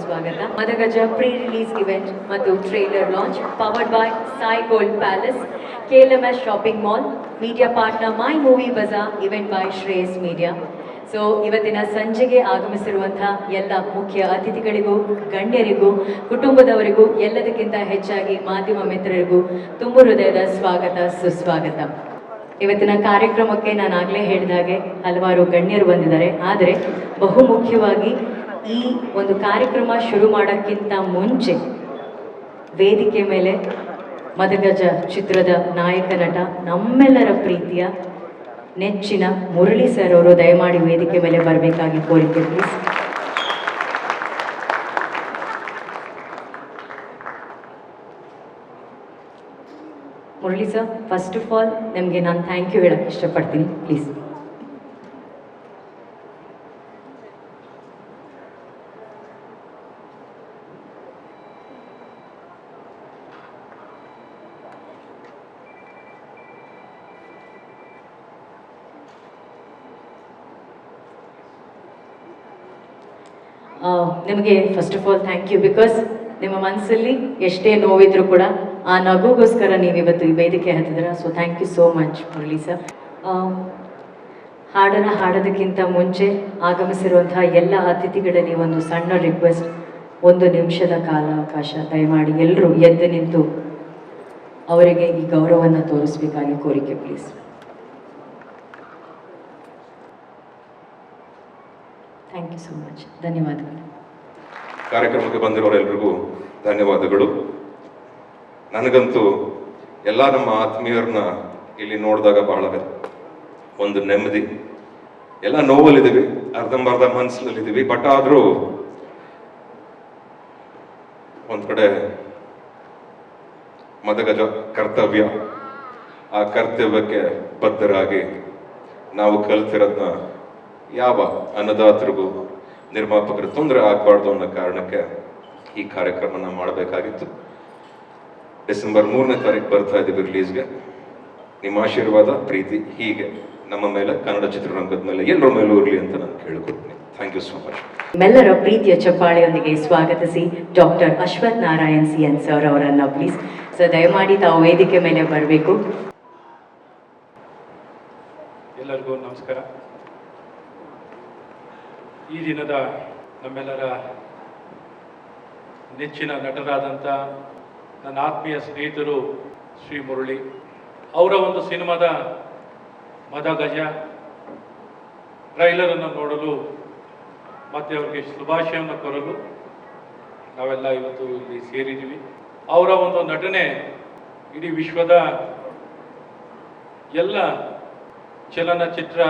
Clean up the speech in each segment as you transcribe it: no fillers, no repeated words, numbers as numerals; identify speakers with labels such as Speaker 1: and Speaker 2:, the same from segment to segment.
Speaker 1: ಸುಸ್ವಾಗತ. ಮದಗಜ pre release event ಮತ್ತು trailer launch powered by Sai gold palace, KLMS shopping mall, media partner my movie Bazaar, event by Shreyas media. So ಇವತ್ತಿನ ಸಂಜೆಗೆ ಆಗಮಿಸಿರುವಂತಹ ಎಲ್ಲ ಮುಖ್ಯ ಅತಿಥಿಗಳಿಗೂ, ಗಣ್ಯರಿಗೂ, ಕುಟುಂಬದವರಿಗೂ, ಎಲ್ಲದಕ್ಕಿಂತ ಹೆಚ್ಚಾಗಿ ಮಾಧ್ಯಮ ಮಿತ್ರರಿಗೂ ತುಂಬ ಹೃದಯದ ಸ್ವಾಗತ, ಸುಸ್ವಾಗತ. ಇವತ್ತಿನ ಕಾರ್ಯಕ್ರಮಕ್ಕೆ ನಾನು ಆಗಲೇ ಹೇಳಿದಾಗೆ ಹಲವಾರು ಗಣ್ಯರು ಬಂದಿದ್ದಾರೆ. ಆದರೆ ಬಹು ಮುಖ್ಯವಾಗಿ ಈ ಒಂದು ಕಾರ್ಯಕ್ರಮ ಶುರು ಮಾಡೋಕ್ಕಿಂತ ಮುಂಚೆ ವೇದಿಕೆ ಮೇಲೆ ಮದಗಜ ಚಿತ್ರದ ನಾಯಕ ನಟ, ನಮ್ಮೆಲ್ಲರ ಪ್ರೀತಿಯ ನೆಚ್ಚಿನ ಮುರಳಿ ಸರ್ ಅವರು ದಯಮಾಡಿ ವೇದಿಕೆ ಮೇಲೆ ಬರಬೇಕಾಗಿ ಕೋರಿಕೆ please. Murali sir, first of all ನಿಮಗೆ ನಾನು ಥ್ಯಾಂಕ್ ಯು ಹೇಳಕ್ಕೆ ಇಷ್ಟಪಡ್ತೀನಿ, ಪ್ಲೀಸ್. ನಿಮಗೆ first of all thank you, because ನಿಮ್ಮ ಮನಸ್ಸಲ್ಲಿ ಎಷ್ಟೇ ನೋವಿದ್ರು ಕೂಡ ಆ ನಗುಗೋಸ್ಕರ ನೀವಿವತ್ತು ಈ ವೇದಿಕೆ ಹತ್ತಿದ್ರ. So thank you so much Murali sir. ಹಾಡನ್ನು ಹಾಡೋದಕ್ಕಿಂತ ಮುಂಚೆ ಆಗಮಿಸಿರುವಂತಹ ಎಲ್ಲ ಅತಿಥಿಗಳಲ್ಲಿ ಒಂದು ಸಣ್ಣ ರಿಕ್ವೆಸ್ಟ್, 1 ನಿಮಿಷದ ಕಾಲಾವಕಾಶ ದಯಮಾಡಿ ಎಲ್ಲರೂ ಎದ್ದು ನಿಂತು ಅವರಿಗೆ ಈ ಗೌರವವನ್ನು ತೋರಿಸಬೇಕಾಗಿ ಕೋರಿಕೆ please. Thank you so much, ಧನ್ಯವಾದಗಳು.
Speaker 2: ಕಾರ್ಯಕ್ರಮಕ್ಕೆ ಬಂದಿರೋರೆಲ್ಲರಿಗೂ ಧನ್ಯವಾದಗಳು. ನನಗಂತೂ ಎಲ್ಲ ನಮ್ಮ ಆತ್ಮೀಯರನ್ನ ಇಲ್ಲಿ ನೋಡಿದಾಗ ಬಹಳ ಒಂದು ನೆಮ್ಮದಿ. ಎಲ್ಲ ನೋವಲ್ಲಿದ್ದೀವಿ, ಅರ್ಧಂಬರ್ಧ ಮನಸ್ಸಲ್ಲಿದ್ದೀವಿ, ಬಟ್ ಆದರೂ ಒಂದು ಕಡೆ ಮದಗಜ ಕರ್ತವ್ಯ, ಆ ಕರ್ತವ್ಯಕ್ಕೆ ಬದ್ಧರಾಗಿ ನಾವು ಕಲ್ತಿರೋದನ್ನ ಯಾವ ಅನ್ನದಾತರಿಗೂ ನಿರ್ಮಾಪಕರು ತೊಂದರೆ ಆಗಬಾರ್ದು ಅನ್ನೋ ಕಾರಣಕ್ಕೆ ಈ ಕಾರ್ಯಕ್ರಮನ ಮಾಡಬೇಕಾಗಿತ್ತು. ಡಿಸೆಂಬರ್ 3ನೇ ತಾರೀಕು ಬರ್ತಾ ಇದ್ದೀವಿ ರಿಲೀಸ್ಗೆ. ನಿಮ್ಮ ಆಶೀರ್ವಾದ, ಪ್ರೀತಿ ಹೀಗೆ ನಮ್ಮ ಮೇಲೆ, ಕನ್ನಡ ಚಿತ್ರರಂಗದ ಮೇಲೆ, ಎಲ್ಲರ ಮೇಲೂ ಇರಲಿ ಅಂತ ನಾನು ಕೇಳಿಕೊಡ್ತೀನಿ. Thank you so much.
Speaker 1: ನಮ್ಮೆಲ್ಲರ ಪ್ರೀತಿಯ ಚಪ್ಪಾಳೆಯೊಂದಿಗೆ ಸ್ವಾಗತಿಸಿ doctor Ashwath Narayan CN sir ಅವರನ್ನ ಪ್ಲೀಸ್. ಸರ್ ದಯಮಾಡಿ ತಾವು ವೇದಿಕೆ ಮೇಲೆ ಬರಬೇಕು.
Speaker 3: ಎಲ್ಲರಿಗೂ ನಮಸ್ಕಾರ. ಈ ದಿನದ ನಮ್ಮೆಲ್ಲರ ನೆಚ್ಚಿನ ನಟರಾದಂಥ ನನ್ನ ಆತ್ಮೀಯ ಸ್ನೇಹಿತರು ಶ್ರೀ ಮುರಳಿ ಅವರ ಒಂದು ಸಿನಿಮಾದ ಮದಗಜ ಟ್ರೈಲರನ್ನು ನೋಡಲು ಮತ್ತು ಅವರಿಗೆ ಶುಭಾಶಯವನ್ನು ಕೋರಲು ನಾವೆಲ್ಲ ಇವತ್ತು ಇಲ್ಲಿ ಸೇರಿದ್ದೀವಿ. ಅವರ ಒಂದು ನಟನೆ ಇಡೀ ವಿಶ್ವದ ಎಲ್ಲ ಚಲನಚಿತ್ರ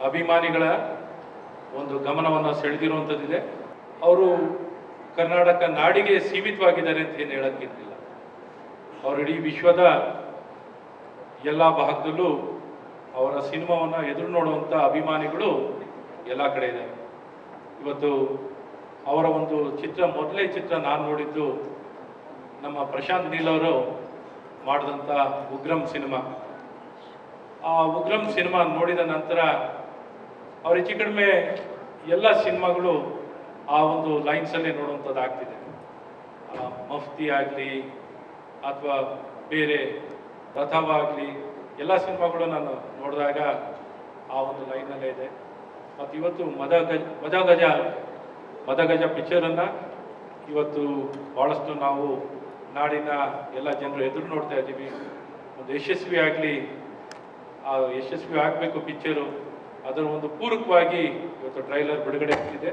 Speaker 3: ಅಭಿಮಾನಿಗಳ ಒಂದು ಗಮನವನ್ನು ಸೆಳೆದಿರುವಂಥದ್ದಿದೆ. ಅವರು ಕರ್ನಾಟಕ ನಾಡಿಗೆ ಸೀಮಿತವಾಗಿದ್ದಾರೆ ಅಂತ ಏನು ಹೇಳೋಕ್ಕಿಂತಿಲ್ಲ. ಅವರು ಇಡೀ ವಿಶ್ವದ ಎಲ್ಲ ಭಾಗದಲ್ಲೂ ಅವರ ಸಿನಿಮಾವನ್ನು ಎದುರು ನೋಡುವಂಥ ಅಭಿಮಾನಿಗಳು ಎಲ್ಲ ಕಡೆ ಇದ್ದಾರೆ. ಇವತ್ತು ಅವರ ಒಂದು ಚಿತ್ರ, ಮೊದಲೇ ಚಿತ್ರ ನಾನು ನೋಡಿದ್ದು ನಮ್ಮ ಪ್ರಶಾಂತ್ ನೀಲ್ ಅವರು ಮಾಡಿದಂಥ ಉಗ್ರಂ ಸಿನಿಮಾ. ಆ ಉಗ್ರಂ ಸಿನಿಮಾ ನೋಡಿದ ನಂತರ ಅವ್ರ ಹೆಚ್ಚು ಕಡಿಮೆ ಎಲ್ಲ ಸಿನಿಮಾಗಳು ಆ ಒಂದು ಲೈನ್ಸಲ್ಲೇ ನೋಡುವಂಥದ್ದು ಆಗ್ತಿದೆ. ಮಫ್ತಿ ಆಗಲಿ ಅಥವಾ ಬೇರೆ ರಥವಾಗಲಿ ಎಲ್ಲ ಸಿನಿಮಾಗಳು ನಾನು ನೋಡಿದಾಗ ಆ ಒಂದು ಲೈನಲ್ಲೇ ಇದೆ. ಮತ್ತು ಇವತ್ತು ಮದಗಜ ಪಿಕ್ಚರನ್ನು ಇವತ್ತು ಭಾಳಷ್ಟು ನಾವು ನಾಡಿನ ಎಲ್ಲ ಜನರು ಎದುರು ನೋಡ್ತಾ ಇದ್ದೀವಿ. ಒಂದು ಯಶಸ್ವಿ ಆಗಬೇಕು ಪಿಕ್ಚರು, ಅದರ ಒಂದು ಪೂರಕವಾಗಿ ಇವತ್ತು ಟ್ರೈಲರ್ ಬಿಡುಗಡೆ ಆಗ್ತಿದೆ.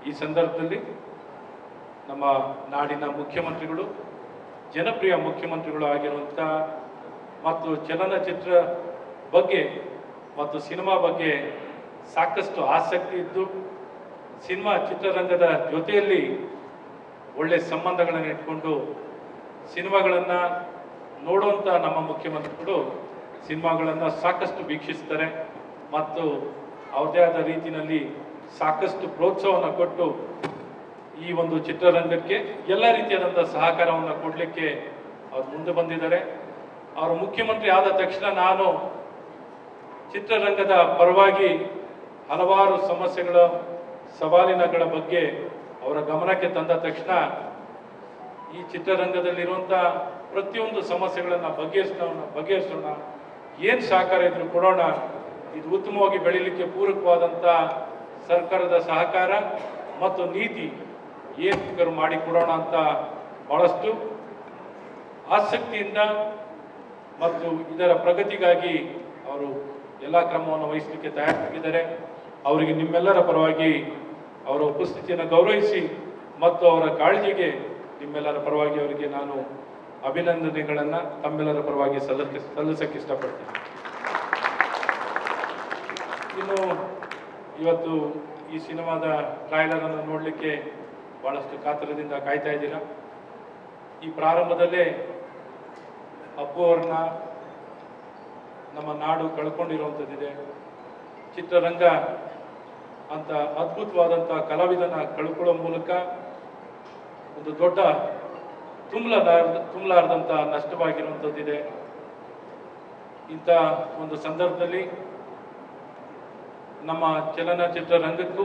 Speaker 3: ಈ ಸಂದರ್ಭದಲ್ಲಿ ನಮ್ಮ ನಾಡಿನ ಮುಖ್ಯಮಂತ್ರಿಗಳು, ಜನಪ್ರಿಯ ಮುಖ್ಯಮಂತ್ರಿಗಳು ಆಗಿರುವಂಥ ಮತ್ತು ಚಲನಚಿತ್ರ ಬಗ್ಗೆ ಮತ್ತು ಸಿನಿಮಾ ಬಗ್ಗೆ ಸಾಕಷ್ಟು ಆಸಕ್ತಿ ಇದ್ದು ಸಿನಿಮಾ ಚಿತ್ರರಂಗದ ಜೊತೆಯಲ್ಲಿ ಒಳ್ಳೆಯ ಸಂಬಂಧಗಳನ್ನು ಇಟ್ಕೊಂಡು ಸಿನಿಮಾಗಳನ್ನು ನೋಡುವಂಥ ನಮ್ಮ ಮುಖ್ಯಮಂತ್ರಿಗಳು ಸಿನಿಮಾಗಳನ್ನು ಸಾಕಷ್ಟು ವೀಕ್ಷಿಸ್ತಾರೆ ಮತ್ತು ಅವ್ರದ್ದೇ ಆದ ರೀತಿಯಲ್ಲಿ ಸಾಕಷ್ಟು ಪ್ರೋತ್ಸಾಹವನ್ನು ಕೊಟ್ಟು ಈ ಒಂದು ಚಿತ್ರರಂಗಕ್ಕೆ ಎಲ್ಲ ರೀತಿಯಾದಂಥ ಸಹಕಾರವನ್ನು ಕೊಡಲಿಕ್ಕೆ ಅವ್ರು ಮುಂದೆ ಬಂದಿದ್ದಾರೆ. ಅವರು ಮುಖ್ಯಮಂತ್ರಿ ಆದ ತಕ್ಷಣ ನಾನು ಚಿತ್ರರಂಗದ ಪರವಾಗಿ ಹಲವಾರು ಸಮಸ್ಯೆಗಳ ಸವಾಲಿನಗಳ ಬಗ್ಗೆ ಅವರ ಗಮನಕ್ಕೆ ತಂದ ತಕ್ಷಣ ಈ ಚಿತ್ರರಂಗದಲ್ಲಿರುವಂಥ ಪ್ರತಿಯೊಂದು ಸಮಸ್ಯೆಗಳನ್ನು ಬಗೆಹರಿಸೋಣ, ಏನು ಸಹಕಾರ ಇದ್ರೂ ಕೊಡೋಣ, ಇದು ಉತ್ತಮವಾಗಿ ಬೆಳೀಲಿಕ್ಕೆ ಪೂರಕವಾದಂಥ ಸರ್ಕಾರದ ಸಹಕಾರ ಮತ್ತು ನೀತಿ ಏನು ಮಾಡಿ ಕೊಡೋಣ ಅಂತ ಭಾಳಷ್ಟು ಆಸಕ್ತಿಯಿಂದ ಮತ್ತು ಇದರ ಪ್ರಗತಿಗಾಗಿ ಅವರು ಎಲ್ಲ ಕ್ರಮವನ್ನು ವಹಿಸಲಿಕ್ಕೆ ತಯಾರಾಗಿದ್ದಾರೆ. ಅವರಿಗೆ ನಿಮ್ಮೆಲ್ಲರ ಪರವಾಗಿ ಅವರ ಉಪಸ್ಥಿತಿಯನ್ನು ಗೌರವಿಸಿ ಮತ್ತು ಅವರ ಕಾಳಜಿಗೆ ನಿಮ್ಮೆಲ್ಲರ ಪರವಾಗಿ ಅವರಿಗೆ ನಾನು ಅಭಿನಂದನೆಗಳನ್ನು ತಮ್ಮೆಲ್ಲರ ಪರವಾಗಿ ಸಲ್ಲಿಸಕ್ಕೆ ಇಷ್ಟಪಡ್ತೀನಿ. ಇನ್ನು ಇವತ್ತು ಈ ಸಿನಿಮಾದ ಟ್ರೈಲರನ್ನು ನೋಡಲಿಕ್ಕೆ ಭಾಳಷ್ಟು ಕಾತರದಿಂದ ಕಾಯ್ತಾ ಇದ್ದೀರಾ. ಈ ಪ್ರಾರಂಭದಲ್ಲೇ ಅಪ್ಪು ಅವ್ರನ್ನ ನಮ್ಮ ನಾಡು ಕಳ್ಕೊಂಡಿರುವಂಥದ್ದಿದೆ. ಚಿತ್ರರಂಗ ಅಂತ ಅದ್ಭುತವಾದಂಥ ಕಲಾವಿದನ ಕಳ್ಕೊಳ್ಳೋ ಮೂಲಕ ಒಂದು ದೊಡ್ಡ ತುಂಬಲಾರ್ದಂಥ ನಷ್ಟವಾಗಿರುವಂಥದ್ದಿದೆ. ಇಂಥ ಒಂದು ಸಂದರ್ಭದಲ್ಲಿ ನಮ್ಮ ಚಲನಚಿತ್ರ ರಂಗಕ್ಕೂ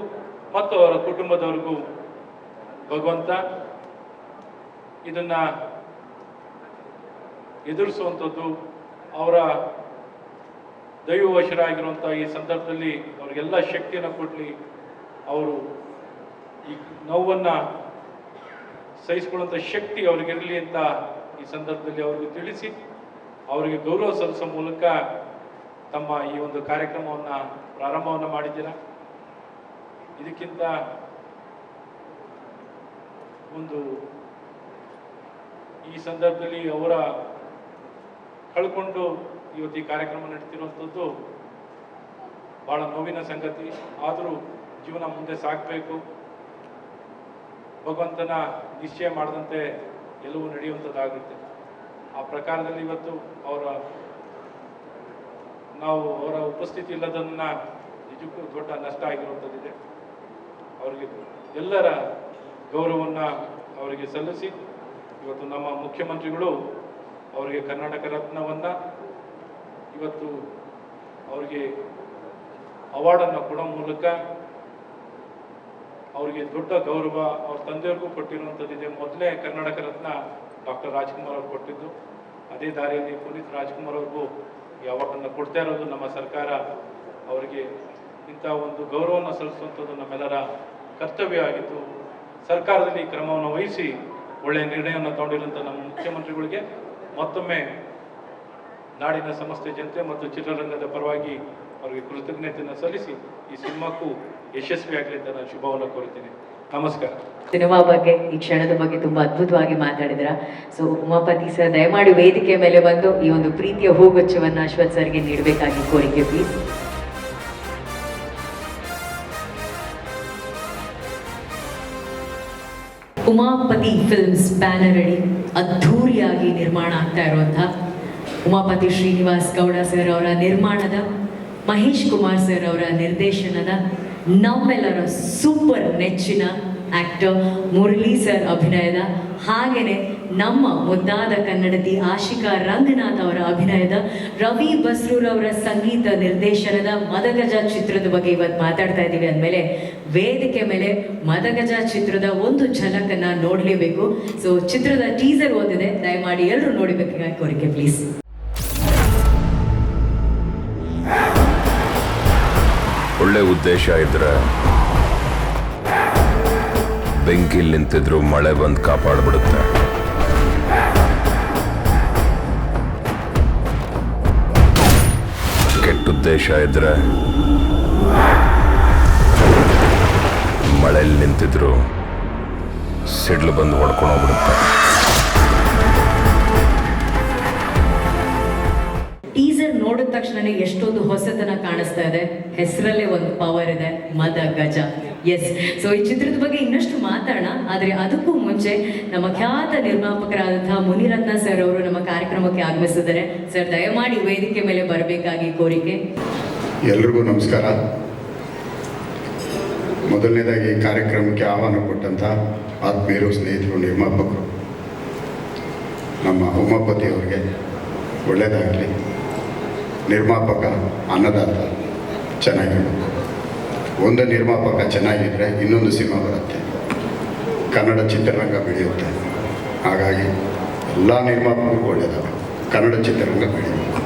Speaker 3: ಮತ್ತು ಅವರ ಕುಟುಂಬದವರಿಗೂ ಭಗವಂತ ಇದನ್ನ ಎದುರಿಸುವಂಥದ್ದು, ಅವರ ದೈವವಶರಾಗಿರುವಂಥ ಈ ಸಂದರ್ಭದಲ್ಲಿ ಅವರಿಗೆಲ್ಲ ಶಕ್ತಿಯನ್ನು ಕೊಡಲಿ, ಅವರು ಈ ನೋವನ್ನು ಸಹಿಸಿಕೊಳ್ಳುವಂಥ ಶಕ್ತಿ ಅವ್ರಿಗಿರಲಿ ಅಂತ ಈ ಸಂದರ್ಭದಲ್ಲಿ ಅವ್ರಿಗೆ ತಿಳಿಸಿ ಅವರಿಗೆ ಗೌರವ ಸಲ್ಲಿಸೋ ಮೂಲಕ ತಮ್ಮ ಈ ಒಂದು ಕಾರ್ಯಕ್ರಮವನ್ನು ಪ್ರಾರಂಭವನ್ನು ಮಾಡಿದ್ದೀರಾ. ಇದಕ್ಕಿಂತ ಒಂದು ಈ ಸಂದರ್ಭದಲ್ಲಿ ಅವರ ಕಳ್ಕೊಂಡು ಇವತ್ತು ಈ ಕಾರ್ಯಕ್ರಮ ನಡೀತಿರುವಂಥದ್ದು ಭಾಳ ನೋವಿನ ಸಂಗತಿ. ಆದರೂ ಜೀವನ ಮುಂದೆ ಸಾಗಬೇಕು, ಭಗವಂತನ ನಿಶ್ಚಯ ಮಾಡದಂತೆ ಎಲ್ಲವೂ ನಡೆಯುವಂಥದ್ದಾಗುತ್ತೆ. ಆ ಪ್ರಕಾರದಲ್ಲಿ ಇವತ್ತು ನಾವು ಅವರ ಉಪಸ್ಥಿತಿ ಇಲ್ಲದನ್ನ ನಿಜಕ್ಕೂ ದೊಡ್ಡ ನಷ್ಟ ಆಗಿರುವಂಥದ್ದಿದೆ. ಅವರಿಗೆ ಎಲ್ಲರ ಗೌರವವನ್ನು ಅವರಿಗೆ ಸಲ್ಲಿಸಿ ಇವತ್ತು ನಮ್ಮ ಮುಖ್ಯಮಂತ್ರಿಗಳು ಅವರಿಗೆ ಕರ್ನಾಟಕ ರತ್ನವನ್ನು ಇವತ್ತು ಅವರಿಗೆ ಅವಾರ್ಡನ್ನು ಕೊಡೋ ಮೂಲಕ ಅವರಿಗೆ ದೊಡ್ಡ ಗೌರವ ಅವ್ರ ತಂದೆಯವ್ರಿಗೂ ಕೊಟ್ಟಿರುವಂಥದ್ದಿದೆ. ಮೊದಲೇ ಕರ್ನಾಟಕ ರತ್ನ ಡಾಕ್ಟರ್ ರಾಜ್ಕುಮಾರ್ ಅವರು ಕೊಟ್ಟಿದ್ದು, ಅದೇ ದಾರಿಯಲ್ಲಿ ಪುನೀತ್ ರಾಜ್ಕುಮಾರ್ ಅವ್ರಿಗೂ ಈ ಅವಾರ್ಡನ್ನು ಕೊಡ್ತಾ ಇರೋದು ನಮ್ಮ ಸರ್ಕಾರ. ಅವರಿಗೆ ಇಂಥ ಒಂದು ಗೌರವವನ್ನು ಸಲ್ಲಿಸುವಂಥದ್ದು ನಮ್ಮೆಲ್ಲರ ಕರ್ತವ್ಯ ಆಗಿತ್ತು. ಸರ್ಕಾರದಲ್ಲಿ ಈ ಕ್ರಮವನ್ನು ವಹಿಸಿ ಒಳ್ಳೆಯ ನಿರ್ಣಯವನ್ನು ತಗೊಂಡಿರುವಂಥ ನಮ್ಮ ಮುಖ್ಯಮಂತ್ರಿಗಳಿಗೆ ಮತ್ತೊಮ್ಮೆ ನಾಡಿನ ಸಮಸ್ತ ಜನತೆ ಮತ್ತು ಚಿತ್ರರಂಗದ ಪರವಾಗಿ ಅವರಿಗೆ ಕೃತಜ್ಞತೆಯನ್ನು ಸಲ್ಲಿಸಿ ಈ ಸಿನಿಮಾಕ್ಕೂ ಯಶಸ್ವಿಯಾಗಲಿ ಅಂತ ನಾನು ಶುಭವನ್ನು ಕೋರುತ್ತೇನೆ. ನಮಸ್ಕಾರ.
Speaker 1: ಸಿನಿಮಾ ಬಗ್ಗೆ, ಈ ಕ್ಷಣದ ಬಗ್ಗೆ ತುಂಬಾ ಅದ್ಭುತವಾಗಿ ಮಾತಾಡಿದ್ರ. ಸೊ ಉಮಾಪತಿ ಸರ್, ದಯಮಾಡಿ ವೇದಿಕೆ ಮೇಲೆ ಬಂದು ಈ ಒಂದು ಪ್ರೀತಿಯ ಹೂಗುಚ್ಛವನ್ನು ಅಶ್ವಥ್ ಸರ್ಗೆ ನೀಡಬೇಕಾಗಿ ಕೋರಿಕೆ ಪ್ಲೀಸ್. ಉಮಾಪತಿ ಫಿಲ್ಮ್ಸ್ ಬ್ಯಾನರ್ ಅಡಿ ಅದ್ಧೂರಿಯಾಗಿ ನಿರ್ಮಾಣ ಆಗ್ತಾ ಇರುವಂತಹ ಉಮಾಪತಿ ಶ್ರೀನಿವಾಸ್ ಗೌಡ ಸರ್ ಅವರ ನಿರ್ಮಾಣದ, ಮಹೇಶ್ ಕುಮಾರ್ ಸರ್ ಅವರ ನಿರ್ದೇಶನದ, ನಮ್ಮೆಲ್ಲರ ಸೂಪರ್ ನೆಚ್ಚಿನ ಆಕ್ಟರ್ ಮುರಳಿ ಸರ್ ಅಭಿನಯದ, ಹಾಗೆಯೇ ನಮ್ಮ ಮುದ್ದಾದ ಕನ್ನಡತಿ ಆಶಿಕಾ ರಂಗನಾಥ್ ಅವರ ಅಭಿನಯದ, ರವಿ ಬಸ್ರೂರ್ ಅವರ ಸಂಗೀತ ನಿರ್ದೇಶನದ ಮದಗಜ ಚಿತ್ರದ ಬಗ್ಗೆ ಇವತ್ತು ಮಾತಾಡ್ತಾ ಇದ್ದೀವಿ ಅಂದಮೇಲೆ ವೇದಿಕೆ ಮೇಲೆ ಮದಗಜ ಚಿತ್ರದ ಒಂದು ಝಲಕನ್ನು ನೋಡಲೇಬೇಕು. ಸೊ ಚಿತ್ರದ ಟೀಸರ್ ಓದಿದೆ, ದಯಮಾಡಿ ಎಲ್ಲರೂ ನೋಡಬೇಕಾಗಿ ಕೋರಿಕೆ ಪ್ಲೀಸ್.
Speaker 4: ಒಳ್ಳೆ ಉದ್ದೇಶ ಇದ್ರೆ ಬೆಂಕಿಲ್ ನಿಂತಿದ್ರು ಮಳೆ ಬಂದು ಕಾಪಾಡ್ಬಿಡುತ್ತೆ. ಕೆಟ್ಟ ಉದ್ದೇಶ ಇದ್ರೆ ಮಳೆಯಲ್ಲಿ ನಿಂತಿದ್ರು ಸಿಡ್ಲು ಬಂದು ಹೊಡ್ಕೊಂಡೋಗ್ಬಿಡುತ್ತೆ.
Speaker 1: ಟೀಸರ್ ನೋಡಿದ ತಕ್ಷಣನೇ ಎಷ್ಟೊಂದು ಹೊಸತನ ಕಾಣಿಸ್ತಾ ಇದೆ. ಹೆಸರಲ್ಲೇ ಒಂದು ಪವರ್ ಇದೆ, ಮದಗಜ. ಎಸ್, ಸೊ ಈ ಚಿತ್ರದ ಬಗ್ಗೆ ಇನ್ನಷ್ಟು ಮಾತಾಡೋಣ. ಆದರೆ ಅದಕ್ಕೂ ಮುಂಚೆ ನಮ್ಮ ಖ್ಯಾತ ನಿರ್ಮಾಪಕರಾದಂತಹ ಮುನಿರತ್ನ ಸರ್ ಅವರು ನಮ್ಮ ಕಾರ್ಯಕ್ರಮಕ್ಕೆ ಆಗಮಿಸಿದ್ದಾರೆ. ಸರ್, ದಯಮಾಡಿ ವೇದಿಕೆ ಮೇಲೆ ಬರಬೇಕಾಗಿ ಕೋರಿಕೆ.
Speaker 5: ಎಲ್ರಿಗೂ ನಮಸ್ಕಾರ. ಮೊದಲನೇದಾಗಿ ಕಾರ್ಯಕ್ರಮಕ್ಕೆ ಆಹ್ವಾನ ಕೊಟ್ಟಂಥ ಆತ್ಮೀಯರು, ಸ್ನೇಹಿತರು, ನಿರ್ಮಾಪಕರು ನಮ್ಮ ಉಮಾಪತಿ ಅವರಿಗೆ ಒಳ್ಳೆಯದಾಗಲಿ. ನಿರ್ಮಾಪಕ ಅನ್ನದಾತ ಚೆನ್ನಾಗಿರಬೇಕು. ಒಂದು ನಿರ್ಮಾಪಕ ಚೆನ್ನಾಗಿದ್ದರೆ ಇನ್ನೊಂದು ಸಿನಿಮಾ ಬರುತ್ತೆ. ಕನ್ನಡ ಚಿತ್ರರಂಗ ಬೆಳೆಯುತ್ತೆ. ಹಾಗಾಗಿ ಎಲ್ಲ ನಿರ್ಮಾಪಕರಿಗೂ ಒಳ್ಳೆಯದಾಗ ಕನ್ನಡ ಚಿತ್ರರಂಗ ಬೆಳೆಯುತ್ತೆ.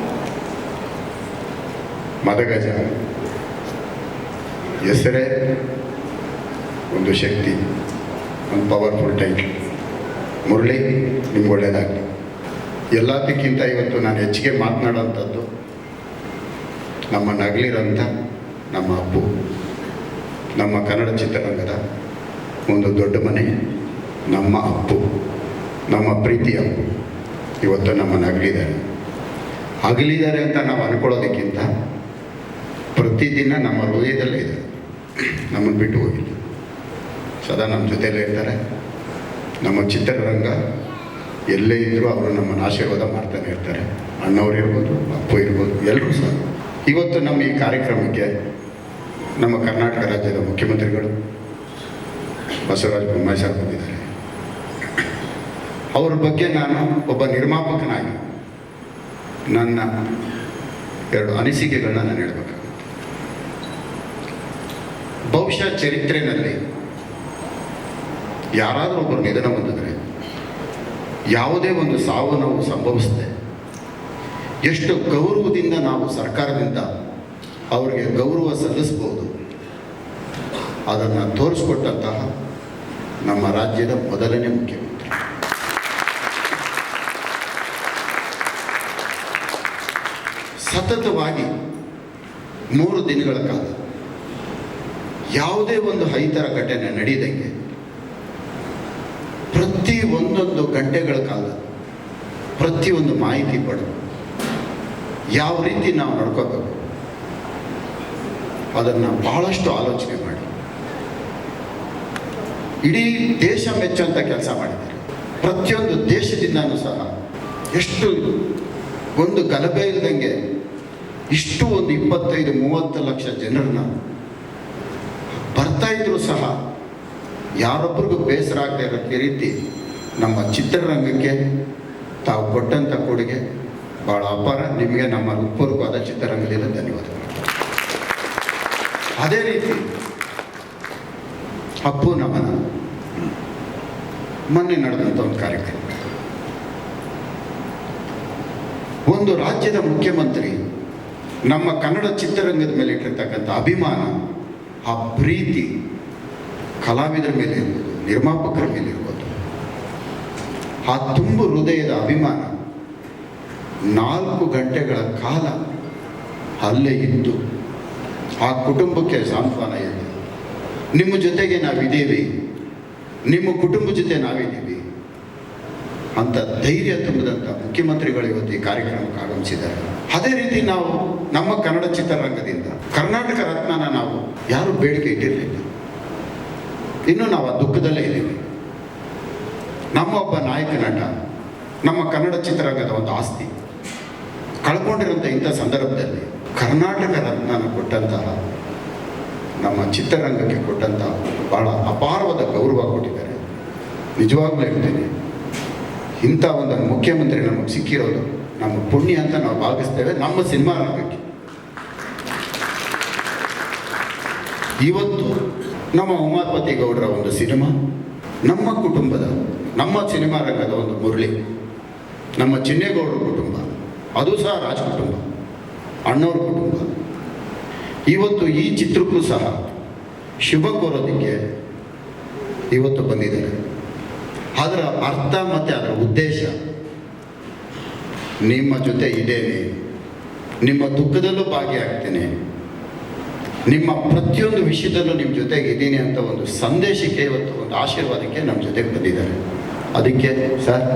Speaker 5: ಮದಗಜ ಹೆಸರೇ ಒಂದು ಶಕ್ತಿ, ಒಂದು ಪವರ್ಫುಲ್ ಟೈಟ್ಲ್. ಮುರಳಿ, ನಿಮ್ಗೆ ಒಳ್ಳೆಯದಾಗಲಿ. ಎಲ್ಲದಕ್ಕಿಂತ ಇವತ್ತು ನಾನು ಹೆಚ್ಚಿಗೆ ಮಾತನಾಡೋಂಥದ್ದು ನಮ್ಮ ನಗಲಿರಂಥ ನಮ್ಮ ಅಪ್ಪು, ನಮ್ಮ ಕನ್ನಡ ಚಿತ್ರರಂಗದ ಒಂದು ದೊಡ್ಡ ಮನೆ, ನಮ್ಮ ಅಪ್ಪು, ನಮ್ಮ ಪ್ರೀತಿ ಅಪ್ಪು ಇವತ್ತು ನಮ್ಮ ನಗಲಿದ್ದಾರೆ. ಅಗಲಿದ್ದಾರೆ ಅಂತ ನಾವು ಅಂದ್ಕೊಳ್ಳೋದಕ್ಕಿಂತ ಪ್ರತಿದಿನ ನಮ್ಮ ಹೃದಯದಲ್ಲೇ ಇದ್ದಾರೆ. ನಮ್ಮನ್ನು ಬಿಟ್ಟು ಹೋಗಿಲ್ಲ, ಸದಾ ನಮ್ಮ ಜೊತೆಯಲ್ಲೇ ಇರ್ತಾರೆ. ನಮ್ಮ ಚಿತ್ರರಂಗ ಎಲ್ಲೇ ಇದ್ದರೂ ಅವರು ನಮ್ಮನ್ನು ಆಶೀರ್ವಾದ ಮಾಡ್ತಾನೆ ಇರ್ತಾರೆ. ಅಣ್ಣವ್ರು ಇರ್ಬೋದು, ಅಪ್ಪು ಇರ್ಬೋದು, ಎಲ್ಲರೂ ಸಹ. ಇವತ್ತು ನಮ್ಮ ಈ ಕಾರ್ಯಕ್ರಮಕ್ಕೆ ನಮ್ಮ ಕರ್ನಾಟಕ ರಾಜ್ಯದ ಮುಖ್ಯಮಂತ್ರಿಗಳು ಬಸವರಾಜ ಬೊಮ್ಮಾಯಿ ಸರ್ ಬಂದಿದ್ದಾರೆ. ಅವ್ರ ಬಗ್ಗೆ ನಾನು ಒಬ್ಬ ನಿರ್ಮಾಪಕನಾಗಿ ನನ್ನ 2 ಅನಿಸಿಕೆಗಳನ್ನ ನಾನು ಹೇಳಬೇಕಾಗುತ್ತೆ. ಬಹುಶಃ ಚರಿತ್ರೆಯಲ್ಲಿ ಯಾರಾದರೂ ಒಬ್ಬರು ನಿಧನ ಹೊಂದಿದ್ರೆ, ಯಾವುದೇ ಒಂದು ಸಾವು ನೋವು ಸಂಭವಿಸಿದೆ, ಎಷ್ಟು ಗೌರವದಿಂದ ನಾವು ಸರ್ಕಾರದಿಂದ ಅವರಿಗೆ ಗೌರವ ಸಲ್ಲಿಸ್ಬೋದು, ಅದನ್ನು ತೋರಿಸ್ಕೊಟ್ಟಂತಹ ನಮ್ಮ ರಾಜ್ಯದ ಮೊದಲನೇ ಮುಖ್ಯಮಂತ್ರಿ. ಸತತವಾಗಿ 3 ದಿನಗಳ ಕಾಲ ಯಾವುದೇ ಒಂದು ಅಹಿತರ ಘಟನೆ ನಡೆಯದಂಗೆ ಪ್ರತಿ ಒಂದೊಂದು ಗಂಟೆಗಳ ಕಾಲ ಪ್ರತಿಯೊಂದು ಮಾಹಿತಿ ಪಡೆದು ಯಾವ ರೀತಿ ನಾವು ನಡ್ಕೋಬೇಕು ಅದನ್ನು ಬಹಳಷ್ಟು ಆಲೋಚನೆ ಮಾಡಿ ಇಡೀ ದೇಶ ಮೆಚ್ಚುವಂಥ ಕೆಲಸ ಮಾಡಿದ್ದಾರೆ. ಪ್ರತಿಯೊಂದು ದೇಶದಿಂದನೂ ಸಹ ಎಷ್ಟು ಒಂದು ಗಲಭೆ ಇಲ್ಲದಂಗೆ ಇಷ್ಟು ಒಂದು 25-30 ಲಕ್ಷ ಜನರನ್ನ ಬರ್ತಾ ಇದ್ರು ಸಹ ಯಾರೊಬ್ಬರಿಗೂ ಬೇಸರ ಆಗದೆ ಇರೋ ರೀತಿ ನಮ್ಮ ಚಿತ್ರರಂಗಕ್ಕೆ ತಾವು ಕೊಟ್ಟಂಥ ಕೊಡುಗೆ ಭಾಳ ಅಪಾರ. ನಿಮಗೆ ನಮ್ಮ ಹೃತ್ಪೂರ್ವಕವಾದ ಚಿತ್ರರಂಗದಿಂದ ಧನ್ಯವಾದಗಳು. ಅದೇ ರೀತಿ ಅಪ್ಪು ನಮನ ಮೊನ್ನೆ ನಡೆದಂಥ ಒಂದು ಕಾರ್ಯಕ್ರಮ, ಒಂದು ರಾಜ್ಯದ ಮುಖ್ಯಮಂತ್ರಿ ನಮ್ಮ ಕನ್ನಡ ಚಿತ್ರರಂಗದ ಮೇಲೆ ಇಟ್ಟಿರ್ತಕ್ಕಂಥ ಅಭಿಮಾನ, ಆ ಪ್ರೀತಿ ಕಲಾವಿದರ ಮೇಲೆ ಇರ್ಬೋದು, ನಿರ್ಮಾಪಕರ ಮೇಲೆ ಇರ್ಬೋದು, ಆ ತುಂಬು ಹೃದಯದ ಅಭಿಮಾನ 4 ಗಂಟೆಗಳ ಕಾಲ ಅಲ್ಲೇ ಇದ್ದು ಆ ಕುಟುಂಬಕ್ಕೆ ಸಾಂತ್ವನ ಹೇಳಿ, ನಿಮ್ಮ ಜೊತೆಗೆ ನಾವಿದ್ದೀವಿ, ನಿಮ್ಮ ಕುಟುಂಬ ಜೊತೆ ನಾವಿದ್ದೀವಿ ಅಂತ ಧೈರ್ಯ ತುಂಬಿದಂಥ ಮುಖ್ಯಮಂತ್ರಿಗಳು ಇವತ್ತು ಈ ಕಾರ್ಯಕ್ರಮಕ್ಕೆ ಆಗಮಿಸಿದ್ದಾರೆ. ಅದೇ ರೀತಿ ನಾವು ನಮ್ಮ ಕನ್ನಡ ಚಿತ್ರರಂಗದಿಂದ ಕರ್ನಾಟಕ ರತ್ನನ ನಾವು ಯಾರು ಬೇಡಿಕೆ ಇಟ್ಟಿರಲಿಲ್ಲ. ಇನ್ನೂ ನಾವು ಆ ದುಃಖದಲ್ಲೇ ಇದ್ದೀವಿ. ನಮ್ಮ ಒಬ್ಬ ನಾಯಕ ನಟ ನಮ್ಮ ಕನ್ನಡ ಚಿತ್ರರಂಗದ ಒಂದು ಆಸ್ತಿ ಕಳ್ಕೊಂಡಿರುವಂಥ ಇಂಥ ಸಂದರ್ಭದಲ್ಲಿ ಕರ್ನಾಟಕ ರತ್ನನ ಕೊಟ್ಟಂತಹ ನಮ್ಮ ಚಿತ್ರರಂಗಕ್ಕೆ ಕೊಟ್ಟಂತಹ ಭಾಳ ಅಪಾರವಾದ ಗೌರವ ಕೊಟ್ಟಿದ್ದಾರೆ. ನಿಜವಾಗ್ಲೂ ಹೇಳ್ತೀನಿ, ಇಂಥ ಒಂದು ಮುಖ್ಯಮಂತ್ರಿ ನಮಗೆ ಸಿಕ್ಕಿರೋದು ನಮ್ಮ ಪುಣ್ಯ ಅಂತ ನಾವು ಭಾವಿಸ್ತೇವೆ. ನಮ್ಮ ಸಿನಿಮಾ ರಂಗಕ್ಕೆ ಇವತ್ತು ನಮ್ಮ ಉಮಾಪತಿ ಗೌಡರ ಒಂದು ಸಿನಿಮಾ, ನಮ್ಮ ಕುಟುಂಬದ ನಮ್ಮ ಸಿನಿಮಾ ರಂಗದ ಒಂದು ಮುರಳಿ, ನಮ್ಮ ಚಿನ್ನೇಗೌಡರ ಕುಟುಂಬ, ಅದು ಸಹ ರಾಜ್ ಕುಟುಂಬ, ಅಣ್ಣವ್ರ ಕುಟುಂಬ, ಇವತ್ತು ಈ ಚಿತ್ರಕ್ಕೂ ಸಹ ಶುಭ ಕೋರೋದಕ್ಕೆ ಇವತ್ತು ಬಂದಿದ್ದಾರೆ. ಅದರ ಅರ್ಥ ಮತ್ತು ಅದರ ಉದ್ದೇಶ, ನಿಮ್ಮ ಜೊತೆ ಇದ್ದೇನೆ, ನಿಮ್ಮ ದುಃಖದಲ್ಲೂ ಭಾಗಿಯಾಗ್ತೇನೆ, ನಿಮ್ಮ ಪ್ರತಿಯೊಂದು ವಿಷಯದಲ್ಲೂ ನಿಮ್ಮ ಜೊತೆಗೆ ಇದ್ದೀನಿ ಅಂತ ಒಂದು ಸಂದೇಶಕ್ಕೆ, ಇವತ್ತು ಒಂದು ಆಶೀರ್ವಾದಕ್ಕೆ ನಮ್ಮ ಜೊತೆಗೆ ಬಂದಿದ್ದಾರೆ. ಅದಕ್ಕೆ ಸರ್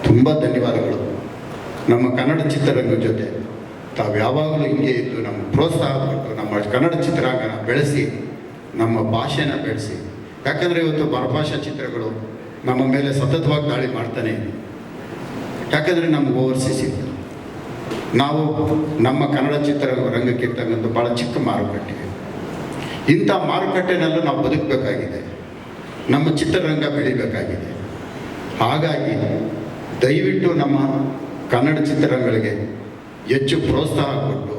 Speaker 5: ತುಂಬ ಧನ್ಯವಾದಗಳು. ನಮ್ಮ ಕನ್ನಡ ಚಿತ್ರರಂಗದ ಜೊತೆ ತಾವು ಯಾವಾಗಲೂ ಹಿಂಗೆ ಇದ್ದು ನಮ್ಮ ಪ್ರೋತ್ಸಾಹ ಕೊಟ್ಟು ನಮ್ಮ ಕನ್ನಡ ಚಿತ್ರರಂಗನ ಬೆಳೆಸಿ, ನಮ್ಮ ಭಾಷೆನ ಬೆಳೆಸಿ. ಯಾಕಂದರೆ ಇವತ್ತು ಪರಭಾಷಾ ಚಿತ್ರಗಳು ನಮ್ಮ ಮೇಲೆ ಸತತವಾಗಿ ದಾಳಿ ಮಾಡ್ತಾನೆ ಇದೆ. ಯಾಕಂದರೆ ನಮ್ಗೆ ಓವರ್ಸೀಸ್ ಇಲ್ಲ. ನಾವು ನಮ್ಮ ಕನ್ನಡ ಚಿತ್ರರಂಗಕ್ಕೆ ಇರ್ತಕ್ಕಂಥ ಭಾಳ ಚಿಕ್ಕ ಮಾರುಕಟ್ಟೆ. ಇಂಥ ಮಾರುಕಟ್ಟೆನಲ್ಲೂ ನಾವು ಬದುಕಬೇಕಾಗಿದೆ, ನಮ್ಮ ಚಿತ್ರರಂಗ ಬೆಳಿಬೇಕಾಗಿದೆ. ಹಾಗಾಗಿ ದಯವಿಟ್ಟು ನಮ್ಮ ಕನ್ನಡ ಚಿತ್ರರಂಗಗಳಿಗೆ ಹೆಚ್ಚು ಪ್ರೋತ್ಸಾಹ ಕೊಟ್ಟು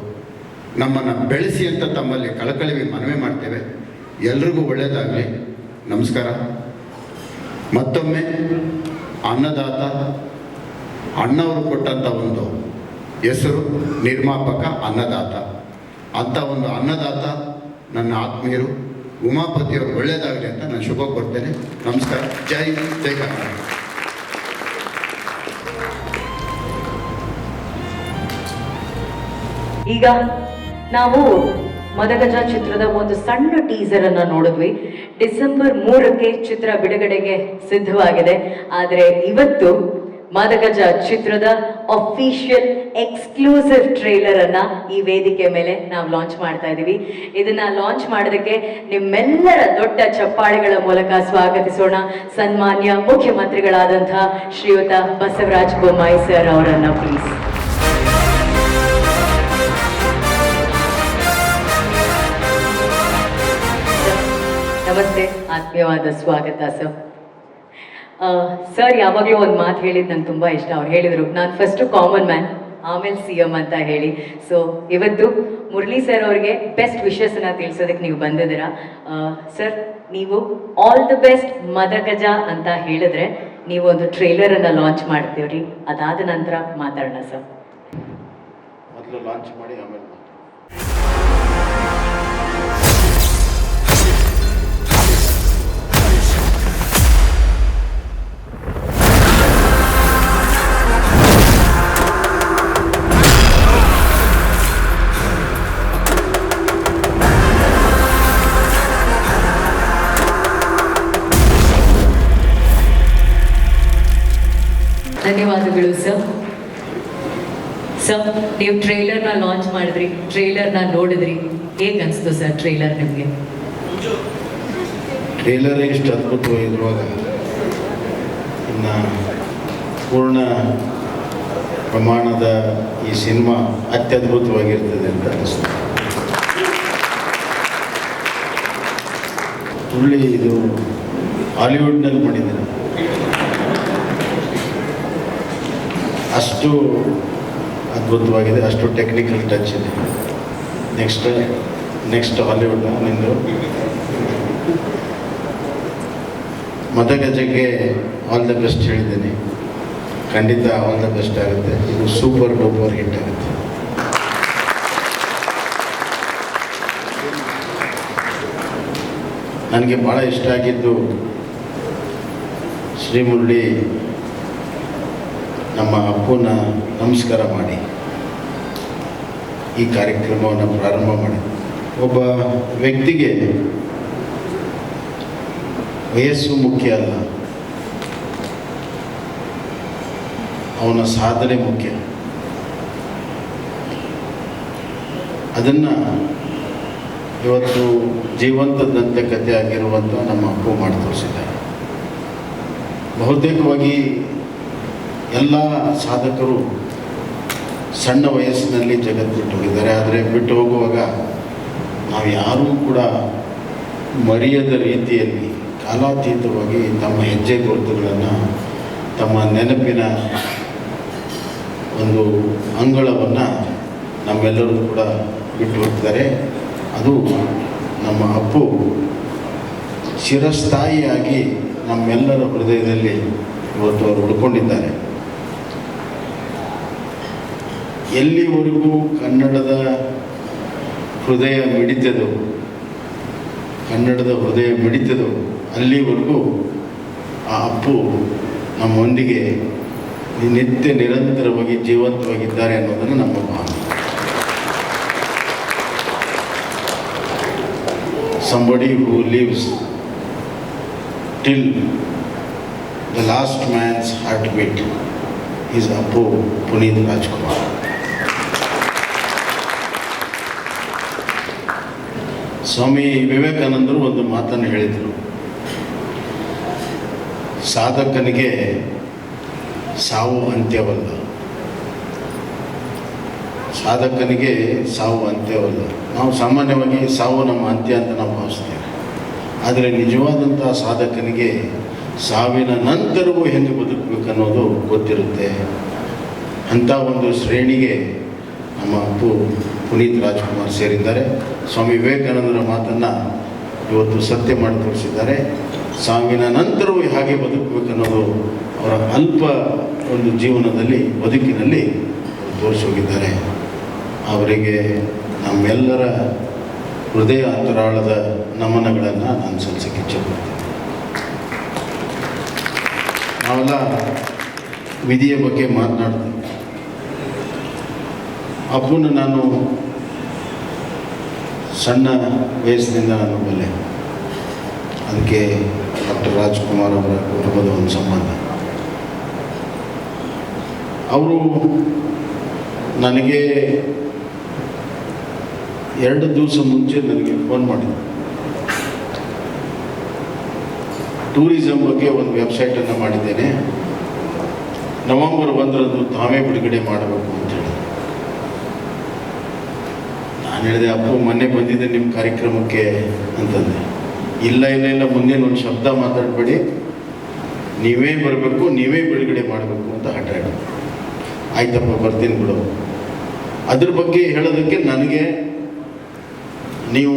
Speaker 5: ನಮ್ಮನ್ನು ಬೆಳೆಸಿ ಅಂತ ತಮ್ಮಲ್ಲಿ ಕಳಕಳಿ ಮನವಿ ಮಾಡ್ತೇವೆ. ಎಲ್ರಿಗೂ ಒಳ್ಳೆಯದಾಗಲಿ. ನಮಸ್ಕಾರ. ಮತ್ತೊಮ್ಮೆ ಅನ್ನದಾತ, ಅಣ್ಣವರು ಕೊಟ್ಟಂಥ ಒಂದು ಹೆಸರು ನಿರ್ಮಾಪಕ ಅನ್ನದಾತ. ಅಂಥ ಒಂದು ಅನ್ನದಾತ ನನ್ನ ಆತ್ಮೀಯರು ಉಮಾಪತಿಯವರು ಒಳ್ಳೆಯದಾಗಲಿ ಅಂತ ನಾನು ಶುಭ ಕೊಡ್ತೇನೆ. ನಮಸ್ಕಾರ. ಜೈ ಹಿಂದ್, ಜೈ ಕರ್ನಾಟಕ.
Speaker 1: ಈಗ ನಾವು ಮದಗಜ ಚಿತ್ರದ ಒಂದು ಸಣ್ಣ ಟೀಸರ್ ಅನ್ನ ನೋಡಿದ್ವಿ. ಡಿಸೆಂಬರ್ 3ಕ್ಕೆ ಚಿತ್ರ ಬಿಡುಗಡೆಗೆ ಸಿದ್ಧವಾಗಿದೆ. ಆದರೆ ಇವತ್ತು ಮದಗಜ ಚಿತ್ರದ ಅಫಿಷಿಯಲ್ ಎಕ್ಸ್ಕ್ಲೂಸಿವ್ ಟ್ರೇಲರ್ ಅನ್ನ ಈ ವೇದಿಕೆ ಮೇಲೆ ನಾವು ಲಾಂಚ್ ಮಾಡ್ತಾ ಇದ್ದೀವಿ. ಇದನ್ನ ಲಾಂಚ್ ಮಾಡೋದಕ್ಕೆ ನಿಮ್ಮೆಲ್ಲರ ದೊಡ್ಡ ಚಪ್ಪಾಳೆಗಳ ಮೂಲಕ ಸ್ವಾಗತಿಸೋಣ ಸನ್ಮಾನ್ಯ ಮುಖ್ಯಮಂತ್ರಿಗಳಾದಂತಹ ಶ್ರೀಯುತ ಬಸವರಾಜ ಬೊಮ್ಮಾಯಿ ಸರ್ ಅವರನ್ನ ಪ್ಲೀಸ್. ನಮಸ್ತೆ, ಆತ್ಮೀಯವಾದ ಸ್ವಾಗತ ಸರ್. ಸರ್ ಯಾವಾಗಲೂ ಒಂದು ಮಾತು ಹೇಳಿದ್ದು ನಂಗೆ ತುಂಬ ಇಷ್ಟ. ಅವ್ರು ಹೇಳಿದರು, ನಾನು ಫಸ್ಟು ಕಾಮನ್ ಮ್ಯಾನ್, ಆಮೇಲೆ CM ಅಂತ ಹೇಳಿ. ಸೊ ಇವತ್ತು ಮುರಳಿ ಸರ್ ಅವ್ರಿಗೆ ಬೆಸ್ಟ್ ವಿಶಸ್ಸನ್ನು ತಿಳಿಸೋದಕ್ಕೆ ನೀವು ಬಂದಿದ್ದೀರಾ. ಸರ್, ನೀವು ಆಲ್ ದ ಬೆಸ್ಟ್ ಮದಗಜ ಅಂತ ಹೇಳಿದ್ರೆ ನೀವು ಒಂದು ಟ್ರೇಲರನ್ನು ಲಾಂಚ್ ಮಾಡ್ತೀವ್ರಿ. ಅದಾದ ನಂತರ ಮಾತಾಡೋಣ ಸರ್.
Speaker 5: ಮೊದಲು ಲಾಂಚ್ ಮಾಡಿ ಆಮೇಲೆ
Speaker 1: ಧನ್ಯವಾದಗಳು ಸರ್. ಸರ್, ನೀವು ಟ್ರೇಲರ್ನ ಲಾಂಚ್ ಮಾಡಿದ್ರಿ, ಟ್ರೇಲರ್ನ ನೋಡಿದ್ರಿ, ಹೇಗೆ ಅನಿಸ್ತು ಸರ್ ಟ್ರೇಲರ್ ನಿಮಗೆ?
Speaker 6: ಟ್ರೇಲರ್ ಇಷ್ಟು ಅದ್ಭುತವಾಗಿರುವಾಗ ಇನ್ನು ಪೂರ್ಣ ಪ್ರಮಾಣದ ಈ ಸಿನಿಮಾ ಅತ್ಯದ್ಭುತವಾಗಿರ್ತದೆ ಅಂತ ಅನಿಸ್ತು. ಮುರಳಿ ಇದು ಹಾಲಿವುಡ್ನಲ್ಲಿ ಮಾಡಿದ್ದಾರೆ. ಅಷ್ಟು ಅದ್ಭುತವಾಗಿದೆ, ಅಷ್ಟು ಟೆಕ್ನಿಕಲ್ ಟಚ್ ಇದೆ. ನೆಕ್ಸ್ಟ್ ಹಾಲಿವುಡ್ ನಿಂದು ಮದಗಜಕ್ಕೆ ಆಲ್ ದ ಬೆಸ್ಟ್ ಹೇಳಿದ್ದೀನಿ. ಖಂಡಿತ ಆಲ್ ದ ಬೆಸ್ಟ್ ಆಗುತ್ತೆ. ಇದು ಸೂಪರ್ ಡೂಪರ್ ಹಿಟ್ ಆಗುತ್ತೆ. ನನಗೆ ಭಾಳ ಇಷ್ಟ ಆಗಿದ್ದು ಶ್ರೀಮುರಳಿ ನಮ್ಮ ಅಪ್ಪನ ನಮಸ್ಕಾರ ಮಾಡಿ ಈ ಕಾರ್ಯಕ್ರಮವನ್ನು ಪ್ರಾರಂಭ ಮಾಡಿ. ಒಬ್ಬ ವ್ಯಕ್ತಿಗೆ ವಯಸ್ಸು ಮುಖ್ಯ ಅಲ್ಲ, ಅವನ ಸಾಧನೆ ಮುಖ್ಯ. ಅದನ್ನು ಇವತ್ತು ಜೀವಂತ ದಂತಕಥೆ ಆಗಿರುವಂಥ ನಮ್ಮ ಅಪ್ಪು ಮಾಡಿ ತೋರಿಸಿದ್ದಾರೆ. ಬಹುತೇಕವಾಗಿ ಎಲ್ಲ ಸಾಧಕರು ಸಣ್ಣ ವಯಸ್ಸಿನಲ್ಲಿ ಜಗತ್ತು ಬಿಟ್ಟು ಹೋಗಿದ್ದಾರೆ. ಆದರೆ ಬಿಟ್ಟು ಹೋಗುವಾಗ ನಾವು ಯಾರೂ ಕೂಡ ಮರೆಯದ ರೀತಿಯಲ್ಲಿ ಕಾಲಾತೀತವಾಗಿ ತಮ್ಮ ಹೆಜ್ಜೆ ಗುರುತುಗಳನ್ನು, ತಮ್ಮ ನೆನಪಿನ ಒಂದು ಅಂಗಳವನ್ನು ನಮ್ಮೆಲ್ಲರೂ ಕೂಡ ಬಿಟ್ಟು ಹೋಗ್ತಾರೆ. ಅದು ನಮ್ಮ ಅಪ್ಪು ಚಿರಸ್ಥಾಯಿಯಾಗಿ ನಮ್ಮೆಲ್ಲರ ಹೃದಯದಲ್ಲಿ ಇವತ್ತು ಅವರು ಉಳ್ಕೊಂಡಿದ್ದಾರೆ. ಎಲ್ಲಿವರೆಗೂ ಕನ್ನಡದ ಹೃದಯ ಮಿಡಿತದೋ ಅಲ್ಲಿವರೆಗೂ ಆ ಅಪ್ಪು ನಮ್ಮೊಂದಿಗೆ ನಿತ್ಯ ನಿರಂತರವಾಗಿ ಜೀವಂತವಾಗಿದ್ದಾರೆ ಅನ್ನೋದನ್ನು ನಮ್ಮ ಭಾವನೆ. Somebody who lives till the last man's heartbeat is Appu Puneeth Rajkumar. ಸ್ವಾಮಿ ವಿವೇಕಾನಂದರು ಒಂದು ಮಾತನ್ನು ಹೇಳಿದರು, ಸಾಧಕನಿಗೆ ಸಾವು ಅಂತ್ಯವಲ್ಲ. ನಾವು ಸಾಮಾನ್ಯವಾಗಿ ಸಾವು ನಮ್ಮ ಅಂತ್ಯ ಅಂತ ನಾವು ಭಾವಿಸ್ತೇವೆ. ಆದರೆ ನಿಜವಾದಂಥ ಸಾಧಕನಿಗೆ ಸಾವಿನ ನಂತರವೂ ಹೆಂಗೆ ಬದುಕಬೇಕನ್ನೋದು ಗೊತ್ತಿರುತ್ತೆ. ಅಂಥ ಒಂದು ಶ್ರೇಣಿಗೆ ನಮ್ಮ ಅಪ್ಪು ಪುನೀತ್ ರಾಜ್ಕುಮಾರ್ ಸೇರಿದ್ದಾರೆ. ಸ್ವಾಮಿ ವಿವೇಕಾನಂದರ ಮಾತನ್ನು ಇವತ್ತು ಸತ್ಯ ಮಾಡಿ ತೋರಿಸಿದ್ದಾರೆ. ಸಾವಿನ ನಂತರವೂ ಹಾಗೆ ಬದುಕಬೇಕನ್ನೋದು ಅವರ ಅಲ್ಪ ಒಂದು ಜೀವನದಲ್ಲಿ ಬದುಕಿನಲ್ಲಿ ತೋರಿಸಿ ಹೋಗಿದ್ದಾರೆ. ಅವರಿಗೆ ನಮ್ಮೆಲ್ಲರ ಹೃದಯ ಅಂತರಾಳದ ನಮನಗಳನ್ನು ನಾನು ಸಲ್ಲಿಸಕ್ಕೆ ಇಚ್ಛೆಪಡ್ತೀನಿ. ನಾವೆಲ್ಲ ವಿಧಿಯ ಬಗ್ಗೆ ಮಾತನಾಡ್ತೀವಿ. ಅಪ್ಪನ ನಾನು ಸಣ್ಣ ವಯಸ್ಸಿನಿಂದ ನಾನು ಬಲ್ಲೆ. ಅದಕ್ಕೆ ಡಾಕ್ಟರ್ ರಾಜ್ಕುಮಾರ್ ಅವರ ಕುಟುಂಬದ ಒಂದು ಸಂಬಂಧ. ಅವರು ನನಗೆ 2 ದಿವಸ ಮುಂಚೆ ನನಗೆ ಫೋನ್ ಮಾಡಿದರು. ಟೂರಿಸಂ ಬಗ್ಗೆ ಒಂದು ವೆಬ್ಸೈಟನ್ನು ಮಾಡಿದ್ದೇನೆ, ನವೆಂಬರ್ 1ರಂದು ತಾವೇ ಬಿಡುಗಡೆ ಮಾಡಬೇಕು ಅಂತೇಳಿ. ನಾನು ಹೇಳಿದೆ, ಅಪ್ಪು ಮೊನ್ನೆ ಬಂದಿದ್ದೆ ನಿಮ್ಮ ಕಾರ್ಯಕ್ರಮಕ್ಕೆ ಅಂತಂದೆ. ಇಲ್ಲ ಮುಂದೇನು ಒಂದು ಶಬ್ದ ಮಾತಾಡಬೇಡಿ, ನೀವೇ ಬರಬೇಕು, ನೀವೇ ಬಿಡುಗಡೆ ಮಾಡಬೇಕು ಅಂತ ಹಠ ಹೇಳಿ. ಆಯ್ತಪ್ಪ ಬರ್ತೀನಿ ಬಿಡು. ಅದ್ರ ಬಗ್ಗೆ ಹೇಳೋದಕ್ಕೆ ನನಗೆ ನೀವು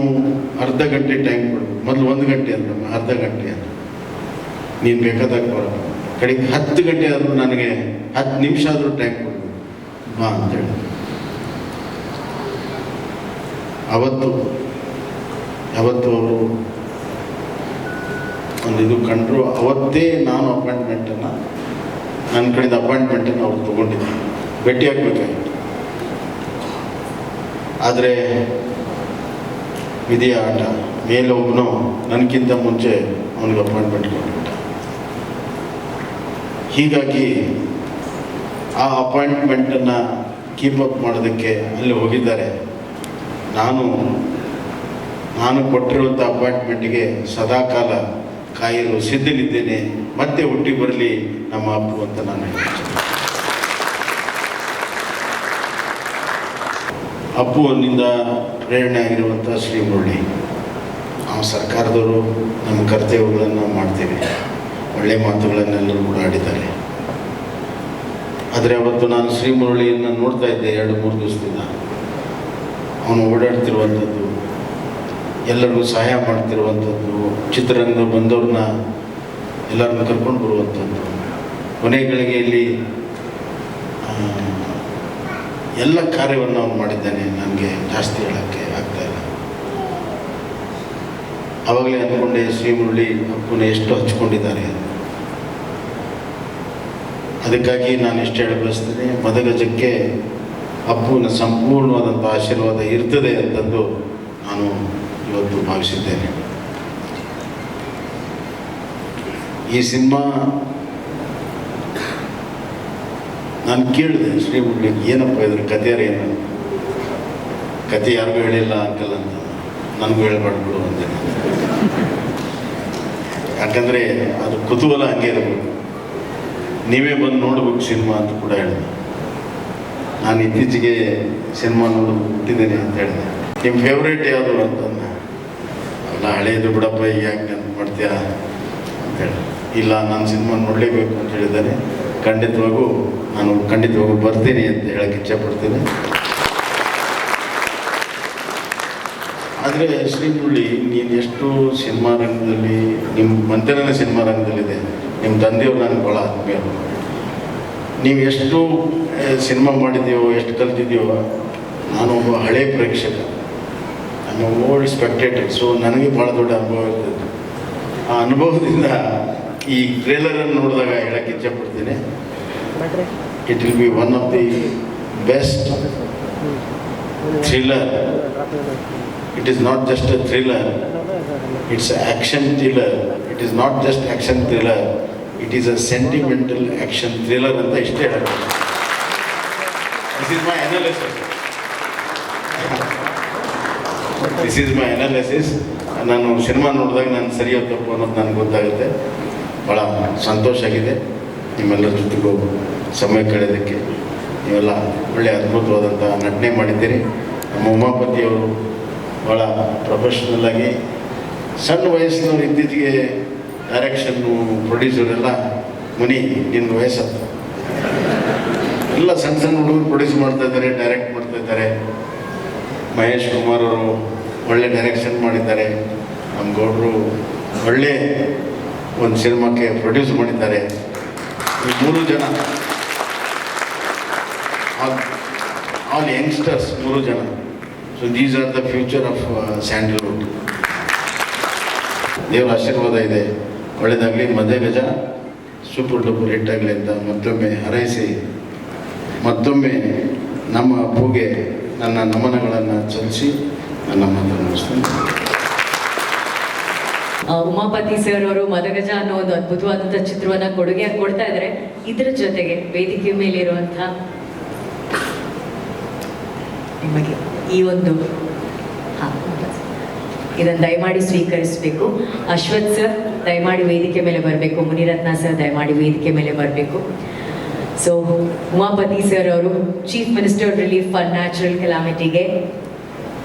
Speaker 6: ಅರ್ಧ ಗಂಟೆ ಟೈಮ್ ಕೊಡಬೇಕು. ಮೊದಲು 1 ಗಂಟೆ ಅಂದ್ರೆ ಅರ್ಧ ಗಂಟೆ ಅಂತ ನೀನು ಬೇಕಾದಾಗ ಬರಬೇಕು. ಕಡೆಗೆ 10 ಗಂಟೆ ಆದರೂ ನನಗೆ 10 ನಿಮಿಷ ಆದರೂ ಟೈಮ್ ಕೊಡಬೇಕು ಬಾ ಅಂತೇಳಿ. ಅವತ್ತು ಅವರು ಒಂದು ಇದು ಕಂಡರು. ಅವತ್ತೇ ನಾನು ಅಪಾಯಿಂಟ್ಮೆಂಟನ್ನು ನನ್ನ ಕಡೆಯಿಂದ ಅಪಾಯಿಂಟ್ಮೆಂಟನ್ನು ಅವ್ರು ತೊಗೊಂಡಿದ್ದೆ, ಭೇಟಿ ಆಗಬೇಕಾಗಿತ್ತು. ಆದರೆ ವಿಧಿಯ ಆಟ, ಮೇಲೆ ಒಬ್ಬನು ನನಗಿಂತ ಮುಂಚೆ ಅವನಿಗೆ ಅಪಾಯಿಂಟ್ಮೆಂಟ್ ಕೊಟ್ಬಿಟ್ಟ. ಹೀಗಾಗಿ ಆ ಅಪಾಯಿಂಟ್ಮೆಂಟನ್ನು ಕೀಪಪ್ ಮಾಡೋದಕ್ಕೆ ಅಲ್ಲಿ ಹೋಗಿದ್ದಾರೆ. ನಾನು ಕೊಟ್ಟಿರುವಂಥ ಅಪಾಯಿಂಟ್ಮೆಂಟಿಗೆ ಸದಾಕಾಲ ಕಾಯಲು ಸಿದ್ಧನಿದ್ದೇನೆ, ಮತ್ತೆ ಹುಟ್ಟಿ ಬರಲಿ ನಮ್ಮ ಅಪ್ಪು ಅಂತ ನಾನು ಹೇಳ್ತೀನಿ. ಅಪ್ಪುವಿನಿಂದ ಪ್ರೇರಣೆ ಆಗಿರುವಂಥ ಶ್ರೀ ಮುರಳಿ, ನಾವು ಸರ್ಕಾರದವರು ನಮ್ಮ ಕರ್ತವ್ಯಗಳನ್ನು ಮಾಡ್ತೇವೆ, ಒಳ್ಳೆಯ ಮಾತುಗಳನ್ನೆಲ್ಲರೂ ಕೂಡ ಆಡಿದ್ದಾರೆ. ಆದರೆ ಅವತ್ತು ನಾನು ಶ್ರೀ ಮುರಳಿಯನ್ನು ನೋಡ್ತಾ ಇದ್ದೆ 2-3 ದಿವಸದಿಂದ. ಅವನು ಓಡಾಡ್ತಿರುವಂಥದ್ದು, ಎಲ್ಲರಿಗೂ ಸಹಾಯ ಮಾಡ್ತಿರುವಂಥದ್ದು, ಚಿತ್ರರಂಗ ಬಂದವ್ರನ್ನ ಎಲ್ಲರನ್ನ ಕರ್ಕೊಂಡು ಬರುವಂಥದ್ದು, ಕೊನೆಗಳಿಗೆಯಲ್ಲಿ ಎಲ್ಲ ಕಾರ್ಯವನ್ನು ಅವನು ಮಾಡಿದ್ದಾನೆ. ನನಗೆ ಜಾಸ್ತಿ ಹೇಳೋಕ್ಕೆ ಆಗ್ತಾಯಿಲ್ಲ. ಆವಾಗಲೇ ಅಂದ್ಕೊಂಡೆ, ಶ್ರೀ ಮುರಳಿ ಅಪ್ಪನ ಎಷ್ಟು ಹಚ್ಕೊಂಡಿದ್ದಾರೆ. ಅದಕ್ಕಾಗಿ ನಾನು ಎಷ್ಟು ಹೇಳ ಬಯಸ್ತೇನೆ, ಮದಗಜಕ್ಕೆ ಅಪ್ಪನ ಸಂಪೂರ್ಣವಾದಂಥ ಆಶೀರ್ವಾದ ಇರ್ತದೆ ಅಂತಂದು ನಾನು ಇವತ್ತು ಭಾವಿಸಿದ್ದೇನೆ. ಈ ಸಿನಿಮಾ ನಾನು ಕೇಳಿದೆ ಶ್ರೀ ಮುರಳಿಗೆ, ಏನಪ್ಪ ಇದ್ರ ಕಥೆಯಾರ ಏನು, ಕತೆ ಯಾರಿಗೂ ಹೇಳಿಲ್ಲ ಅಂಕಲ್ ಅಂತ. ನನಗೂ ಹೇಳ್ಬಾರ್ದು ಅಂದೆ. ಯಾಕಂದರೆ ಅದು ಕುತೂಹಲ ಹಂಗೆ ಇರಬೇಕು, ನೀವೇ ಬಂದು ನೋಡ್ಬೇಕು ಸಿನಿಮಾ ಅಂತ ಕೂಡ ಹೇಳಿದೆ. ನಾನು ಇತ್ತೀಚೆಗೆ ಸಿನಿಮಾ ನೋಡೋದು ಹುಟ್ಟಿದ್ದೇನೆ ಅಂತ ಹೇಳಿದೆ. ನಿಮ್ಮ ಫೇವ್ರೇಟ್ ಯಾವುದು ಅಂತಂದ. ಅಲ್ಲ ಹಳೆಯದು ಬಿಡಪ್ಪ, ಈಗ ಯಾಕೆ ನೆನಪು ಮಾಡ್ತೀಯಾ ಅಂತೇಳಿ. ಇಲ್ಲ, ನಾನು ಸಿನಿಮಾ ನೋಡಲೇಬೇಕು ಅಂತ ಹೇಳಿದ್ದಾರೆ. ನಾನು ಖಂಡಿತವಾಗೂ ಬರ್ತೀನಿ ಅಂತ ಹೇಳಕ್ಕೆ ಇಚ್ಛೆಪಡ್ತೀನಿ. ಆದರೆ ಶ್ರೀ ಮುರಳಿ, ನೀನು ಎಷ್ಟು ಸಿನಿಮಾ ರಂಗದಲ್ಲಿ, ನಿಮ್ಮ ಮಂತ್ರಿನೇ ಸಿನಿಮಾ ರಂಗದಲ್ಲಿದೆ, ನಿಮ್ಮ ತಂದೆಯವರು ನನಗೆ ಭಾಳ ಆತ್ಮೀಯ. ನೀವು ಎಷ್ಟು ಸಿನಿಮಾ ಮಾಡಿದ್ದೀವೋ, ಎಷ್ಟು ಕಲ್ತಿದ್ದೀವೋ. ನಾನೊಬ್ಬ ಹಳೆ ಪ್ರೇಕ್ಷಕ, ನಾನು ಓಲ್ಡ್ ಸ್ಪೆಕ್ಟೇಟರ್. ಸೊ ನನಗೆ ಭಾಳ ದೊಡ್ಡ ಅನುಭವ ಇರ್ತದೆ. ಆ ಅನುಭವದಿಂದ ಈ ಟ್ರೇಲರನ್ನು ನೋಡಿದಾಗ ಹೇಳಕ್ಕೆ ಇಚ್ಛೆಪಡ್ತೀನಿ, it will be one of the best thriller. It is not just a thriller, it's an action thriller. It is not just action thriller, it is a sentimental action thriller ಅಂತ ಇಷ್ಟೇ ಹೇಳಕ್ಕೆ. This is my analysis. ನಾನು cinema ನೋಡಿದಾಗ ನಾನು ಸರಿಯೋ ತಪ್ಪು ಅನ್ನೋದು ನನಗೆ ಗೊತ್ತಾಗುತ್ತೆ. ಭಾಳ ಸಂತೋಷ ಆಗಿದೆ ನಿಮ್ಮೆಲ್ಲರ ಜೊತೆಗೂ ಸಮಯ ಕಳೆಯೋದಕ್ಕೆ. ನೀವೆಲ್ಲ ಒಳ್ಳೆಯ ಅದ್ಭುತವಾದಂಥ ನಟನೆ ಮಾಡಿದ್ದೀರಿ. ನಮ್ಮ ಉಮಾಪತಿಯವರು ಭಾಳ ಪ್ರೊಫೆಷ್ನಲ್ಲಾಗಿ, ಸಣ್ಣ ವಯಸ್ಸಿನವ್ರು ಇತ್ತೀಚೆಗೆ ಡೈರೆಕ್ಷನ್ನು, ಪ್ರೊಡ್ಯೂಸರೆಲ್ಲ ಮುನಿ ನಿನ್ನ ವಯಸ್ಸತ್ತು ಎಲ್ಲ ಸಣ್ಣ ಹುಡುಗರು ಪ್ರೊಡ್ಯೂಸ್ ಮಾಡ್ತಾಯಿದ್ದಾರೆ, ಡೈರೆಕ್ಟ್ ಮಾಡ್ತಾಯಿದ್ದಾರೆ. ಮಹೇಶ್ ಕುಮಾರ್ ಅವರು ಒಳ್ಳೆ ಡೈರೆಕ್ಷನ್ ಮಾಡಿದ್ದಾರೆ. ನಮ್ಮ ಗೌಡರು ಒಳ್ಳೆ ಒಂದು ಸಿನಿಮಾಕ್ಕೆ ಪ್ರೊಡ್ಯೂಸ್ ಮಾಡಿದ್ದಾರೆ. ಈ 3 ಜನ ಆಲ್ ಯಂಗ್ಸ್ಟರ್ಸ್, 3 ಜನ. So these are the future of Sandalwood. ದೇವರ ಆಶೀರ್ವಾದ ಇದೆ, ಒಳ್ಳೆಯದಾಗಲಿ. ಮದಗಜ ಸೂಪರ್ ಡೂಪರ್ ಹಿಟ್ ಆಗಲಿ ಅಂತ ಮತ್ತೊಮ್ಮೆ ಹಾರೈಸಿ, ಮತ್ತೊಮ್ಮೆ ನಮ್ಮ ಅಪ್ಪುಗೆ ನನ್ನ ನಮನಗಳನ್ನು ಸಲ್ಲಿಸಿ ನನ್ನ ಮಾತನ್ನು ಮುಗಿಸ್ತೇನೆ.
Speaker 1: ಉಮಾಪತಿ ಸರ್ ಅವರು ಮದಗಜ ಅನ್ನೋ ಒಂದು ಅದ್ಭುತವಾದಂಥ ಚಿತ್ರವನ್ನ ಕೊಡುಗೆಯಾಗಿ ಕೊಡ್ತಾ ಇದ್ದಾರೆ. ಇದರ ಜೊತೆಗೆ ವೇದಿಕೆ ಮೇಲೆ ಇರುವಂತಹ ನಿಮಗೆ ಈ ಒಂದು ಇದನ್ನು ದಯಮಾಡಿ ಸ್ವೀಕರಿಸಬೇಕು. ಅಶ್ವಥ್ ಸರ್ ದಯಮಾಡಿ ವೇದಿಕೆ ಮೇಲೆ ಬರಬೇಕು. ಮುನಿರತ್ನ ಸರ್ ದಯಮಾಡಿ ವೇದಿಕೆ ಮೇಲೆ ಬರಬೇಕು. ಸೊ ಉಮಾಪತಿ ಸರ್ ಅವರು chief minister relief for natural ಕೆಲಾಮಿಟಿಗೆ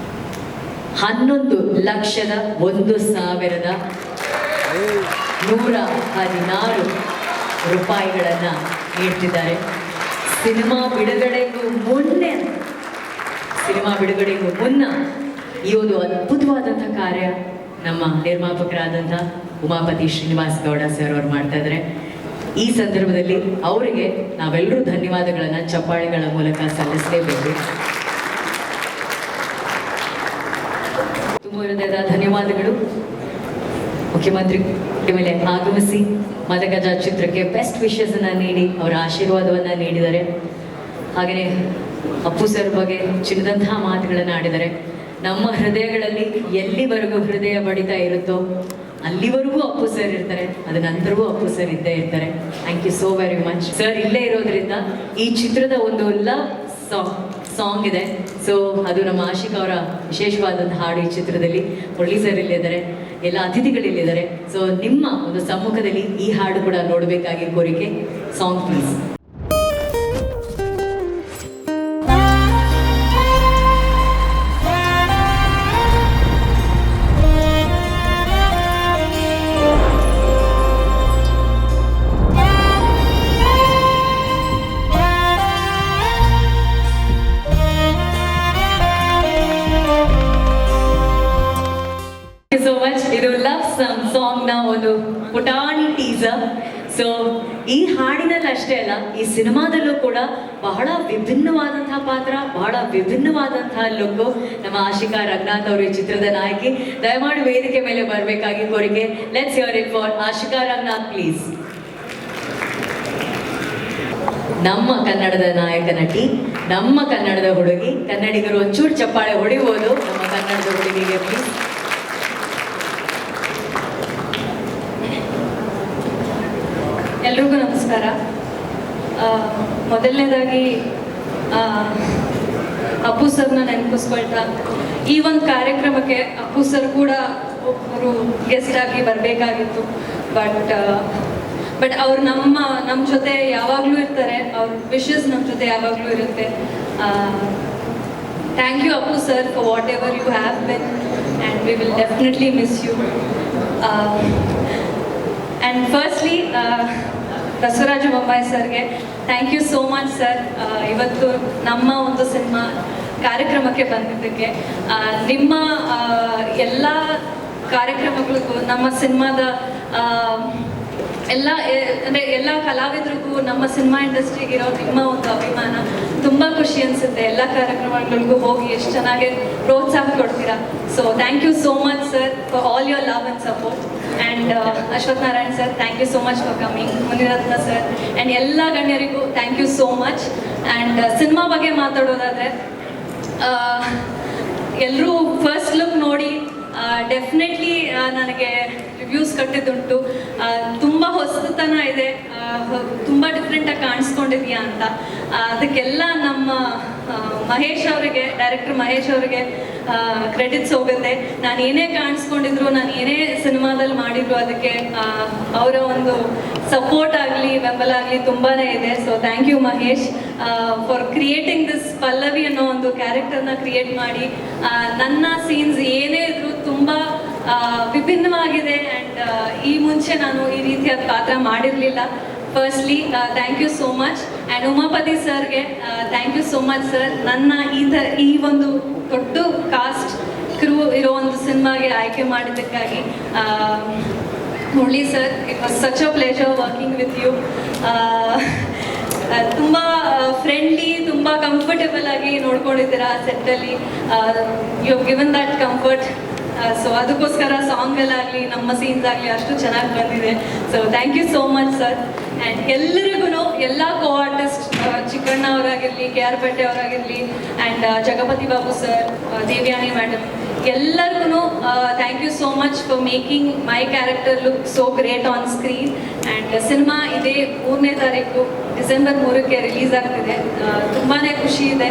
Speaker 1: 11,01,116 ರೂಪಾಯಿಗಳನ್ನು ನೀಡ್ತಿದ್ದಾರೆ. ಸಿನಿಮಾ ಬಿಡುಗಡೆಗೂ ಮುನ್ನ ಈ ಒಂದು ಅದ್ಭುತವಾದಂಥ ಕಾರ್ಯ ನಮ್ಮ ನಿರ್ಮಾಪಕರಾದಂಥ ಉಮಾಪತಿ ಶ್ರೀನಿವಾಸ್ ಗೌಡ ಸರ್ ಅವರು ಮಾಡ್ತಾ ಇದ್ದಾರೆ. ಈ ಸಂದರ್ಭದಲ್ಲಿ ಅವರಿಗೆ ನಾವೆಲ್ಲರೂ ಧನ್ಯವಾದಗಳನ್ನು ಚಪ್ಪಾಳೆಗಳ ಮೂಲಕ ಸಲ್ಲಿಸಲೇಬೇಕು. ತುಂಬ ಹೃದಯದ ಧನ್ಯವಾದಗಳು. ಮುಖ್ಯಮಂತ್ರಿ ಮೇಲೆ ಆಗಮಿಸಿ ಮದಗಜ ಚಿತ್ರಕ್ಕೆ ಬೆಸ್ಟ್ ವಿಶಸ್ ಅನ್ನ ನೀಡಿ ಅವರ ಆಶೀರ್ವಾದವನ್ನ ನೀಡಿದ್ದಾರೆ. ಹಾಗೆಯೇ ಅಪ್ಪು ಸರ್ ಬಗ್ಗೆ ಚಿನ್ನದಂತಹ ಮಾತುಗಳನ್ನು ಆಡಿದ್ದಾರೆ. ನಮ್ಮ ಹೃದಯಗಳಲ್ಲಿ ಎಲ್ಲಿವರೆಗೂ ಹೃದಯ ಬಡಿತಾ ಇರುತ್ತೋ ಅಲ್ಲಿವರೆಗೂ ಅಪ್ಪು ಸರ್ ಇರ್ತಾರೆ, ಅದ ನಂತರವೂ ಅಪ್ಪು ಸರ್ ಇದ್ದೇ ಇರ್ತಾರೆ. Thank you so very much sir. ಇಲ್ಲೇ ಇರೋದ್ರಿಂದ ಈ ಚಿತ್ರದ ಒಂದು ಲವ್ ಸಾಂಗ್ ಇದೆ. ಸೊ ಅದು ನಮ್ಮ ಆಶಿಕ್ ಅವರ ವಿಶೇಷವಾದಂಥ ಹಾಡು ಈ ಚಿತ್ರದಲ್ಲಿ. ಮುರಳಿ ಸರ್ ಇಲ್ಲಿದ್ದಾರೆ, ಎಲ್ಲ ಅತಿಥಿಗಳಿಲ್ಲಿದ್ದಾರೆ. ಸೊ ನಿಮ್ಮ ಒಂದು ಸಮ್ಮುಖದಲ್ಲಿ ಈ ಹಾಡು ಕೂಡ ನೋಡಬೇಕಾಗಿ ಕೋರಿಕೆ. Song please. ಇದು ಲವ್ ಸಾಂಗ್ ನ ಒಂದು ಪುಟಾಣಿ ಟೀಸರ್. ಸೊ ಈ ಹಾಡಿನಲ್ಲಿ ಅಷ್ಟೇ ಅಲ್ಲ, ಈ ಸಿನಿಮಾದಲ್ಲೂ ಕೂಡ ಬಹಳ ವಿಭಿನ್ನವಾದಂತಹ ಪಾತ್ರ, ಬಹಳ ವಿಭಿನ್ನವಾದಂತಹ ಲುಕ್. ನಮ್ಮ ಆಶಿಕಾ ರಂಗನಾಥ್ ಅವರು ಈ ಚಿತ್ರದ ನಾಯಕಿ. ದಯಮಾಡಿ ವೇದಿಕೆ ಮೇಲೆ ಬರಬೇಕಾಗಿ ಕೋರಿಕೆ. Let's hear it for Ashika Ranganath please. ನಮ್ಮ ಕನ್ನಡದ ನಾಯಕ ನಟಿ, ನಮ್ಮ ಕನ್ನಡದ ಹುಡುಗಿ. ಕನ್ನಡಿಗರು ಒಂಚೂರು ಚಪ್ಪಾಳೆ ಹೊಡಿಬೋದು ನಮ್ಮ ಕನ್ನಡದ ಹುಡುಗಿಗೆ ಪ್ಲೀಸ್.
Speaker 7: ಎಲ್ರಿಗೂ ನಮಸ್ಕಾರ. ಮೊದಲನೇದಾಗಿ ಅಪ್ಪು ಸರ್ನ ನೆನಪಿಸ್ಕೊಳ್ತಾ, ಈ ಒಂದು ಕಾರ್ಯಕ್ರಮಕ್ಕೆ ಅಪ್ಪು ಸರ್ ಕೂಡ ಒಬ್ಬರು ಗೆಸ್ಟ್ ಆಗಿ ಬರಬೇಕಾಗಿತ್ತು. ಬಟ್ ಅವ್ರು ನಮ್ಮ ಜೊತೆ ಯಾವಾಗಲೂ ಇರ್ತಾರೆ, ಅವ್ರ ವಿಶಸ್ ನಮ್ಮ ಜೊತೆ ಯಾವಾಗಲೂ ಇರುತ್ತೆ. Thank you Appu sir for whatever you have been, and we will definitely miss you. And firstly Basavaraj Bommai ಸರ್ಗೆ thank you so much sir. ಇವತ್ತು ನಮ್ಮ ಒಂದು ಸಿನಿಮಾ ಕಾರ್ಯಕ್ರಮಕ್ಕೆ ಬಂದಿದ್ದಕ್ಕೆ, ನಿಮ್ಮ ಎಲ್ಲ ಕಾರ್ಯಕ್ರಮಗಳಿಗೂ, ನಮ್ಮ ಸಿನಿಮಾದ ಎಲ್ಲ ಕಲಾವಿದರಿಗೂ, ನಮ್ಮ ಸಿನಿಮಾ ಇಂಡಸ್ಟ್ರಿಗಿರೋ ನಿಮ್ಮ ಒಂದು ಅಭಿಮಾನ ತುಂಬ ಖುಷಿ ಅನಿಸುತ್ತೆ. ಎಲ್ಲ ಕಾರ್ಯಕ್ರಮಗಳಿಗೂ ಹೋಗಿ ಎಷ್ಟು ಚೆನ್ನಾಗಿ ಪ್ರೋತ್ಸಾಹ ಕೊಡ್ತೀರಾ. So thank you so much sir for all your love and support. And Ashwath Narayan sir, thank you so much for coming. Muniratna sir and ಎಲ್ಲ ಗಣ್ಯರಿಗೂ thank you so much. And cinema ಬಗ್ಗೆ ಮಾತಾಡೋದಾದರೆ, ಎಲ್ಲರೂ ಫಸ್ಟ್ ಲುಕ್ ನೋಡಿ ಡೆಫಿನೆಟ್ಲಿ ನನಗೆ reviews ಕಟ್ಟಿದ್ದುಂಟು. ತುಂಬ ಹೊಸತನ ಇದೆ, ತುಂಬ ಡಿಫ್ರೆಂಟಾಗಿ ಕಾಣಿಸ್ಕೊಂಡಿದ್ಯಾ ಅಂತ. ಅದಕ್ಕೆಲ್ಲ ನಮ್ಮ ಮಹೇಶ್ ಅವರಿಗೆ, ಡೈರೆಕ್ಟರ್ ಮಹೇಶ್ ಅವರಿಗೆ ಕ್ರೆಡಿಟ್ಸ್ ಹೋಗುತ್ತೆ. ನಾನು ಏನೇ ಕಾಣಿಸ್ಕೊಂಡಿದ್ರು, ನಾನು ಏನೇ ಸಿನಿಮಾದಲ್ಲಿ ಮಾಡಿದ್ರು, ಅದಕ್ಕೆ ಅವರ ಒಂದು ಸಪೋರ್ಟ್ ಆಗಲಿ, ಬೆಂಬಲ ಆಗಲಿ ತುಂಬಾ ಇದೆ. So thank you Mahesh for creating this Pallavi ಅನ್ನೋ ಒಂದು ಕ್ಯಾರೆಕ್ಟರ್ನ ಕ್ರಿಯೇಟ್ ಮಾಡಿ, ನನ್ನ ಸೀನ್ಸ್ ಏನೇ ಇದ್ರು ತುಂಬ ವಿಭಿನ್ನವಾಗಿದೆ. ಆ್ಯಂಡ್ ಈ ಮುಂಚೆ ನಾನು ಈ ರೀತಿಯಾದ ಪಾತ್ರ ಮಾಡಿರಲಿಲ್ಲ. Firstly thank you so much. And Umapathi ಸರ್ಗೆ thank you so much sir. ನನ್ನ ಈ ಒಂದು ದೊಡ್ಡ ಕಾಸ್ಟ್ ಕ್ರೂ ಇರೋ ಒಂದು ಸಿನಿಮಾಗೆ ಆಯ್ಕೆ ಮಾಡಿದ್ದಕ್ಕಾಗಿ Murali sir, it was such a pleasure working with you. ತುಂಬ ಫ್ರೆಂಡ್ಲಿ, ತುಂಬ ಕಂಫರ್ಟಬಲ್ ಆಗಿ ನೋಡ್ಕೊಂಡಿದ್ದೀರಾ ಸೆಟ್ಟಲ್ಲಿ. You have given that comfort. So ಅದಕ್ಕೋಸ್ಕರ ಸಾಂಗಲ್ಲಾಗಲಿ ನಮ್ಮ ಸೀನ್ಸ್ ಆಗಲಿ ಅಷ್ಟು ಚೆನ್ನಾಗಿ ಬಂದಿದೆ. So thank you so much sir. And ಎಲ್ಲರಿಗೂ, ಎಲ್ಲ ಕೋ ಆರ್ಟಿಸ್ಟ್, ಚಿಕ್ಕಣ್ಣ ಅವರಾಗಿರಲಿ, ಕೆ ಆರ್ ಪೇಟೆ ಅವರಾಗಿರಲಿ, and Jagapathi Babu sir, Devayani madam, ಎಲ್ಲರಿಗೂ thank you so much for making my character look so great on screen. And cinema ಇದೇ 3ನೇ ತಾರೀಕು ಡಿಸೆಂಬರ್ 3ಕ್ಕೆ ರಿಲೀಸ್ ಆಗ್ತಿದೆ. ತುಂಬಾ ಖುಷಿ ಇದೆ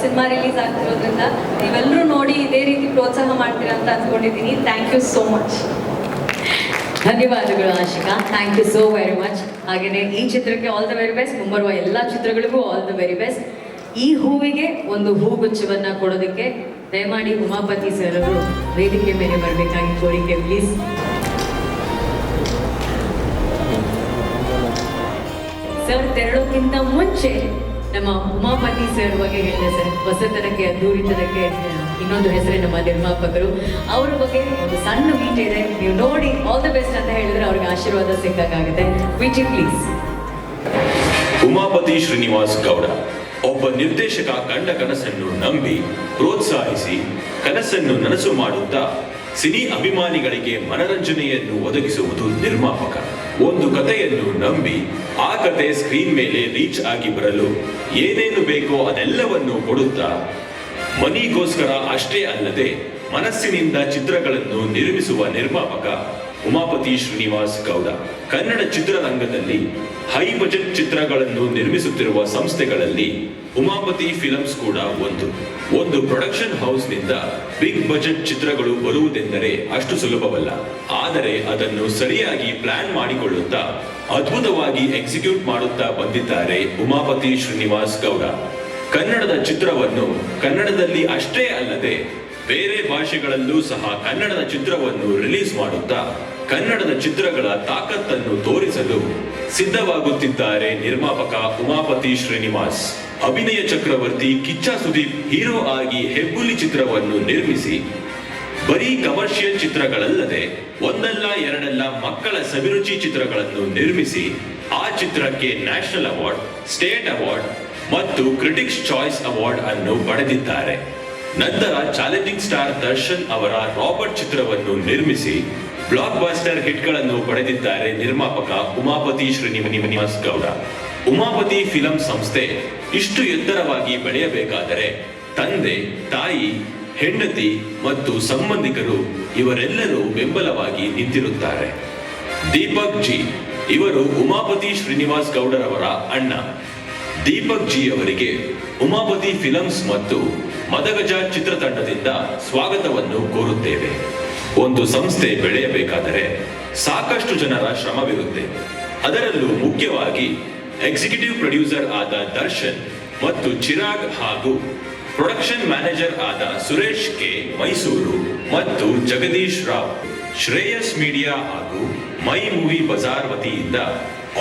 Speaker 7: ಸಿನಿಮಾ ರಿಲೀಸ್ ಆಗ್ತಿರೋದ್ರಿಂದ. ನೀವೆಲ್ಲರೂ ನೋಡಿ ಇದೇ ರೀತಿ ಪ್ರೋತ್ಸಾಹ ಮಾಡ್ತೀರಾ ಅಂತ ಅಂದ್ಕೊಂಡಿದ್ದೀನಿ. Thank you so much.
Speaker 1: ಧನ್ಯವಾದಗಳು Ashika, thank you so very much. ಹಾಗೆಯೇ ಈ ಚಿತ್ರಕ್ಕೆ ಆಲ್ ದ ವೆರಿ ಬೆಸ್ಟ್, ಮುಂಬರುವ ಎಲ್ಲ ಚಿತ್ರಗಳಿಗೂ ಆಲ್ ದ ವೆರಿ ಬೆಸ್ಟ್. ಈ ಹೂವಿಗೆ ಒಂದು ಹೂಗುಚ್ಛವನ್ನು ಕೊಡೋದಕ್ಕೆ ದಯಮಾಡಿ ಉಮಾಪತಿ ಸರ್ ಅವರು ವೇದಿಕೆ ಮೇಲೆ ಬರಬೇಕಾಗಿ ಕೋರಿಕೆ ಪ್ಲೀಸ್. ಸರ್ ತೆರಳೋಕ್ಕಿಂತ ಮುಂಚೆ ನಮ್ಮ ಉಮಾಪತಿ ಸರ್ ಬಗ್ಗೆ ಹೇಳಿದೆ ಸರ್. ಹೊಸತನಕ್ಕೆ ಅದ್ದೂರಿತನಕ್ಕೆ ಇನ್ನೊಂದು ಹೆಸರೇ ನಮ್ಮ ನಿರ್ಮಾಪಕರು. ಅವರ ಬಗ್ಗೆ ಒಂದು ಸಣ್ಣ ವೀಟ್ ಇದೆ, ನೀವು ನೋಡಿ ಆಲ್ ದ ಬೆಸ್ಟ್ ಅಂತ ಹೇಳಿದ್ರೆ ಅವ್ರಿಗೆ ಆಶೀರ್ವಾದ ಸಿಕ್ಕಾಗುತ್ತೆ. VT please.
Speaker 8: ಉಮಾಪತಿ ಶ್ರೀನಿವಾಸ್ ಗೌಡ ಒಬ್ಬ ನಿರ್ದೇಶಕ ಕಂಡ ಕನಸನ್ನು ನಂಬಿ ಪ್ರೋತ್ಸಾಹಿಸಿ ಕನಸನ್ನು ನನಸು ಮಾಡುತ್ತಾ ಸಿನಿ ಅಭಿಮಾನಿಗಳಿಗೆ ಮನರಂಜನೆಯನ್ನು ಒದಗಿಸುವುದು ನಿರ್ಮಾಪಕ. ಒಂದು ಕಥೆಯನ್ನು ನಂಬಿ ಆ ಕತೆ ಸ್ಕ್ರೀನ್ ಮೇಲೆ ರೀಚ್ ಆಗಿ ಬರಲು ಏನೇನು ಬೇಕೋ ಅದೆಲ್ಲವನ್ನು ಕೊಡುತ್ತಾ ಮನಿಗೋಸ್ಕರ ಅಷ್ಟೇ ಅಲ್ಲದೆ ಮನಸ್ಸಿನಿಂದ ಚಿತ್ರಗಳನ್ನು ನಿರ್ಮಿಸುವ ನಿರ್ಮಾಪಕ ಉಮಾಪತಿ ಶ್ರೀನಿವಾಸ್ ಗೌಡ. ಕನ್ನಡ ಚಿತ್ರರಂಗದಲ್ಲಿ ಹೈ ಬಜೆಟ್ ಚಿತ್ರಗಳನ್ನು ನಿರ್ಮಿಸುತ್ತಿರುವ ಸಂಸ್ಥೆಗಳಲ್ಲಿ ಉಮಾಪತಿ ಫಿಲಮ್ಸ್ ಕೂಡ ಒಂದು ಪ್ರೊಡಕ್ಷನ್ ಹೌಸ್ನಿಂದ ಬಿಗ್ ಬಜೆಟ್ ಚಿತ್ರಗಳು ಬರುವುದೆಂದರೆ ಅಷ್ಟು ಸುಲಭವಲ್ಲ. ಆದರೆ ಅದನ್ನು ಸರಿಯಾಗಿ ಪ್ಲಾನ್ ಮಾಡಿಕೊಳ್ಳುತ್ತಾ ಅದ್ಭುತವಾಗಿ ಎಕ್ಸಿಕ್ಯೂಟ್ ಮಾಡುತ್ತಾ ಬಂದಿದ್ದಾರೆ ಉಮಾಪತಿ ಶ್ರೀನಿವಾಸ್ ಗೌಡ. ಕನ್ನಡದ ಚಿತ್ರವನ್ನು ಕನ್ನಡದಲ್ಲಿ ಅಷ್ಟೇ ಅಲ್ಲದೆ ಬೇರೆ ಭಾಷೆಗಳಲ್ಲೂ ಸಹ ಕನ್ನಡದ ಚಿತ್ರವನ್ನು ರಿಲೀಸ್ ಮಾಡುತ್ತಾ ಕನ್ನಡದ ಚಿತ್ರಗಳ ತಾಕತ್ತನ್ನು ತೋರಿಸಲು ಸಿದ್ಧವಾಗುತ್ತಿದ್ದಾರೆ ನಿರ್ಮಾಪಕ ಉಮಾಪತಿ ಶ್ರೀನಿವಾಸ್. ಅಭಿನಯ ಚಕ್ರವರ್ತಿ ಕಿಚ್ಚ ಸುದೀಪ್ ಹೀರೋ ಆಗಿ ಹೆಬ್ಬುಲಿ ಚಿತ್ರವನ್ನು ನಿರ್ಮಿಸಿ ಬರೀ ಕಮರ್ಷಿಯಲ್ ಚಿತ್ರಗಳಲ್ಲದೆ ಒಂದಲ್ಲ ಎರಡಲ್ಲ ಮಕ್ಕಳ ಸವಿರುಚಿ ಚಿತ್ರಗಳನ್ನು ನಿರ್ಮಿಸಿ ಆ ಚಿತ್ರಕ್ಕೆ ನ್ಯಾಷನಲ್ ಅವಾರ್ಡ್, ಸ್ಟೇಟ್ ಅವಾರ್ಡ್ ಮತ್ತು ಕ್ರಿಟಿಕ್ಸ್ ಚಾಯ್ಸ್ ಅವಾರ್ಡ್ ಅನ್ನು ಪಡೆದಿದ್ದಾರೆ. ನಂತರ ಚಾಲೆಂಜಿಂಗ್ ಸ್ಟಾರ್ ದರ್ಶನ್ ಅವರ ರಾಬರ್ಟ್ ಚಿತ್ರವನ್ನು ನಿರ್ಮಿಸಿ ಬ್ಲಾಕ್ ಬಾಸ್ಟರ್ ಹಿಟ್ಗಳನ್ನು ಪಡೆದಿದ್ದಾರೆ ನಿರ್ಮಾಪಕ ಉಮಾಪತಿ ಶ್ರೀನಿವಾಸ್ ಗೌಡ. ಉಮಾಪತಿ ಫಿಲಂ ಸಂಸ್ಥೆ ಇಷ್ಟು ಎತ್ತರವಾಗಿ ಬೆಳೆಯಬೇಕಾದರೆ ತಂದೆ, ತಾಯಿ, ಹೆಂಡತಿ ಮತ್ತು ಸಂಬಂಧಿಕರು ಇವರೆಲ್ಲರೂ ಬೆಂಬಲವಾಗಿ ನಿಂತಿರುತ್ತಾರೆ. ದೀಪಕ್ ಜಿ ಇವರು ಉಮಾಪತಿ ಶ್ರೀನಿವಾಸ್ ಗೌಡರವರ ಅಣ್ಣ. ದೀಪಕ್ ಜಿ ಅವರಿಗೆ ಉಮಾಪತಿ ಫಿಲಮ್ಸ್ ಮತ್ತು ಮದಗಜ ಚಿತ್ರತಂಡದಿಂದ ಸ್ವಾಗತವನ್ನು ಕೋರುತ್ತೇವೆ. ಒಂದು ಸಂಸ್ಥೆ ಬೆಳೆಯಬೇಕಾದರೆ ಸಾಕಷ್ಟು ಜನರ ಶ್ರಮವಿರುತ್ತೆ. ಅದರಲ್ಲೂ ಮುಖ್ಯವಾಗಿ ಎಕ್ಸಿಕ್ಯೂಟಿವ್ ಪ್ರೊಡ್ಯೂಸರ್ ಆದ ದರ್ಶನ್ ಮತ್ತು ಚಿರಾಗ್ ಹಾಗೂ ಪ್ರೊಡಕ್ಷನ್ ಮ್ಯಾನೇಜರ್ ಆದ ಸುರೇಶ್ ಕೆ ಮೈಸೂರು ಮತ್ತು ಜಗದೀಶ್ ರಾವ್. ಶ್ರೇಯಸ್ ಮೀಡಿಯಾ ಹಾಗೂ ಮೈ ಮೂವಿ ಬಜಾರ್ ವತಿಯಿಂದ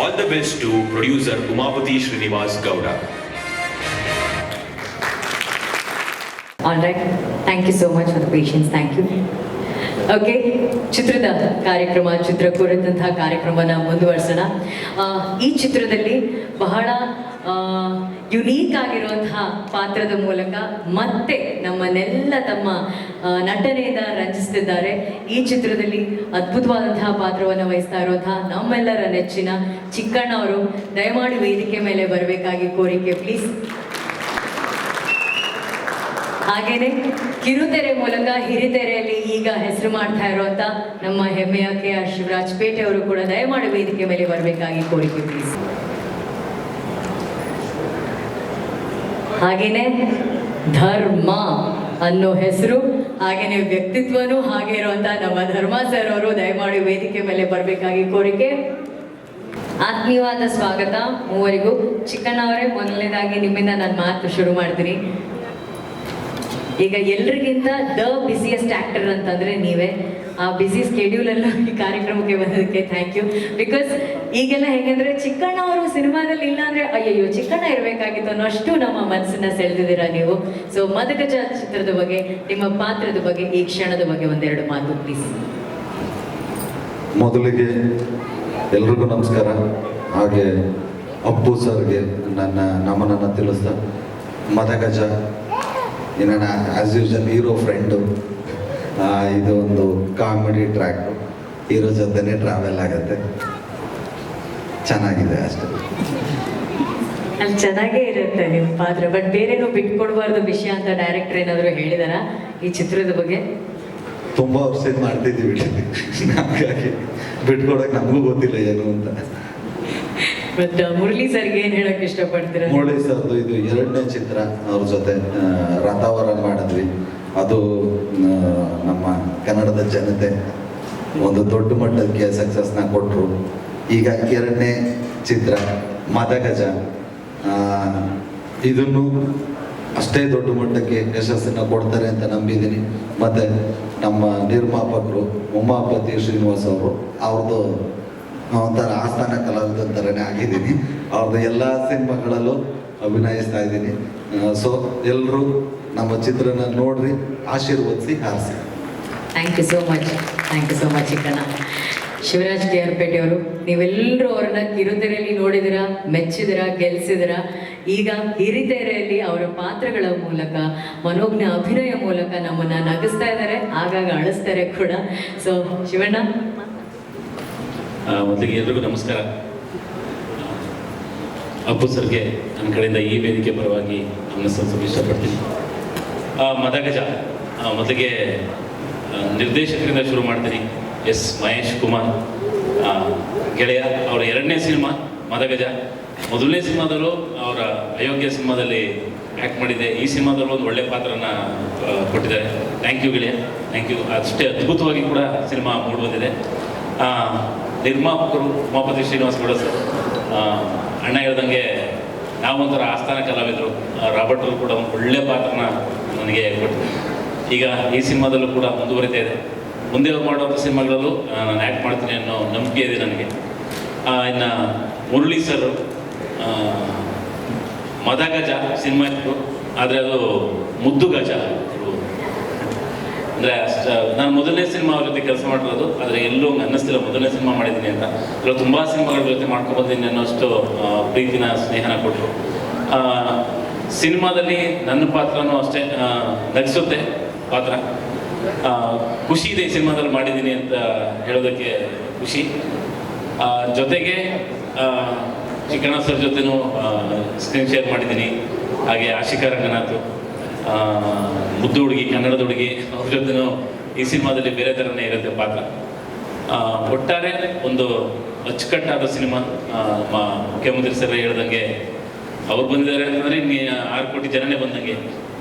Speaker 8: all the best to producer Umapathi Srinivas Gowda.
Speaker 1: All right. Thank you so much for the patience. Thank you. Okay, ಚಿತ್ರದ ಕಾರ್ಯಕ್ರಮ, ಚಿತ್ರ ಕುರಿತಂತಹ ಕಾರ್ಯಕ್ರಮನ ಮುಂದುವರ್ಸೋಣ. ಈ ಚಿತ್ರದಲ್ಲಿ ಬಹಳ ಯುನೀಕ್ ಆಗಿರುವಂತಹ ಪಾತ್ರದ ಮೂಲಕ ಮತ್ತೆ ನಮ್ಮನ್ನೆಲ್ಲ ತಮ್ಮ ನಟನೆಯಿಂದ ರಂಜಿಸ್ತಿದ್ದಾರೆ. ಈ ಚಿತ್ರದಲ್ಲಿ ಅದ್ಭುತವಾದಂತಹ ಪಾತ್ರವನ್ನು ವಹಿಸ್ತಾ ಇರುವಂತಹ ನಮ್ಮೆಲ್ಲರ ನೆಚ್ಚಿನ ಚಿಕ್ಕಣ್ಣ ಅವರು ದಯಮಾಡಿ ವೇದಿಕೆ ಮೇಲೆ ಬರಬೇಕಾಗಿ ಕೋರಿಕೆ ಪ್ಲೀಸ್. ಹಾಗೇನೆ ಕಿರುತೆರೆ ಮೂಲಕ ಹಿರಿತೆರೆಯಲ್ಲಿ ಈಗ ಹೆಸರು ಮಾಡ್ತಾ ಇರುವಂತ ನಮ್ಮ ಹೆಮ್ಮೆಯ KR ಶಿವರಾಜ್ ಪೇಟೆ ಅವರು ಕೂಡ ದಯಮಾಡಿ ವೇದಿಕೆ ಮೇಲೆ ಬರಬೇಕಾಗಿ ಕೋರಿಕೆ ಪ್ಲೀಸ್. ಹಾಗೇನೆ ಧರ್ಮ ಅನ್ನೋ ಹೆಸರು ಹಾಗೇನೆ ವ್ಯಕ್ತಿತ್ವನೂ ಹಾಗೆ ಇರುವಂತ ನಮ್ಮ ಧರ್ಮ ಸರ್ ಅವರು ದಯಮಾಡಿ ವೇದಿಕೆ ಮೇಲೆ ಬರಬೇಕಾಗಿ ಕೋರಿಕೆ. ಆತ್ಮೀಯವಾದ ಸ್ವಾಗತ ಮೂವರಿಗೂ. ಚಿಕ್ಕಣ್ಣ ಅವರೇ, ಮೊದಲನೇದಾಗಿ ನಿಮ್ಮಿಂದ ನಾನು ಮಾತು ಶುರು ಮಾಡ್ತೀನಿ. ಈಗ ಎಲ್ರಿಗಿಂತ ದ ಬಿಸಿಯೆಸ್ಟ್ ಆ್ಯಕ್ಟರ್ ಅಂತಂದರೆ ನೀವೇ. ಆ ಬಿಸಿ ಸ್ಕೆಡ್ಯೂಲಲ್ಲೂ ಈ ಕಾರ್ಯಕ್ರಮಕ್ಕೆ ಬಂದದಕ್ಕೆ ಥ್ಯಾಂಕ್ ಯು. ಬಿಕಾಸ್ ಈಗೆಲ್ಲ ಹೇಗೆಂದರೆ ಚಿಕ್ಕಣ್ಣ ಅವರು ಸಿನಿಮಾದಲ್ಲಿ ಇಲ್ಲ ಅಂದರೆ ಅಯ್ಯಯ್ಯೋ ಚಿಕ್ಕಣ್ಣ ಇರಬೇಕಾಗಿತ್ತು ಅನ್ನೋ ಅಷ್ಟು ನಮ್ಮ ಮನಸ್ಸನ್ನು ಸೆಳೆದಿದ್ದೀರಾ ನೀವು. ಸೊ ಮದಗಜ ಚಿತ್ರದ ಬಗ್ಗೆ, ನಿಮ್ಮ ಪಾತ್ರದ ಬಗ್ಗೆ, ಈ ಕ್ಷಣದ ಬಗ್ಗೆ ಒಂದೆರಡು ಮಾತು ಪ್ಲೀಸ್.
Speaker 9: ಮೊದಲಿಗೆ ಎಲ್ರಿಗೂ ನಮಸ್ಕಾರ. ಹಾಗೆ ಅಪ್ಪು ಸರ್ಗೆ ನನ್ನ ನಮನನ್ನು ತಿಳಿಸ್ತಾ, ಮದಗಜ ನನ್ನ ಆ್ಯಸ್ ಯೂಶಲ್ ಹೀರೋ ಫ್ರೆಂಡು. ಇದು ಒಂದು ಕಾಮಿಡಿ ಟ್ರ್ಯಾಕು, ಹೀರೋ ಜೊತೆನೇ ಟ್ರಾವೆಲ್ ಆಗುತ್ತೆ, ಚೆನ್ನಾಗಿದೆ ಅಷ್ಟೇ.
Speaker 1: ಅಲ್ಲಿ ಚೆನ್ನಾಗೇ ಇರುತ್ತೆ ನಿಮ್ಮ ಪಾತ್ರ, ಬಟ್ ಬೇರೇನೋ ಬಿಟ್ಕೊಡ್ಬಾರ್ದು ವಿಷಯ ಅಂತ ಡೈರೆಕ್ಟರ್ ಏನಾದರೂ ಹೇಳಿದಾರಾ ಈ ಚಿತ್ರದ ಬಗ್ಗೆ?
Speaker 9: ತುಂಬ ವರ್ಷದಿಂದ ಮಾಡ್ತಿದ್ದೀವಿ, ಹಾಗಾಗಿ ಬಿಟ್ಕೊಡಕ್ಕೆ ನಮಗೂ ಗೊತ್ತಿಲ್ಲ ಏನು ಅಂತ.
Speaker 1: ಬಟ್ ಮುರಳಿ ಸರ್ಗೆ ಏನು ಹೇಳಕ್ಕೆ ಇಷ್ಟಪಡ್ತೀರಾ?
Speaker 9: ಮುರಳಿ ಸರ್ದು ಇದು 2ನೇ ಚಿತ್ರ, ಅವ್ರ ಜೊತೆ ರಥವರ ಮಾಡಿದ್ವಿ. ಅದು ನಮ್ಮ ಕನ್ನಡದ ಜನತೆ ಒಂದು ದೊಡ್ಡ ಮಟ್ಟಕ್ಕೆ ಸಕ್ಸಸ್ನ ಕೊಟ್ಟರು. ಈಗ 2ನೇ ಚಿತ್ರ ಮದಗಜ, ಇದನ್ನು ಅಷ್ಟೇ ದೊಡ್ಡ ಮಟ್ಟಕ್ಕೆ ಯಶಸ್ಸನ್ನು ಕೊಡ್ತಾರೆ ಅಂತ ನಂಬಿದ್ದೀನಿ. ಮತ್ತು ನಮ್ಮ ನಿರ್ಮಾಪಕರು ಉಮಾಪತಿ ಶ್ರೀನಿವಾಸ್ ಅವರು, ಅವ್ರದ್ದು ಒಂಥರ ಆಸ್ಥಾನ ಕಲಾವಿದ ಥರನೇ ಆಗಿದ್ದೀನಿ. ಅವ್ರದ್ದು ಎಲ್ಲ ಸಿನಿಮಾಗಳಲ್ಲೂ ಅಭಿನಯಿಸ್ತಾ ಇದ್ದೀನಿ. ಸೊ ಎಲ್ಲರೂ ನಮ್ಮ ಚಿತ್ರನ ನೋಡ್ರಿ, ಆಶೀರ್ವದಿಸಿ, ಹಾರಿಸಿ.
Speaker 1: Thank you so much, thank you so much Chikkanna. Shivaraj K R Pete ಅವರು, ನೀವೆಲ್ಲರೂ ಅವ್ರನ್ನ ಕಿರುತೆರೆಯಲ್ಲಿ ನೋಡಿದಿರಾ, ಮೆಚ್ಚಿದಿರಾ, ಗೆಲ್ಸಿದಿರಾ. ಈಗ ಹಿರಿತೆರೆಯಲ್ಲಿ ಅವರ ಪಾತ್ರಗಳ ಮೂಲಕ, ಮನೋಜ್ಞ ಅಭಿನಯ ಮೂಲಕ ನಮ್ಮನ್ನ ನಗಿಸ್ತಾ ಇದ್ದಾರೆ, ಆಗಾಗ ಅಳಿಸ್ತಾರೆ ಕೂಡ. ಸೊ ಶಿವಣ್ಣ,
Speaker 10: ಮೊದಲಿಗೆ ಎಲ್ರಿಗೂ ನಮಸ್ಕಾರ. ಅಪ್ಪು ಸರ್ಗೆ ನನ್ನ ಕಡೆಯಿಂದ ಈ ವೇದಿಕೆ ಪರವಾಗಿ ನಮಸ್ಕರಿಸಲು ಇಷ್ಟಪಡ್ತೀನಿ. ಮದಗಜ ಮೊದಲಿಗೆ ನಿರ್ದೇಶಕರಿಂದ ಶುರು ಮಾಡ್ತೀನಿ. ಎಸ್ ಮಹೇಶ್ ಕುಮಾರ್ ಗೆಳೆಯ, ಅವರ 2ನೇ ಸಿನಿಮಾ ಮದಗಜ. ಮೊದಲನೇ ಸಿನಿಮಾದಲ್ಲೂ ಅವರ ಅಯೋಗ್ಯ ಸಿನಿಮಾದಲ್ಲಿ ಆ್ಯಕ್ಟ್ ಮಾಡಿದ್ದೆ. ಈ ಸಿನಿಮಾದಲ್ಲೂ ಒಂದು ಒಳ್ಳೆ ಪಾತ್ರನ ಕೊಟ್ಟಿದ್ದಾರೆ. ಥ್ಯಾಂಕ್ ಯು ಗೆಳೆಯ, ಥ್ಯಾಂಕ್ ಯು. ಅಷ್ಟೇ ಅದ್ಭುತವಾಗಿ ಕೂಡ ಸಿನಿಮಾ ಮೂಡಿಬಂದಿದೆ. ನಿರ್ಮಾಪಕರು ಉಮಾಪತಿ ಶ್ರೀನಿವಾಸ್ ಗೌಡ ಸರ್, ಅಣ್ಣ ಹೇಳ್ದಂಗೆ ನಾವೊಂಥರ ಆಸ್ಥಾನ ಕಲಾವಿದರು. ರಾಬರ್ಟ್ ಅವರು ಕೂಡ ಒಂದು ಒಳ್ಳೆ ಪಾತ್ರನ ನನಗೆ ಕೊಟ್ಟಿದ್ದಾರೆ. ಈಗ ಈ ಸಿನಿಮಾದಲ್ಲೂ ಕೂಡ ಮುಂದುವರಿತಾ ಇದೆ. ಮುಂದೆ ಅವ್ರು ಮಾಡುವಂಥ ಸಿನಿಮಾಗಳಲ್ಲೂ ನಾನು ಆ್ಯಕ್ಟ್ ಮಾಡ್ತೀನಿ ಅನ್ನೋ ನಂಬಿಕೆ ಇದೆ ನನಗೆ. ಇನ್ನು ಮುರಳಿ ಸರ್ ಮದಗಜ ಸಿನಿಮಾ ಇತ್ತು, ಆದರೆ ಅದು ಮುದ್ದು ಗಜ. ಅಂದರೆ ನಾನು ಮೊದಲನೇ ಸಿನಿಮಾ ಅವ್ರ ಜೊತೆ ಕೆಲಸ ಮಾಡಿರೋದು, ಆದರೆ ಎಲ್ಲೂ ಅನ್ನಿಸ್ತಿಲ್ಲ ಮೊದಲನೇ ಸಿನಿಮಾ ಮಾಡಿದ್ದೀನಿ ಅಂತ. ಇಲ್ಲ ತುಂಬ ಸಿನಿಮಾಗಳ ಜೊತೆ ಮಾಡ್ಕೊಬಂದಿದ್ದೀನಿ ಅನ್ನೋಷ್ಟು ಪ್ರೀತಿನ ಸ್ನೇಹನ ಕೊಟ್ಟರು. ಸಿನಿಮಾದಲ್ಲಿ ನನ್ನ ಪಾತ್ರನೂ ಅಷ್ಟೇ ನಗಿಸುತ್ತೆ ಪಾತ್ರ. ಖುಷಿ ಇದೆ ಈ ಸಿನಿಮಾದಲ್ಲಿ ಮಾಡಿದ್ದೀನಿ ಅಂತ ಹೇಳೋದಕ್ಕೆ ಖುಷಿ. ಜೊತೆಗೆ ಚಿಕ್ಕಣ್ಣ ಸರ್ ಜೊತೆನೂ ಸ್ಕ್ರೀನ್ ಶೇರ್ ಮಾಡಿದ್ದೀನಿ. ಹಾಗೆ ಆಶಿಕಾ ರಂಗನಾಥ್, ಮುದ್ದು ಹುಡುಗಿ, ಕನ್ನಡದ ಹುಡುಗಿ, ಅವ್ರ ಜೊತೆನೂ ಈ ಸಿನಿಮಾದಲ್ಲಿ ಬೇರೆ ಥರನೇ ಇರುತ್ತೆ ಪಾತ್ರ. ಒಟ್ಟಾರೆ ಒಂದು ಅಚ್ಚುಕಟ್ಟಾದ ಸಿನಿಮಾ. ಮುಖ್ಯಮಂತ್ರಿ ಸರ್ ಹೇಳ್ದಂಗೆ ಅವ್ರು ಬಂದಿದ್ದಾರೆ ಅಂತಂದರೆ 6 ಕೋಟಿ ಜನನೇ ಬಂದಂಗೆ.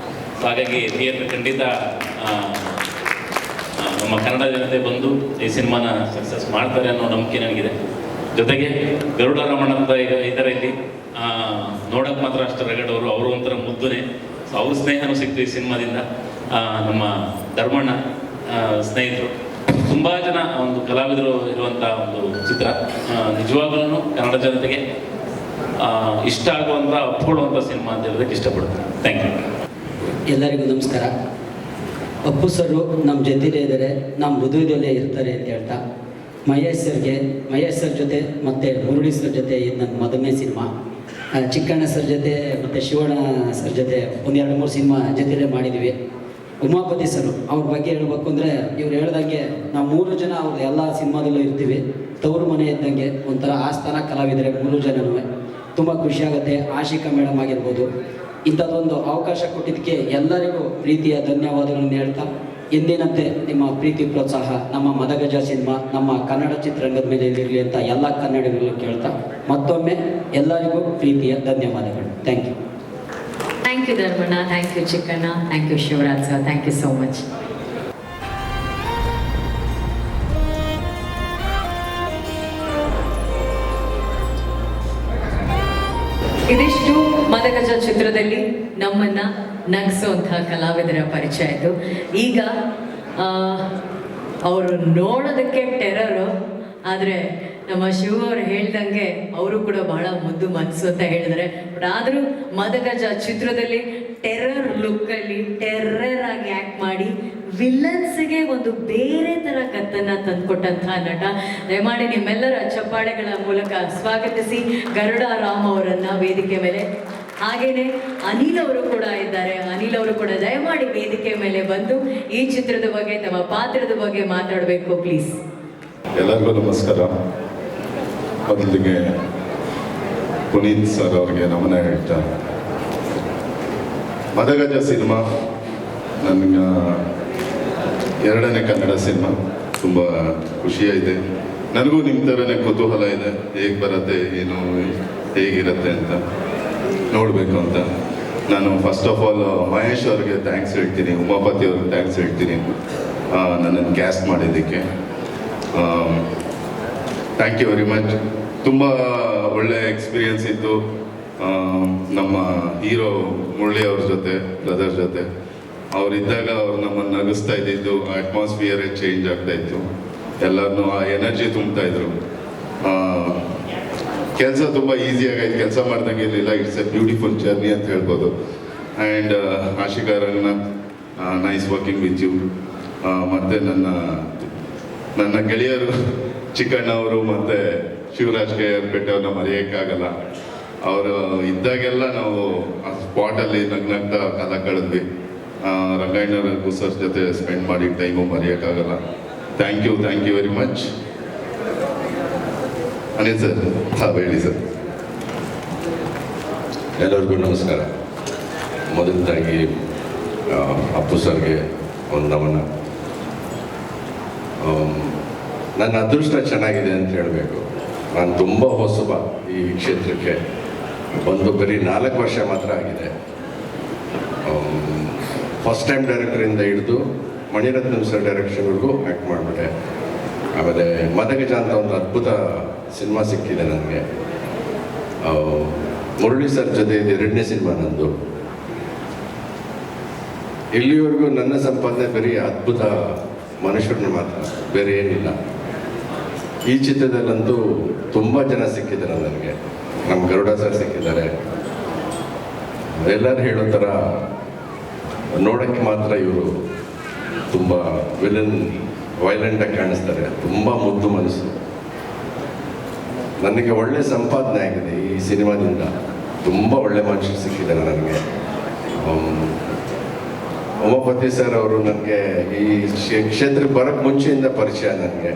Speaker 10: ಹಾಗಾಗಿ ಥಿಯೇಟರ್ ಖಂಡಿತ ನಮ್ಮ ಕನ್ನಡ ಜನತೆ ಬಂದು ಈ ಸಿನಿಮಾನ ಸಕ್ಸಸ್ ಮಾಡ್ತಾರೆ ಅನ್ನೋ ನಂಬಿಕೆ ನನಗಿದೆ. ಜೊತೆಗೆ ಗರುಡ ರಮಣ ಅಂತ ಇದ್ದಾರೆ ಇಲ್ಲಿ, ನೋಡೋಕೆ ಮಾತ್ರ ಅಷ್ಟು ರಗಡವರು, ಅವರು ಒಂಥರ ಮುದ್ದುನೇ. ಸೊ ಅವ್ರ ಸ್ನೇಹನೂ ಸಿಕ್ತು ಈ ಸಿನಿಮಾದಿಂದ. ನಮ್ಮ ಧರ್ಮಣ್ಣ ಸ್ನೇಹಿತರು, ತುಂಬ ಜನ ಒಂದು ಕಲಾವಿದರು ಇರುವಂಥ ಒಂದು ಚಿತ್ರ. ನಿಜವಾಗ್ಲೂ ಕನ್ನಡ ಜನತೆಗೆ ಇಷ್ಟ ಆಗುವಂಥ, ಒಪ್ಕೊಳ್ಳುವಂಥ ಸಿನಿಮಾ ಅಂತ ಹೇಳೋದಕ್ಕೆ ಇಷ್ಟಪಡ್ತೀನಿ. Thank you.
Speaker 11: ಎಲ್ಲರಿಗೂ ನಮಸ್ಕಾರ. ಅಪ್ಪು ಸರು ನಮ್ಮ ಜೊತೆಲೇ ಇದ್ದಾರೆ, ನಮ್ಮ ಹೃದಯದಲ್ಲೇ ಇರ್ತಾರೆ ಅಂತ ಹೇಳ್ತಾ, ಮಹೇಶ್ ಸರ್ ಜೊತೆ ಮತ್ತು ಮುರಳಿ ಸರ್ ಜೊತೆ ಇದು ನನ್ನ ಮೊದಲನೇ ಸಿನಿಮಾ. ಚಿಕ್ಕಣ್ಣ ಸರ್ ಜೊತೆ ಮತ್ತು ಶಿವಣ್ಣ ಸರ್ ಜೊತೆ ಒಂದು 2-3 ಸಿನಿಮಾ ಜೊತೆಲೇ ಮಾಡಿದ್ವಿ. ಉಮಾಪತಿ ಸರ್ ಅವ್ರ ಬಗ್ಗೆ ಹೇಳ್ಬೇಕು ಅಂದರೆ, ಇವ್ರು ಹೇಳ್ದಂಗೆ ನಾವು 3 ಜನ ಅವ್ರದ್ದು ಎಲ್ಲ ಸಿನಿಮಾದಲ್ಲೂ ಇರ್ತೀವಿ. ತವರು ಮನೆ ಇದ್ದಂಗೆ ಒಂಥರ ಆಸ್ಥಾನ ಕಲಾವಿದರೆ 3 ಜನನೂ. ತುಂಬ ಖುಷಿಯಾಗುತ್ತೆ. ಆಶಿಕಾ ಮೇಡಮ್ ಆಗಿರ್ಬೋದು, ಇಂಥದ್ದೊಂದು ಅವಕಾಶ ಕೊಟ್ಟಿದ್ದಕ್ಕೆ ಎಲ್ಲರಿಗೂ ಪ್ರೀತಿಯ ಧನ್ಯವಾದಗಳನ್ನು ಹೇಳ್ತಾ, ಎಂದಿನಂತೆ ನಿಮ್ಮ ಪ್ರೀತಿ ಪ್ರೋತ್ಸಾಹ ನಮ್ಮ ಮದಗಜ ಸಿನಿಮಾ ನಮ್ಮ ಕನ್ನಡ ಚಿತ್ರರಂಗದ ಮೇಲೆ ಇರಲಿ ಅಂತ ಎಲ್ಲ ಕನ್ನಡಿಗರಲ್ಲೂ ಕೇಳ್ತಾ, ಮತ್ತೊಮ್ಮೆ ಎಲ್ಲರಿಗೂ ಪ್ರೀತಿಯ ಧನ್ಯವಾದಗಳು. Thank you.
Speaker 1: Thank you Dharmanna, thank you Chikkanna, thank you Shivaraj sir, thank you so much. ಇದಿಷ್ಟು ಮದಗಜ ಚಿತ್ರದಲ್ಲಿ ನಮ್ಮನ್ನ ನಗಿಸುವಂತಹ ಕಲಾವಿದರ ಪರಿಚಯ ಆಯಿತು. ಈಗ ಅವರು ನೋಡೋದಕ್ಕೆ ಟೆರರು, ಆದರೆ ನಮ್ಮ ಶಿವ ಅವರು ಹೇಳ್ದಂಗೆ ಅವರು ಕೂಡ ಬಹಳ ಮುದ್ದು ಮನಸ್ಸು ಅಂತ ಹೇಳಿದರೆ, ಬಟ್ ಆದರೂ ಮದಗಜ ಚಿತ್ರದಲ್ಲಿ ಟೆರರ್ ಲುಕ್ಕಲ್ಲಿ ಟೆರ್ರರ್ ಆಗಿ ಆ್ಯಕ್ಟ್ ಮಾಡಿ ವಿಲ್ಲನ್ಸ್ಗೆ ಒಂದು ಬೇರೆ ತರ ಕತ್ತನ್ನ ತಂದುಕೊಟ್ಟಂತಹ ನಟ. ದಯಮಾಡಿ ನಿಮ್ಮೆಲ್ಲರ ಚಪ್ಪಾಳೆಗಳ ಮೂಲಕ ಸ್ವಾಗತಿಸಿ ಗರುಡ ರಾಮ್ ಅವರನ್ನ ವೇದಿಕೆ ಮೇಲೆ. ಹಾಗೇನೆ ಅನಿಲ್ ಅವರು ಕೂಡ ಇದ್ದಾರೆ. ಅನಿಲ್ ಅವರು ಕೂಡ ದಯಮಾಡಿ ವೇದಿಕೆ ಮೇಲೆ ಬಂದು ಈ ಚಿತ್ರದ ಬಗ್ಗೆ, ತಮ್ಮ ಪಾತ್ರದ ಬಗ್ಗೆ ಮಾತಾಡಬೇಕು ಪ್ಲೀಸ್.
Speaker 12: ಎಲ್ಲರಿಗೂ ನಮಸ್ಕಾರ. ಮೊದಲಿಗೆ ಪುನೀತ್ ಸರ್ ಅವ್ರಿಗೆ ನಮನ ಹೇಳ್ತಾ, ಮದಗಜ ಸಿನಿಮಾ ನನ್ನ ಎರಡನೇ ಕನ್ನಡ ಸಿನಿಮಾ. ತುಂಬ ಖುಷಿಯಾಗಿದೆ. ನನಗೂ ನಿಮ್ಮ ಥರನೇ ಕುತೂಹಲ ಇದೆ, ಹೇಗೆ ಬರುತ್ತೆ, ಏನು ಹೇಗಿರುತ್ತೆ ಅಂತ ನೋಡಬೇಕು ಅಂತ. ನಾನು ಫಸ್ಟ್ ಆಫ್ ಆಲ್ ಮಹೇಶ್ ಅವ್ರಿಗೆ ಥ್ಯಾಂಕ್ಸ್ ಹೇಳ್ತೀನಿ, ಉಮಾಪತಿ ಅವ್ರಿಗೆ ಥ್ಯಾಂಕ್ಸ್ ಹೇಳ್ತೀನಿ ನನ್ನನ್ನು ಕ್ಯಾಸ್ಟ್ ಮಾಡಿದ್ದಕ್ಕೆ. Thank you very much. ತುಂಬ ಒಳ್ಳೆ ಎಕ್ಸ್ಪೀರಿಯನ್ಸ್ ಇತ್ತು ನಮ್ಮ ಹೀರೋ ಮುರಳಿ ಅವ್ರ ಜೊತೆ, ಬ್ರದರ್ ಜೊತೆ. ಅವರಿದ್ದಾಗ ಅವ್ರು ನಮ್ಮನ್ನು ನಗಿಸ್ತಾ ಇದ್ದಿದ್ದು, ಅಟ್ಮಾಸ್ಫಿಯರೇ ಚೇಂಜ್ ಆಗ್ತಾ ಇತ್ತು. ಎಲ್ಲರನ್ನೂ ಆ ಎನರ್ಜಿ ತುಂಬ್ತಾ ಇದ್ರು. ಕೆಲಸ ತುಂಬ ಈಸಿಯಾಗೈತೆ, ಕೆಲಸ ಮಾಡ್ದಂಗೆ ಇರಲಿಲ್ಲ. ಇಟ್ಸ್ ಎ ಬ್ಯೂಟಿಫುಲ್ ಜರ್ನಿ ಅಂತ ಹೇಳ್ಬೋದು. And Ashika Ranganath, nice working with you. ಮತ್ತು ನನ್ನ ಗೆಳೆಯರು ಚಿಕ್ಕಣ್ಣ ಅವರು ಮತ್ತು ಶಿವರಾಜ್ ಕೈಯರ್ಪೇಟೆ ಅವ್ರನ್ನ ಮರೆಯೋಕ್ಕಾಗಲ್ಲ. ಅವರು ಇದ್ದಾಗೆಲ್ಲ ನಾವು ಆ ಸ್ಪಾಟಲ್ಲಿ ನಗ್ನಗ್ತಾ ಕಾಲ ಕಳೆದ್ವಿ. ರಂಗಾಯಣರು ಸರ್ ಜೊತೆ ಸ್ಪೆಂಡ್ ಮಾಡಿ ಟೈಮು ಮರೆಯೋಕ್ಕಾಗಲ್ಲ. Thank you very much. Anil sir ಹೇಳಿ ಸರ್.
Speaker 13: ಎಲ್ಲರಿಗೂ ನಮಸ್ಕಾರ. ಮೊದಲದಾಗಿ ಅಪ್ಪು ಸರ್ಗೆ ಒಂದು ನಮನ. ನನ್ನ ಅದೃಷ್ಟ ಚೆನ್ನಾಗಿದೆ ಅಂತ ಹೇಳಬೇಕು. ನಾನು ತುಂಬ ಹೊಸಬ ಈ ಕ್ಷೇತ್ರಕ್ಕೆ ಬಂದು ಬರೀ 4 ವರ್ಷ ಮಾತ್ರ ಆಗಿದೆ. ಫಸ್ಟ್ ಟೈಮ್ ಡೈರೆಕ್ಟರಿಂದ ಹಿಡಿದು ಮಣಿರತ್ನಂ ಸರ್ ಡೈರೆಕ್ಷನ್ವರೆಗೂ ಆ್ಯಕ್ಟ್ ಮಾಡಿಬಿಟ್ಟೆ. ಆಮೇಲೆ ಮದಗಜ ಅಂತ ಒಂದು ಅದ್ಭುತ ಸಿನಿಮಾ ಸಿಕ್ಕಿದೆ ನನಗೆ. ಮುರಳಿ ಸರ್ ಜೊತೆ ಇದು 2ನೇ ಸಿನಿಮಾ ನಂದು. ಇಲ್ಲಿವರೆಗೂ ನನ್ನ ಸಂಪಾದನೆ ಬರೀ ಅದ್ಭುತ ಮನುಷ್ಯರನ್ನ ಮಾತ್ರ, ಬೇರೆ ಏನಿಲ್ಲ. ಈ ಚಿತ್ರದಲ್ಲಂತೂ ತುಂಬ ಜನ ಸಿಕ್ಕಿದ್ದಾರೆ ನನಗೆ. ನಮ್ಮ ಗರುಡ ಸರ್ ಸಿಕ್ಕಿದ್ದಾರೆ. ಎಲ್ಲರೂ ಹೇಳೋ ಥರ ನೋಡೋಕ್ಕೆ ಮಾತ್ರ ಇವರು ತುಂಬ ವೈಲೆಂಟಾಗಿ ಕಾಣಿಸ್ತಾರೆ. ತುಂಬ ಮುದ್ದು ಮನಸ್ಸು. ನನಗೆ ಒಳ್ಳೆ ಸಂಪಾದನೆ ಆಗಿದೆ ಈ ಸಿನಿಮಾದಿಂದ. ತುಂಬ ಒಳ್ಳೆ ಮನುಷ್ಯರು ಸಿಕ್ಕಿದ್ದಾರೆ ನನಗೆ. ಉಮಾಪತಿ ಸರ್ ಅವರು ನನಗೆ ಈ ಕ್ಷೇತ್ರಕ್ಕೆ ಬರೋಕ್ಕೆ ಮುಂಚೆಯಿಂದ ಪರಿಚಯ ನನಗೆ.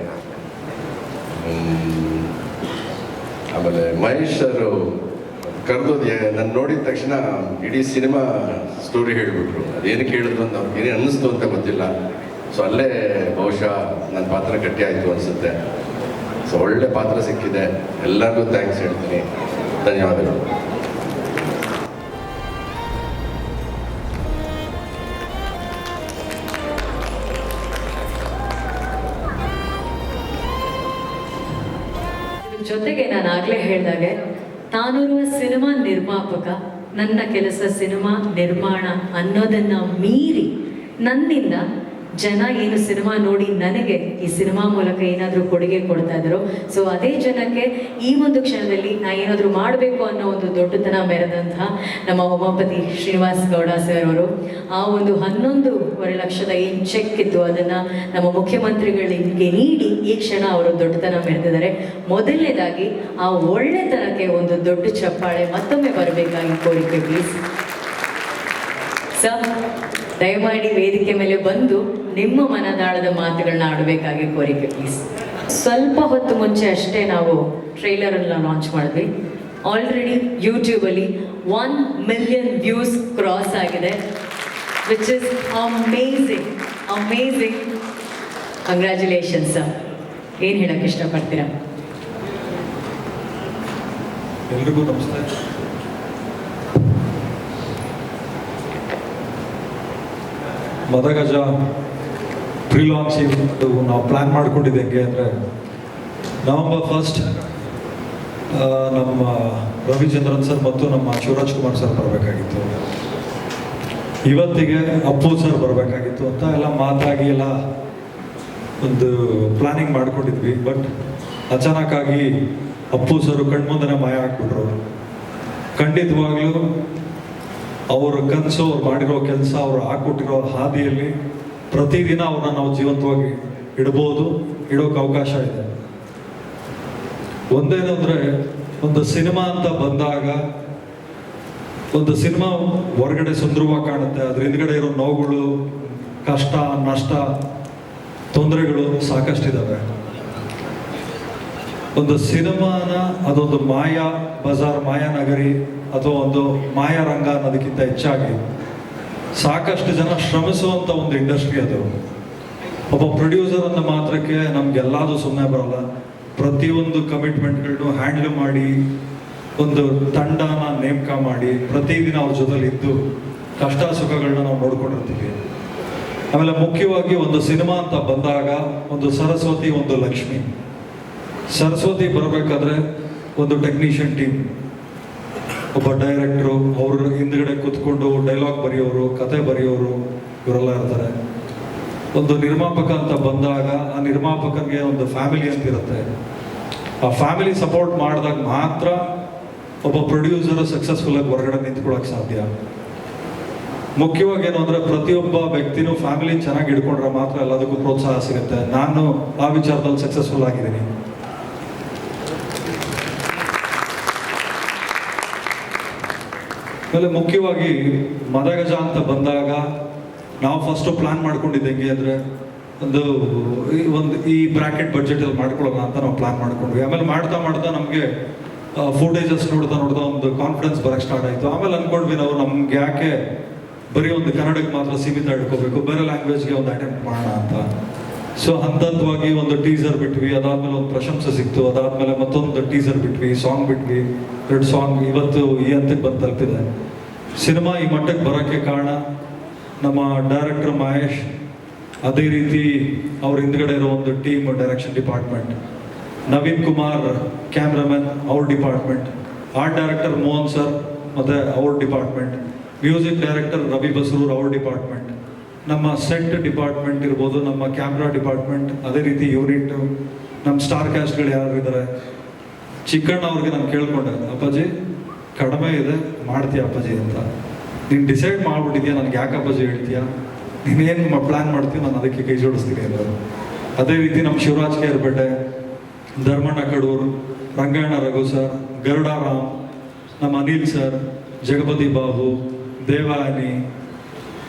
Speaker 13: ಆಮೇಲೆ ಮಹೇಶ್ ಸರ್ ಕರೆದು ನಾನು ನೋಡಿದ ತಕ್ಷಣ ಇಡೀ ಸಿನಿಮಾ ಸ್ಟೋರಿ ಹೇಳಿಬಿಟ್ರು. ಅದೇನಕ್ಕೆ ಹೇಳಿದ್ರು ಅಂತ ಅವ್ರಿಗೆ ಏನೇ ಅನ್ನಿಸ್ತು ಅಂತ ಗೊತ್ತಿಲ್ಲ. ಸೊ ಅಲ್ಲೇ ಬಹುಶಃ ನನ್ನ ಪಾತ್ರ ಗಟ್ಟಿ ಆಯಿತು ಅನಿಸುತ್ತೆ. ಸೊ ಒಳ್ಳೆ ಪಾತ್ರ ಸಿಕ್ಕಿದೆ. ಎಲ್ಲರಿಗೂ ಥ್ಯಾಂಕ್ಸ್ ಹೇಳ್ತೀನಿ. ಧನ್ಯವಾದಗಳು.
Speaker 1: ಜೊತೆಗೆ ನಾನು ಆಗಲೇ ಹೇಳಿದಾಗೆ, ತಾನೂರುವ ಸಿನಿಮಾ ನಿರ್ಮಾಪಕ. ನನ್ನ ಕೆಲಸ ಸಿನಿಮಾ ನಿರ್ಮಾಣ ಅನ್ನೋದನ್ನ ಮೀರಿ ನನ್ನಿಂದ ಜನ ಏನು ಸಿನಿಮಾ ನೋಡಿ ನನಗೆ ಈ ಸಿನಿಮಾ ಮೂಲಕ ಏನಾದರೂ ಕೊಡುಗೆ ಕೊಡ್ತಾ ಇದ್ದಾರೋ, ಸೊ ಅದೇ ಜನಕ್ಕೆ ಈ ಒಂದು ಕ್ಷಣದಲ್ಲಿ ನಾ ಏನಾದರೂ ಮಾಡಬೇಕು ಅನ್ನೋ ಒಂದು ದೊಡ್ಡತನ ಮೆರೆದಂತಹ ನಮ್ಮ ಉಮಾಪತಿ ಶ್ರೀನಿವಾಸ್ ಗೌಡ ಸರ್ ಅವರು ಆ ಒಂದು 11.5 ಲಕ್ಷದ ಏನು ಚೆಕ್ ಇತ್ತು ಅದನ್ನು ನಮ್ಮ ಮುಖ್ಯಮಂತ್ರಿಗಳಿಗೆ ನೀಡಿ ಈ ಕ್ಷಣ ಅವರು ದೊಡ್ಡತನ ಮೆರೆದಿದ್ದಾರೆ. ಮೊದಲನೇದಾಗಿ ಆ ಒಳ್ಳೆತನಕ್ಕೆ ಒಂದು ದೊಡ್ಡ ಚಪ್ಪಾಳೆ ಮತ್ತೊಮ್ಮೆ ಬರಬೇಕಾಗಿ ಕೋರಿಕೆ ಪ್ಲೀಸ್. ಸರ್ ದಯಮಾಡಿ ವೇದಿಕೆ ಮೇಲೆ ಬಂದು ನಿಮ್ಮ ಮನದಾಳದ ಮಾತುಗಳನ್ನ ಆಡಬೇಕಾಗಿ ಕೋರಿಕೆ ಪ್ಲೀಸ್. ಸ್ವಲ್ಪ ಹೊತ್ತು ಮುಂಚೆ ಅಷ್ಟೇ ನಾವು ಟ್ರೈಲರ್ ಎಲ್ಲ ಲಾಂಚ್ ಮಾಡಿದ್ವಿ. ಆಲ್ರೆಡಿ ಯೂಟ್ಯೂಬಲ್ಲಿ 1 ಮಿಲಿಯನ್ ವ್ಯೂಸ್ ಕ್ರಾಸ್ ಆಗಿದೆ, which is amazing. Congratulations sir. ಏನು ಹೇಳಕ್ಕೆ ಇಷ್ಟಪಡ್ತೀರಾ?
Speaker 14: ಎಲ್ರಿಗೂ ನಮಸ್ತೆ. ಮದಗಜ ಪ್ರೀ ಲಾಂಚಿಂಗ್ ನಾವು ಪ್ಲ್ಯಾನ್ ಮಾಡ್ಕೊಂಡಿದ್ದೆ ಹೆಂಗೆ ಅಂದರೆ, ನವೆಂಬರ್ 1 ನಮ್ಮ ರವಿಚಂದ್ರನ್ ಸರ್ ಮತ್ತು ನಮ್ಮ ಶಿವರಾಜ್ ಕುಮಾರ್ ಸರ್ ಬರಬೇಕಾಗಿತ್ತು. ಇವತ್ತಿಗೆ ಅಪ್ಪು ಸರ್ ಬರಬೇಕಾಗಿತ್ತು ಅಂತ ಎಲ್ಲ ಮಾತಾಗಿ ಎಲ್ಲ ಒಂದು ಪ್ಲ್ಯಾನಿಂಗ್ ಮಾಡ್ಕೊಂಡಿದ್ವಿ. ಬಟ್ ಅಚಾನಕ್ಕಾಗಿ ಅಪ್ಪು ಸರ್ ಕಣ್ಮುಂದನೆ ಮಾಯ ಹಾಕ್ಬಿಟ್ರು. ಖಂಡಿತವಾಗ್ಲೂ ಅವ್ರ ಕನಸು, ಅವ್ರು ಮಾಡಿರೋ ಕೆಲಸ, ಅವ್ರು ಹಾಕ್ಕೊಟ್ಟಿರೋ ಹಾದಿಯಲ್ಲಿ ಪ್ರತಿದಿನ ಅವ್ರನ್ನ ನಾವು ಜೀವಂತವಾಗಿ ಇಡ್ಬೋದು, ಇಡೋಕೆ ಅವಕಾಶ ಇದೆ. ಒಂದೇನಂದ್ರೆ, ಒಂದು ಸಿನಿಮಾ ಅಂತ ಬಂದಾಗ ಒಂದು ಸಿನಿಮಾ ಹೊರಗಡೆ ಸುಂದರವಾಗಿ ಕಾಣುತ್ತೆ, ಅದ್ರ ಹಿಂದ್ಗಡೆ ಇರೋ ನೋವುಗಳು, ಕಷ್ಟ, ನಷ್ಟ, ತೊಂದರೆಗಳು ಸಾಕಷ್ಟಿದ್ದಾವೆ. ಒಂದು ಸಿನಿಮಾನ ಅದೊಂದು ಮಾಯಾ ಬಜಾರ್, ಮಾಯಾನಗರಿ ಅಥವಾ ಒಂದು ಮಾಯಾರಂಗ ಅನ್ನೋದಕ್ಕಿಂತ ಹೆಚ್ಚಾಗಿ ಸಾಕಷ್ಟು ಜನ ಶ್ರಮಿಸುವಂಥ ಒಂದು ಇಂಡಸ್ಟ್ರಿ ಅದು. ಒಬ್ಬ ಪ್ರೊಡ್ಯೂಸರ್ ಅಂದ ಮಾತ್ರಕ್ಕೆ ನಮ್ಗೆಲ್ಲದು ಸುಮ್ಮನೆ ಬರಲ್ಲ. ಪ್ರತಿಯೊಂದು ಕಮಿಟ್ಮೆಂಟ್ಗಳನ್ನು ಹ್ಯಾಂಡಲ್ ಮಾಡಿ, ಒಂದು ತಂಡನ ನೇಮಕ ಮಾಡಿ, ಪ್ರತಿದಿನ ಅವ್ರ ಜೊತೆಲಿ ಇದ್ದು ಕಷ್ಟ ಸುಖಗಳನ್ನ ನಾವು ನೋಡ್ಕೊಂಡಿರ್ತೀವಿ. ಆಮೇಲೆ ಮುಖ್ಯವಾಗಿ ಒಂದು ಸಿನಿಮಾ ಅಂತ ಬಂದಾಗ ಒಂದು ಸರಸ್ವತಿ, ಒಂದು ಲಕ್ಷ್ಮಿ. ಸರಸ್ವತಿ ಬರಬೇಕಾದ್ರೆ ಒಂದು ಟೆಕ್ನಿಷಿಯನ್ ಟೀಮ್, ಒಬ್ಬ ಡೈರೆಕ್ಟ್ರು, ಅವ್ರ ಹಿಂದ್ಗಡೆ ಕೂತ್ಕೊಂಡು ಡೈಲಾಗ್ ಬರೆಯೋರು, ಕತೆ ಬರೆಯೋರು, ಇವರೆಲ್ಲ ಇರ್ತಾರೆ. ಒಂದು ನಿರ್ಮಾಪಕ ಅಂತ ಬಂದಾಗ ಆ ನಿರ್ಮಾಪಕನಿಗೆ ಒಂದು ಫ್ಯಾಮಿಲಿ ಅಂತ ಇರುತ್ತೆ. ಆ ಫ್ಯಾಮಿಲಿ ಸಪೋರ್ಟ್ ಮಾಡಿದಾಗ ಮಾತ್ರ ಒಬ್ಬ ಪ್ರೊಡ್ಯೂಸರ್ ಸಕ್ಸಸ್ಫುಲ್ ಆಗಿ ಹೊರಗಡೆ ನಿಂತ್ಕೊಳ್ಳೋಕೆ ಸಾಧ್ಯ. ಮುಖ್ಯವಾಗಿ ಏನು ಅಂದರೆ, ಪ್ರತಿಯೊಬ್ಬ ವ್ಯಕ್ತಿನೂ ಫ್ಯಾಮಿಲಿ ಚೆನ್ನಾಗಿ ಹಿಡ್ಕೊಂಡ್ರೆ ಮಾತ್ರ ಎಲ್ಲದಕ್ಕೂ ಪ್ರೋತ್ಸಾಹ ಸಿಗುತ್ತೆ. ನಾನು ಆ ವಿಚಾರದಲ್ಲಿ ಸಕ್ಸಸ್ಫುಲ್ ಆಗಿದ್ದೀನಿ. ಆಮೇಲೆ ಮುಖ್ಯವಾಗಿ ಮದಗಜ ಅಂತ ಬಂದಾಗ ನಾವು ಫಸ್ಟು ಪ್ಲಾನ್ ಮಾಡ್ಕೊಂಡಿದ್ದು ಹೆಂಗೆ ಅಂದರೆ, ಈ ಬ್ರ್ಯಾಕೆಟ್ ಬಡ್ಜೆಟಲ್ಲಿ ಮಾಡ್ಕೊಳ್ಳೋಣ ಅಂತ ನಾವು ಪ್ಲಾನ್ ಮಾಡ್ಕೊಂಡ್ವಿ. ಆಮೇಲೆ ಮಾಡ್ತಾ ಮಾಡ್ತಾ ನಮಗೆ ಫುಟೇಜಸ್ ನೋಡ್ತಾ ಒಂದು ಕಾನ್ಫಿಡೆನ್ಸ್ ಬರೋಕ್ಕೆ ಸ್ಟಾರ್ಟ್ ಆಯಿತು. ಆಮೇಲೆ ಅಂದ್ಕೊಂಡ್ವಿ ನಾವು, ನಮ್ಗೆ ಯಾಕೆ ಬರೀ ಒಂದು ಕನ್ನಡಕ್ಕೆ ಮಾತ್ರ ಸೀಮಿತ ಇಟ್ಕೋಬೇಕು, ಬೇರೆ ಲ್ಯಾಂಗ್ವೇಜ್ಗೆ ಒಂದು ಅಟೆಂಪ್ಟ್ ಮಾಡೋಣ ಅಂತ. ಸೊ ಹಂತವಾಗಿ ಒಂದು ಟೀಸರ್ ಬಿಟ್ವಿ, ಅದಾದ್ಮೇಲೆ ಒಂದು ಪ್ರಶಂಸೆ ಸಿಕ್ತು, ಅದಾದ್ಮೇಲೆ ಮತ್ತೊಂದು ಟೀಸರ್ ಬಿಟ್ವಿ, ಸಾಂಗ್ ಬಿಟ್ವಿ, 2 ಸಾಂಗ್ ಇವತ್ತು ಈ ಹಂತಕ್ಕೆ ಬಂದು ತಲುಪಿದೆ. ಸಿನಿಮಾ ಈ ಮಟ್ಟಕ್ಕೆ ಬರೋಕ್ಕೆ ಕಾರಣ ನಮ್ಮ ಡೈರೆಕ್ಟರ್ ಮಹೇಶ್, ಅದೇ ರೀತಿ ಅವ್ರ ಹಿಂದ್ಗಡೆ ಇರೋ ಒಂದು team, direction department, Naveen Kumar cameraman ಅವ್ರ department, art director Mohan sir ಮತ್ತು ಅವ್ರ department, music director Ravi Basrur ಅವ್ರ ಡಿಪಾರ್ಟ್ಮೆಂಟ್, ನಮ್ಮ ಸೆಟ್ ಡಿಪಾರ್ಟ್ಮೆಂಟ್ ಇರ್ಬೋದು, ನಮ್ಮ ಕ್ಯಾಮ್ರಾ ಡಿಪಾರ್ಟ್ಮೆಂಟ್, ಅದೇ ರೀತಿ ಯೂನಿಟ್, ನಮ್ಮ ಸ್ಟಾರ್ ಕ್ಯಾಸ್ಟ್ಗಳು ಯಾರು ಇದ್ದಾರೆ. ಚಿಕ್ಕಣ್ಣ ಅವ್ರಿಗೆ ನಾನು ಕೇಳ್ಕೊಂಡೆ, ಅಪ್ಪಾಜಿ ಕಡಿಮೆ ಇದೆ, ಮಾಡ್ತೀಯ ಅಪ್ಪಾಜಿ ಅಂತ. ನೀನು ಡಿಸೈಡ್ ಮಾಡಿಬಿಟ್ಟಿದ್ಯಾ, ನನಗೆ ಯಾಕೆ ಅಪ್ಪಾಜಿ ಹೇಳ್ತೀಯಾ, ನೀನೇನು ಪ್ಲ್ಯಾನ್ ಮಾಡ್ತೀವಿ, ನಾನು ಅದಕ್ಕೆ ಕೈ ಜೋಡಿಸ್ತೀನಿ ಅಂದರು. ಅದೇ ರೀತಿ ನಮ್ಮ ಶಿವರಾಜ್ ಕೇರ್ಪೇಟೆ, ಧರ್ಮಣ್ಣ ಕಡೂರು, ರಂಗಾಯಣ ರಘು ಸರ್, ಗರುಡಾರಾಮ್, ನಮ್ಮ ಅನಿಲ್ ಸರ್, ಜಗಪತಿ ಬಾಬು, ದೇವಾನಿ,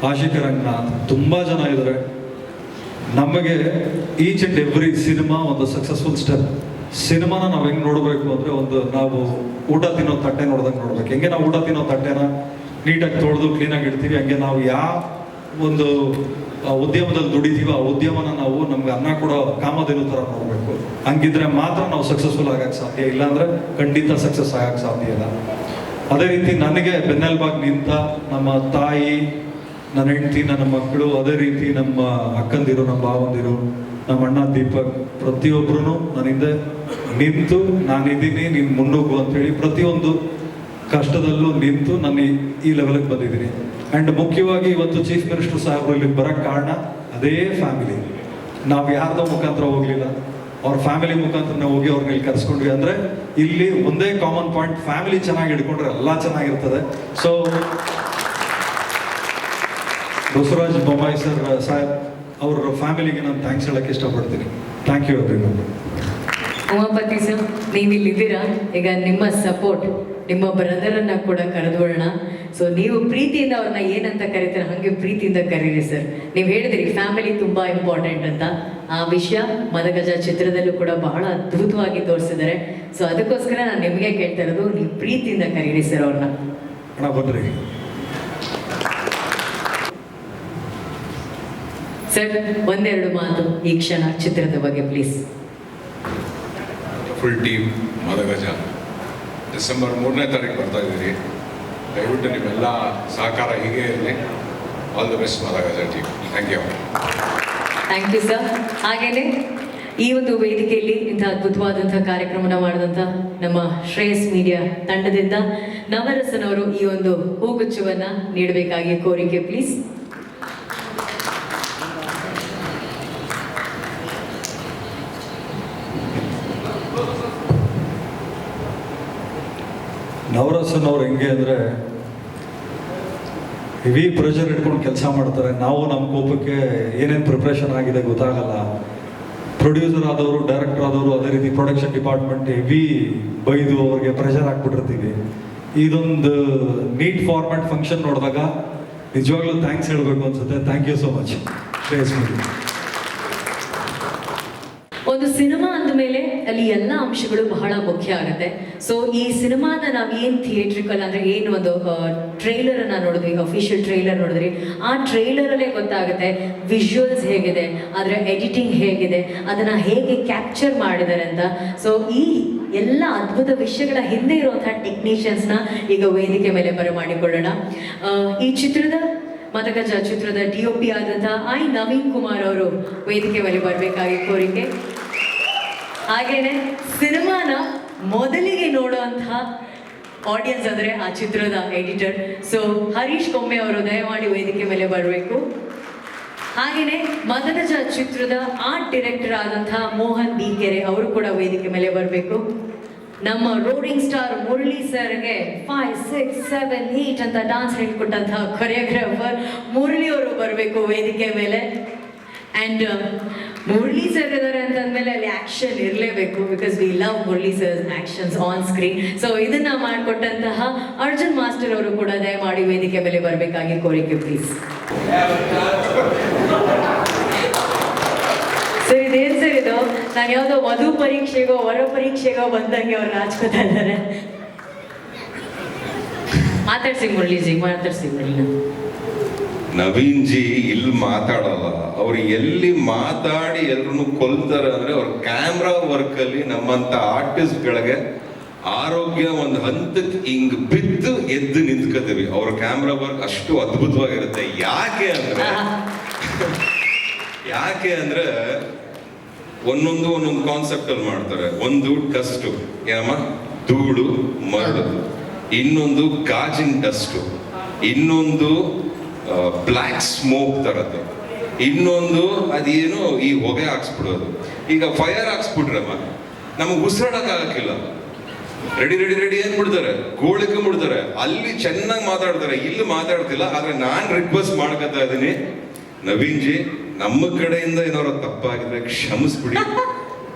Speaker 14: ಆಶಿಕ ರಂಗನಾಥ್, ತುಂಬ ಜನ ಇದ್ದಾರೆ. ನಮಗೆ ಈಚ್ ಆ್ಯಂಡ್ ಎವ್ರಿ ಸಿನಿಮಾ ಒಂದು ಸಕ್ಸಸ್ಫುಲ್ ಸ್ಟೆಪ್. ಸಿನಿಮಾನ ನಾವು ಹೆಂಗೆ ನೋಡಬೇಕು ಅಂದರೆ, ಒಂದು ನಾವು ಊಟ ತಿನ್ನೋ ತಟ್ಟೆ ನೋಡ್ದಂಗೆ ನೋಡ್ಬೇಕು. ಹೆಂಗೆ ನಾವು ಊಟ ತಿನ್ನೋ ತಟ್ಟೆನ ನೀಟಾಗಿ ತೊಳೆದು ಕ್ಲೀನಾಗಿ ಇಡ್ತೀವಿ, ಹಂಗೆ ನಾವು ಯಾವ ಒಂದು ಉದ್ಯಮದಲ್ಲಿ ದುಡಿತೀವಿ, ಆ ಉದ್ಯಮನ ನಾವು ನಮ್ಗೆ ಅನ್ನ ಕೊಡೋ ಕಾಮಧೇನು ಥರ ನೋಡಬೇಕು. ಹಂಗಿದ್ರೆ ಮಾತ್ರ ನಾವು ಸಕ್ಸಸ್ಫುಲ್ ಆಗಕ್ಕೆ ಸಾಧ್ಯ, ಇಲ್ಲಾಂದರೆ ಖಂಡಿತ ಸಕ್ಸಸ್ ಆಗಕ್ಕೆ ಸಾಧ್ಯ ಇಲ್ಲ. ಅದೇ ರೀತಿ ನನಗೆ ಬೆನ್ನೆಲುಬಾಗಿ ನಿಂತ ನಮ್ಮ ತಾಯಿ, ನನ್ನ ಹೆಂಡತಿ, ನನ್ನ ಮಕ್ಕಳು, ಅದೇ ರೀತಿ ನಮ್ಮ ಅಕ್ಕಂದಿರು, ನಮ್ಮ ಭಾವಂದಿರು, ನಮ್ಮ ಅಣ್ಣ ದೀಪಕ್, ಪ್ರತಿಯೊಬ್ಬರೂ ನನ್ನ ಹಿಂದೆ ನಿಂತು ನಾನಿದ್ದೀನಿ, ನೀನು ಮುನ್ನೋಗು ಅಂತೇಳಿ ಪ್ರತಿಯೊಂದು ಕಷ್ಟದಲ್ಲೂ ನಿಂತು ನಾನು ಈ ಲೆವೆಲ್ಗೆ ಬಂದಿದ್ದೀನಿ. ಆ್ಯಂಡ್ ಮುಖ್ಯವಾಗಿ ಇವತ್ತು ಚೀಫ್ ಮಿನಿಸ್ಟರ್ ಸಾಹೇಬರು ಇಲ್ಲಿಗೆ ಬರೋಕ್ಕೆ ಕಾರಣ ಅದೇ ಫ್ಯಾಮಿಲಿ. ನಾವು ಯಾರ್ದೋ ಮುಖಾಂತರ ಹೋಗಲಿಲ್ಲ, ಅವ್ರ ಫ್ಯಾಮಿಲಿ ಮುಖಾಂತರ ಹೋಗಿ ಅವ್ರನ್ನ ಇಲ್ಲಿ ಕರೆಸ್ಕೊಂಡ್ವಿ. ಅಂದರೆ ಇಲ್ಲಿ ಒಂದೇ ಕಾಮನ್ ಪಾಯಿಂಟ್, ಫ್ಯಾಮಿಲಿ ಚೆನ್ನಾಗಿ ಹಿಡ್ಕೊಂಡ್ರೆ ಎಲ್ಲ ಚೆನ್ನಾಗಿರ್ತದೆ. ಸೊ ಬಸವರಾಜ್ ಬೊಮ್ಮಾಯಿ ಸರ್ ಸಾಹೇಬ್ ಅವ್ರ ಫ್ಯಾಮಿಲಿಗೆ ನಾನು ಥ್ಯಾಂಕ್ಸ್ ಹೇಳೋಕ್ಕೆ ಇಷ್ಟಪಡ್ತೀನಿ. Thank you everyone.
Speaker 1: Umapathi sir, ನೀವು ಇಲ್ಲಿದ್ದೀರಾ, ಈಗ ನಿಮ್ಮ ಸಪೋರ್ಟ್, ನಿಮ್ಮ ಬ್ರದರನ್ನ ಕೂಡ ಕರೆದೋಳೋಣ. ಸೊ ನೀವು ಪ್ರೀತಿಯಿಂದ ಅವ್ರನ್ನ ಏನಂತ ಕರೀತಾರೆ ಹಾಗೆ ಪ್ರೀತಿಯಿಂದ ಕರೀರಿ ಸರ್. ನೀವು ಹೇಳಿದಿರಿ ಫ್ಯಾಮಿಲಿ ತುಂಬ ಇಂಪಾರ್ಟೆಂಟ್ ಅಂತ. ಆ ವಿಷಯ ಮದಗಜ ಚಿತ್ರದಲ್ಲೂ ಕೂಡ ಬಹಳ ಅದ್ಭುತವಾಗಿ ತೋರಿಸಿದ್ದಾರೆ. ಸೊ ಅದಕ್ಕೋಸ್ಕರ ನಾನು ನಿಮಗೆ ಕೇಳ್ತಾ ಇರೋದು, ನೀವು ಪ್ರೀತಿಯಿಂದ ಕರೀರಿ ಸರ್ ಅವ್ರನ್ನ.
Speaker 14: ಅಣ್ಣ ಬಂದ್ರಿ
Speaker 1: ಸರ್, ಒಂದೆರಡು ಮಾತು ಈ ಕ್ಷಣ ಚಿತ್ರದ ಬಗ್ಗೆ please.
Speaker 15: Full team Madagaja December 3ನೇ ತಾರೀಕು ಬರ್ತಾ ಇದ್ದೀರಿ. ದಯವಿಟ್ಟು ನಿಮ್ಮೆಲ್ಲ ಸಹಕಾರ ಹೀಗೆ ಇರಲಿ. All the best Madagaja team. Thank you.
Speaker 1: Thank you sir. ಹಾಗೇನೆ ಈ ಒಂದು ವೇದಿಕೆಯಲ್ಲಿ ಇಂಥ ಅದ್ಭುತವಾದಂಥ ಕಾರ್ಯಕ್ರಮನ ಮಾಡಿದಂಥ ನಮ್ಮ ಶ್ರೇಯಸ್ ಮೀಡಿಯಾ ತಂಡದಿಂದ ನವರಸನವರು ಈ ಒಂದು ಹೂಗುಚ್ಛವನ್ನ ನೀಡಬೇಕಾಗಿ ಕೋರಿಕೆ ಪ್ಲೀಸ್.
Speaker 14: ನವರಸನ್ ಅವ್ರು ಹೆಂಗೆ ಅಂದರೆ, ಹೆವಿ ಪ್ರೆಷರ್ ಇಟ್ಕೊಂಡು ಕೆಲಸ ಮಾಡ್ತಾರೆ. ನಾವು ನಮ್ಮ ಕೋಪಕ್ಕೆ ಏನೇನು ಪ್ರಿಪ್ರೇಷನ್ ಆಗಿದೆ ಗೊತ್ತಾಗಲ್ಲ. ಪ್ರೊಡ್ಯೂಸರ್ ಆದವರು, ಡೈರೆಕ್ಟರ್ ಆದವರು, ಅದೇ ರೀತಿ ಪ್ರೊಡಕ್ಷನ್ ಡಿಪಾರ್ಟ್ಮೆಂಟ್ ಹೆವಿ ಬೈದು ಅವ್ರಿಗೆ ಪ್ರೆಷರ್ ಹಾಕ್ಬಿಟ್ಟಿರ್ತೀವಿ. ಇದೊಂದು ನೀಟ್ ಫಾರ್ಮ್ಯಾಟ್ ಫಂಕ್ಷನ್ ನೋಡಿದಾಗ ನಿಜವಾಗ್ಲೂ ಥ್ಯಾಂಕ್ಸ್ ಹೇಳಬೇಕು ಅನ್ಸುತ್ತೆ. Thank you so much Shreyas media.
Speaker 1: ಒಂದು ಸಿನಿಮಾ ಅಂದಮೇಲೆ ಅಲ್ಲಿ ಎಲ್ಲ ಅಂಶಗಳು ಬಹಳ ಮುಖ್ಯ ಆಗುತ್ತೆ. ಸೊ ಈ ಸಿನಿಮಾನ ನಾವು ಏನು ಥಿಯೇಟ್ರಿಕಲ್ ಅಂದರೆ ಏನು ಒಂದು ಟ್ರೈಲರನ್ನು ನೋಡಿದ್ವಿ, ಅಫಿಷಿಯಲ್ ಟ್ರೈಲರ್ ನೋಡಿದ್ರಿ, ಆ ಟ್ರೈಲರಲ್ಲೇ ಗೊತ್ತಾಗುತ್ತೆ ವಿಜುವಲ್ಸ್ ಹೇಗಿದೆ, ಅದರ ಎಡಿಟಿಂಗ್ ಹೇಗಿದೆ, ಅದನ್ನು ಹೇಗೆ ಕ್ಯಾಪ್ಚರ್ ಮಾಡಿದ್ದಾರೆ ಅಂತ. ಸೊ ಈ ಎಲ್ಲ ಅದ್ಭುತ ವಿಷಯಗಳ ಹಿಂದೆ ಇರುವಂತಹ ಟೆಕ್ನಿಷಿಯನ್ಸ್ನ ಈಗ ವೇದಿಕೆ ಮೇಲೆ ಬರಮಾಡಿಕೊಳ್ಳೋಣ. ಈ ಚಿತ್ರದ ಮದಗಜ ಚಿತ್ರದ DOP ಆದಂತಹ ನವೀನ್ ಕುಮಾರ್ ಅವರು ವೇದಿಕೆ ಮೇಲೆ ಬರಬೇಕಾಗಿ ಕೋರಿಕೆ. ಹಾಗೇನೆ ಸಿನಿಮಾನ ಮೊದಲಿಗೆ ನೋಡುವಂತಹ ಆಡಿಯನ್ಸ್ ಅಂದರೆ ಆ ಚಿತ್ರದ ಎಡಿಟರ್. ಸೊ ಹರೀಶ್ ಕೊಮ್ಮೆ ಅವರು ದಯಮಾಡಿ ವೇದಿಕೆ ಮೇಲೆ ಬರಬೇಕು. ಹಾಗೆಯೇ ಮದಗಜ ಚಿತ್ರದ ಆರ್ಟ್ ಡೈರೆಕ್ಟರ್ ಆದಂತಹ ಮೋಹನ್ ಬಿ ಕೆರೆ ಅವರು ಕೂಡ ವೇದಿಕೆ ಮೇಲೆ ಬರಬೇಕು. ನಮ್ಮ ರೋಡಿಂಗ್ ಸ್ಟಾರ್ ಮುರಳಿ ಸರ್ಗೆ 5, 6, 7, 8 ಅಂತ ಡಾನ್ಸ್ ಹೇಳ್ಕೊಟ್ಟಂತಹ ಕೊರಿಯೋಗ್ರಾಫರ್ ಮುರಳಿ ಅವರು ಬರಬೇಕು ವೇದಿಕೆ ಮೇಲೆ. ಆ್ಯಂಡ್ ಮುರಳಿ ಸರ್ ಇದ್ದಾರೆ ಅಂತಂದಮೇಲೆ ಅಲ್ಲಿ ಆ್ಯಕ್ಷನ್ ಇರಲೇಬೇಕು, because we love Murali sir's actions on screen. So ಇದನ್ನ ಮಾಡಿಕೊಟ್ಟಂತಹ ಅರ್ಜುನ್ ಮಾಸ್ಟರ್ ಅವರು ಕೂಡ ದಯಮಾಡಿ ವೇದಿಕೆ ಮೇಲೆ ಬರಬೇಕಾಗಿ ಕೋರಿಕೆ ಪ್ಲೀಸ್. ಸರ್ ಇದೇನು ಸರ್ ಇದು? ನಾನು ಯಾವುದೋ ವಧು ಪರೀಕ್ಷೆಗೋ ವರ ಪರೀಕ್ಷೆಗೋ ಬಂದಂಗೆ ಅವ್ರು ನಾಚ್ಕೋತಾ ಇದ್ದಾರೆ. ಮಾತಾಡ್ಸಿ ಮುರಳೀಜಿ, ಮಾತಾಡ್ಸಿ ಮುರಳಿ.
Speaker 2: ನವೀನ್ ಜಿ ಇಲ್ಲಿ ಮಾತಾಡಲ್ಲ, ಅವ್ರು ಎಲ್ಲಿ ಮಾತಾಡಿ ಎಲ್ರು ಕೊಲ್ತಾರೆ ಅಂದ್ರೆ ಅವ್ರ ಕ್ಯಾಮ್ರಾ ವರ್ಕ್ ಅಲ್ಲಿ ನಮ್ಮಂತ ಆರ್ಟಿಸ್ಟ್ಗಳಿಗೆ ಆರೋಗ್ಯ ಒಂದು ಹಂತಕ್ಕೆ ಹಿಂಗ್ ಬಿದ್ದು ಎದ್ದು ನಿಂತ್ಕೋತೀವಿ. ಅವ್ರ ಕ್ಯಾಮ್ರಾ ವರ್ಕ್ ಅಷ್ಟು ಅದ್ಭುತವಾಗಿರುತ್ತೆ. ಯಾಕೆ ಅಂದ್ರೆ ಒಂದೊಂದು ಕಾನ್ಸೆಪ್ಟ್ ಅಲ್ಲಿ ಮಾಡ್ತಾರೆ. ಒಂದು ಡಸ್ಟು ಏನಮ್ಮ ಧೂಳು ಮರಳು, ಇನ್ನೊಂದು ಗಾಜಿನ ಡಸ್ಟು, ಇನ್ನೊಂದು ಬ್ಲ್ಯಾಕ್ ಸ್ಮೋಕ್ ತರದ್ದು, ಇನ್ನೊಂದು ಅದೇನು ಈ ಹೊಗೆ ಹಾಕ್ಸ್ಬಿಡೋದು. ಈಗ ಫೈರ್ ಹಾಕ್ಸ್ಬಿಟ್ರಮ್ಮ ನಮಗೆ ಉಸಿರಾಡಕ್ಕಾಗಕ್ಕಿಲ್ಲ. ರೆಡಿ ರೆಡಿ ರೆಡಿ ಏನ್ ಬಿಡ್ತಾರೆ, ಗೋಳಿಕೆ ಬಿಡ್ತಾರೆ. ಅಲ್ಲಿ ಚೆನ್ನಾಗಿ ಮಾತಾಡ್ತಾರೆ, ಇಲ್ಲಿ ಮಾತಾಡ್ತಿಲ್ಲ. ಆದ್ರೆ ನಾನ್ ರಿಕ್ವೆಸ್ಟ್ ಮಾಡ್ಕೊತಾ ಇದ್ದೀನಿ, ನವೀನ್ ಜಿ ನಮ್ಮ ಕಡೆಯಿಂದ ಏನಾದ್ರು ತಪ್ಪಾಗಿದ್ರೆ ಕ್ಷಮಿಸ್ಬಿಡಿ.